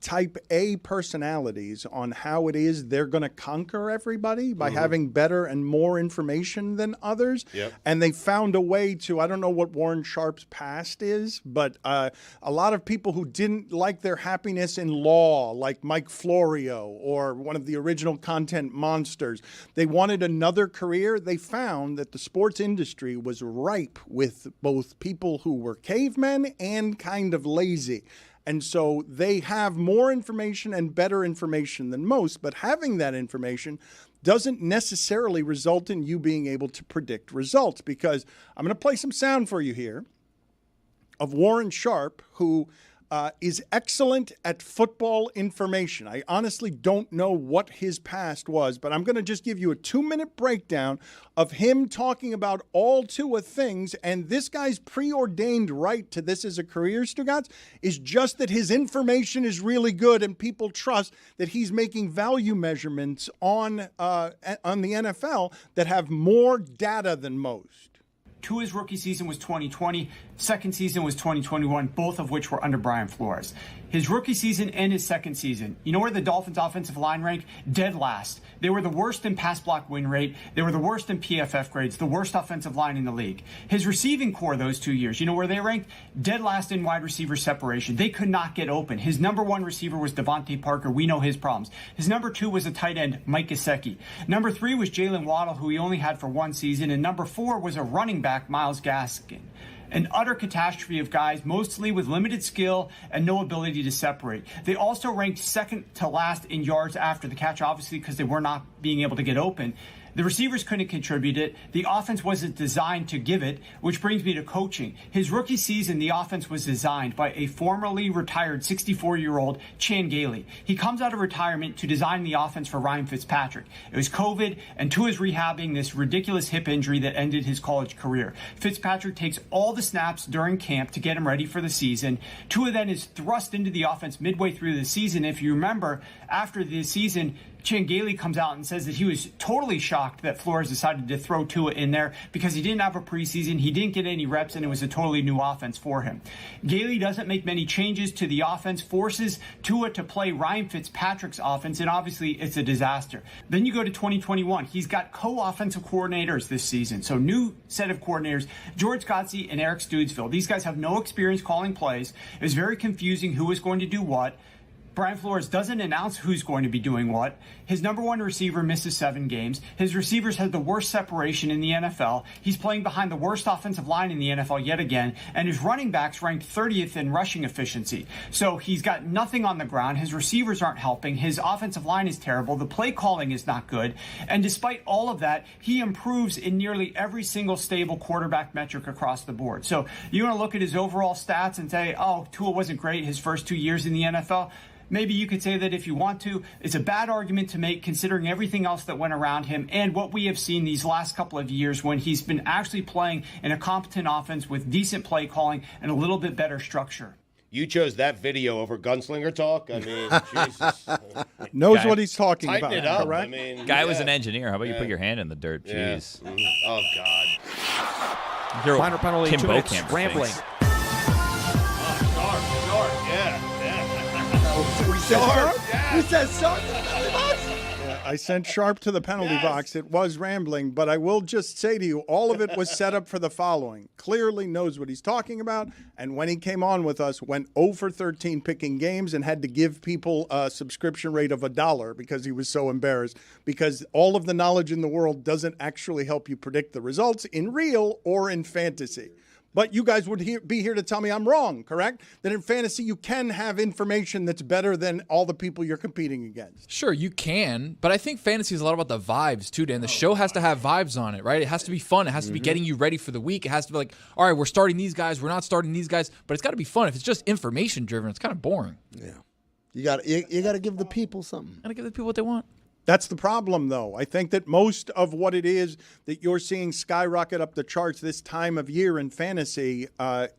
type A personalities on how it is they're going to conquer everybody by having better and more information than others. Yep. And they found a way to, I don't know what Warren Sharp's past is, but a lot of people who didn't like their happiness in law, like Mike Florio or one of the original content monsters, they wanted another career. They found that the sports industry was ripe with both people who were cavemen and kind of lazy. And so they have more information and better information than most, but having that information doesn't necessarily result in you being able to predict results, because I'm going to play some sound for you here of Warren Sharp, who is excellent at football information. I honestly don't know what his past was, but I'm going to just give you a 2-minute breakdown of him talking about all Tua things. And this guy's preordained right to this as a career, Stugotz, is just that his information is really good and people trust that he's making value measurements on the NFL that have more data than most. Tua's rookie season was 2020, second season was 2021, both of which were under Brian Flores. His rookie season and his second season, you know where the Dolphins' offensive line ranked? Dead last. They were the worst in pass block win rate. They were the worst in PFF grades, the worst offensive line in the league. His receiving core those 2 years, you know where they ranked? Dead last in wide receiver separation. They could not get open. His number one receiver was Devontae Parker. We know his problems. His number two was a tight end, Mike Gesicki. Number three was Jalen Waddle, who he only had for one season. And number four was a running back, Myles Gaskin. An utter catastrophe of guys, mostly with limited skill and no ability to separate. They also ranked second to last in yards after the catch, obviously because they were not being able to get open. The receivers couldn't contribute it. The offense wasn't designed to give it, which brings me to coaching. His rookie season, the offense was designed by a formerly retired 64-year-old Chan Gailey. He comes out of retirement to design the offense for Ryan Fitzpatrick. It was COVID, and Tua's rehabbing this ridiculous hip injury that ended his college career. Fitzpatrick takes all the snaps during camp to get him ready for the season. Tua then is thrust into the offense midway through the season. If you remember, after the season, Chan Gailey comes out and says that he was totally shocked that Flores decided to throw Tua in there because he didn't have a preseason, he didn't get any reps, and it was a totally new offense for him. Gailey doesn't make many changes to the offense, forces Tua to play Ryan Fitzpatrick's offense, and obviously it's a disaster. Then you go to 2021. He's got co-offensive coordinators this season, so new set of coordinators, George Godsey and Eric Studesville. These guys have no experience calling plays. It was very confusing who was going to do what. Brian Flores doesn't announce who's going to be doing what. His number one receiver misses 7 games. His receivers have the worst separation in the NFL. He's playing behind the worst offensive line in the NFL yet again. And his running backs ranked 30th in rushing efficiency. So he's got nothing on the ground. His receivers aren't helping. His offensive line is terrible. The play calling is not good. And despite all of that, he improves in nearly every single stable quarterback metric across the board. So you're going to look at his overall stats and say, oh, Tua wasn't great his first 2 years in the NFL. Maybe you could say that if you want to. It's a bad argument to make considering everything else that went around him and what we have seen these last couple of years when he's been actually playing in a competent offense with decent play calling and a little bit better structure. You chose that video over Gunslinger Talk? I mean, Jesus. Knows what he's talking Tighten about. it up. Correct? I mean, Guy was an engineer. How about you put your hand in the dirt? Yeah. Jeez. Oh, God. You're Final penalty, Kim 2 minutes, Bokamp rambling. thinks. We said sharp? We said sharp? I sent Sharp to the penalty box. It was rambling, but I will just say to you, all of it was set up for the following. Clearly knows what he's talking about, and when he came on with us, went 0 for 13 picking games and had to give people a subscription rate of $1 because he was so embarrassed, because all of the knowledge in the world doesn't actually help you predict the results in real or in fantasy. But you guys would be here to tell me I'm wrong, correct? That in fantasy you can have information that's better than all the people you're competing against. Sure, you can, but I think fantasy is a lot about the vibes too, Dan. The show has to have vibes on it, right? It has to be fun. It has to be getting you ready for the week. It has to be like, all right, we're starting these guys, we're not starting these guys, but it's got to be fun. If it's just information driven, it's kind of boring. Yeah, you got to give the people something. Got to give the people what they want. That's the problem, though. I think that most of what it is that you're seeing skyrocket up the charts this time of year in fantasy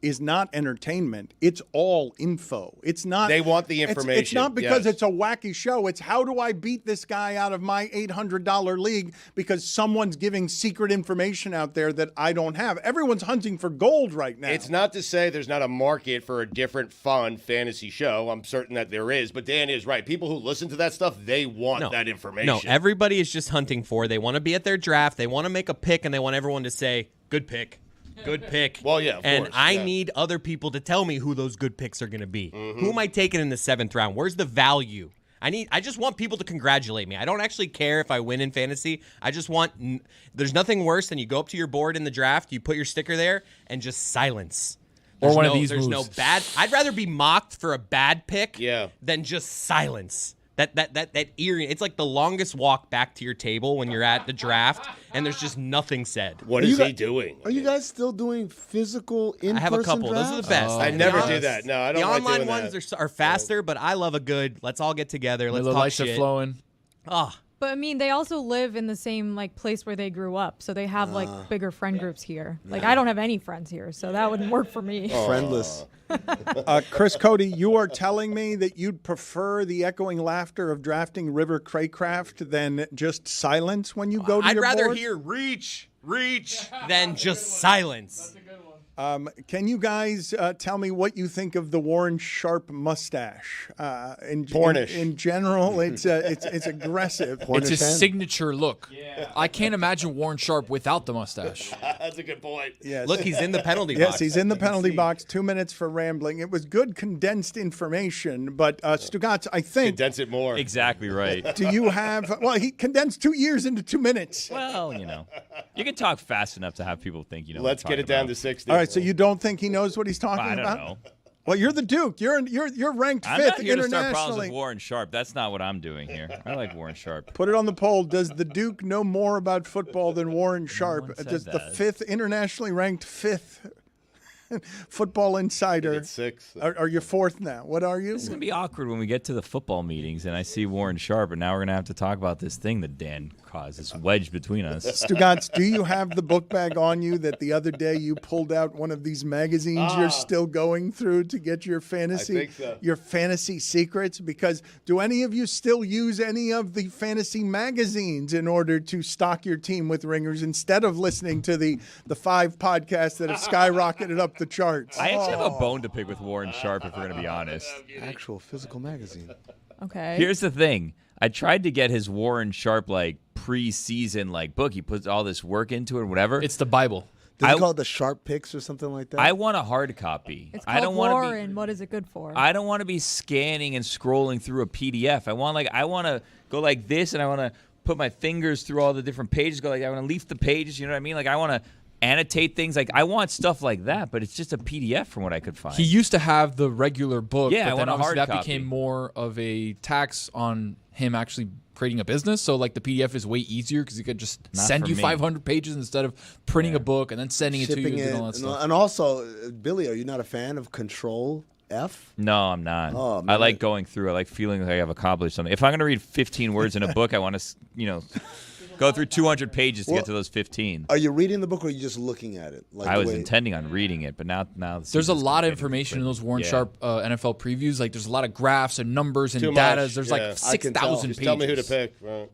is not entertainment. It's all info. It's not. They want the information. It's not because yes. it's a wacky show. It's how do I beat this guy out of my $800 league because someone's giving secret information out there that I don't have. Everyone's hunting for gold right now. It's not to say there's not a market for a different fun fantasy show. I'm certain that there is. But Dan is right. People who listen to that stuff, they want that information. No, everybody is just hunting for. They want to be at their draft. They want to make a pick, and they want everyone to say, good pick. Good pick. Well, yeah, of and course, I need other people to tell me who those good picks are going to be. Who am I taking in the 7th round? Where's the value? I just want people to congratulate me. I don't actually care if I win in fantasy. I just want there's nothing worse than you go up to your board in the draft, you put your sticker there, and just silence. Or one of these There's moves. no bad. I'd rather be mocked for a bad pick Yeah. than just silence. That eerie. It's like the longest walk back to your table when you're at the draft, and there's just nothing said. What is he doing? Are you guys still doing physical in-person I have a couple. drafts? Those are the best. I never do that. No, I don't The like online doing ones that. are faster, but I love a good. Let's all get together. Let's the talk lights shit. are flowing. Ah, But I mean, they also live in the same place where they grew up, so they have bigger friend groups here. Like I don't have any friends here, so that wouldn't work for me. Friendless. Chris Cody, you are telling me that you'd prefer the echoing laughter of drafting River Craycraft than just silence when you go to I'd your rather board? hear reach than just silence. Can you guys tell me what you think of the Warren Sharp mustache? Pornish. In general, it's aggressive. It's his signature look. Yeah. I can't imagine Warren Sharp without the mustache. That's a good point. Yes. Look, he's in the penalty box. Yes, he's in the penalty box. 2 minutes for rambling. It was good condensed information, but Stugotz, I think. Condense it more. Exactly right. Do you have? Well, he condensed 2 years into 2 minutes. Well, you can talk fast enough to have people think Let's get it down to 60. All right, so you don't think he knows what he's talking I don't about? know. Well, you're the Duke. You're ranked I'm fifth not here to start problems internationally. with Warren Sharp. That's not what I'm doing here. I like Warren Sharp. Put it on the poll. Does the Duke know more about football than Warren Sharp? one said Does the that. fifth internationally ranked fifth football insider? It's sixth. Are you fourth now? What are you? This is going to be awkward when we get to the football meetings and I see Warren Sharp, and now we're going to have to talk about this thing that Dan caused, this wedge between us. Stugotz, do you have the book bag on you that the other day you pulled out one of these magazines you're still going through to get your fantasy your fantasy secrets? Because do any of you still use any of the fantasy magazines in order to stock your team with ringers instead of listening to the 5 podcasts that have skyrocketed up the charts? I actually have a bone to pick with Warren Sharp, if we're going to be honest. Actual physical magazine. Okay. Here's the thing. I tried to get his Warren Sharp preseason book. He puts all this work into it and whatever. It's the Bible. Did he call it the Sharp Picks or something like that? I want a hard copy. It's I called don't want to be. Warren. What is it good for? I don't want to be scanning and scrolling through a PDF. I want to go like this, and I want to put my fingers through all the different pages. I want to leaf the pages. You know what I mean? I want to annotate things. I want stuff like that, but it's just a PDF from what I could find. He used to have the regular book, Yeah, I but want then a obviously hard that copy. became more of a tax on him actually creating a business. So the PDF is way easier because he could just Not send for you me. 500 pages instead of printing a book and then sending it to Shipping you it, and all that stuff. and also, Billy, are you not a fan of Control F? No, I'm not. Oh, I man. like going through. I like feeling like I've accomplished something. If I'm going to read 15 words in a book, I want to, go through 200 pages to get to those 15. Are you reading the book or are you just looking at it? I was intending on reading it, but now the There's a season's lot of completed. information in those Warren Yeah. Sharp NFL previews. There's a lot of graphs and numbers and Too data. much, There's yeah. 6,000 pages. Just tell me who to pick. Right.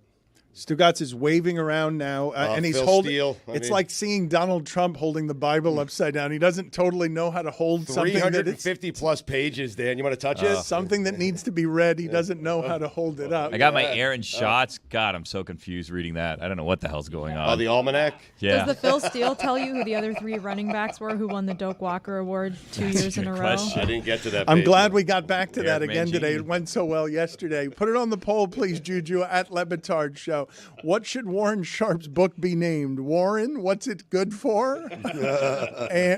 Stugotz is waving around now, and he's Phil holding. Steele, It's like seeing Donald Trump holding the Bible upside down. He doesn't totally know how to hold something that it's 350 plus pages, Dan. You want to touch it? something that needs to be read. He doesn't know how to hold it up. I got my Aaron shots. God, I'm so confused reading that. I don't know what the hell's going on. Oh, the almanac? Yeah. Does the Phil Steele tell you who the other 3 running backs were who won the Doak Walker Award 2 years in a row? I didn't get to that. I'm page. glad we got back to that Eric again today. Mangini. It went so well yesterday. Put it on the poll, please, Juju, at Le Batard Show. What should Warren Sharp's book be named? Warren, what's it good for?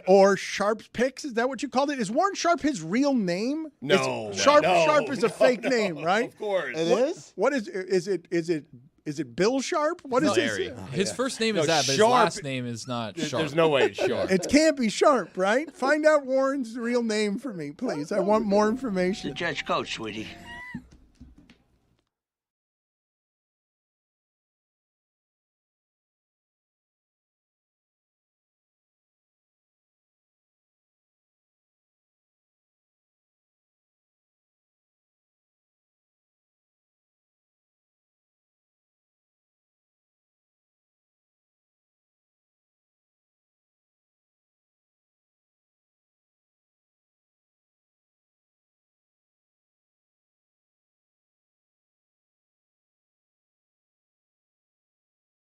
Or Sharp's Picks? Is that what you called it? Is Warren Sharp his real name? No. Sharp no, Sharp is a fake no, name, right? Of course. It is? What is it Bill Sharp? What is Larry. it? His first name No, is that, but his Sharp- last name is not Sharp. There's no way it's Sharp. It can't be Sharp, right? Find out Warren's real name for me, please. I want more information. Judge Coach, sweetie.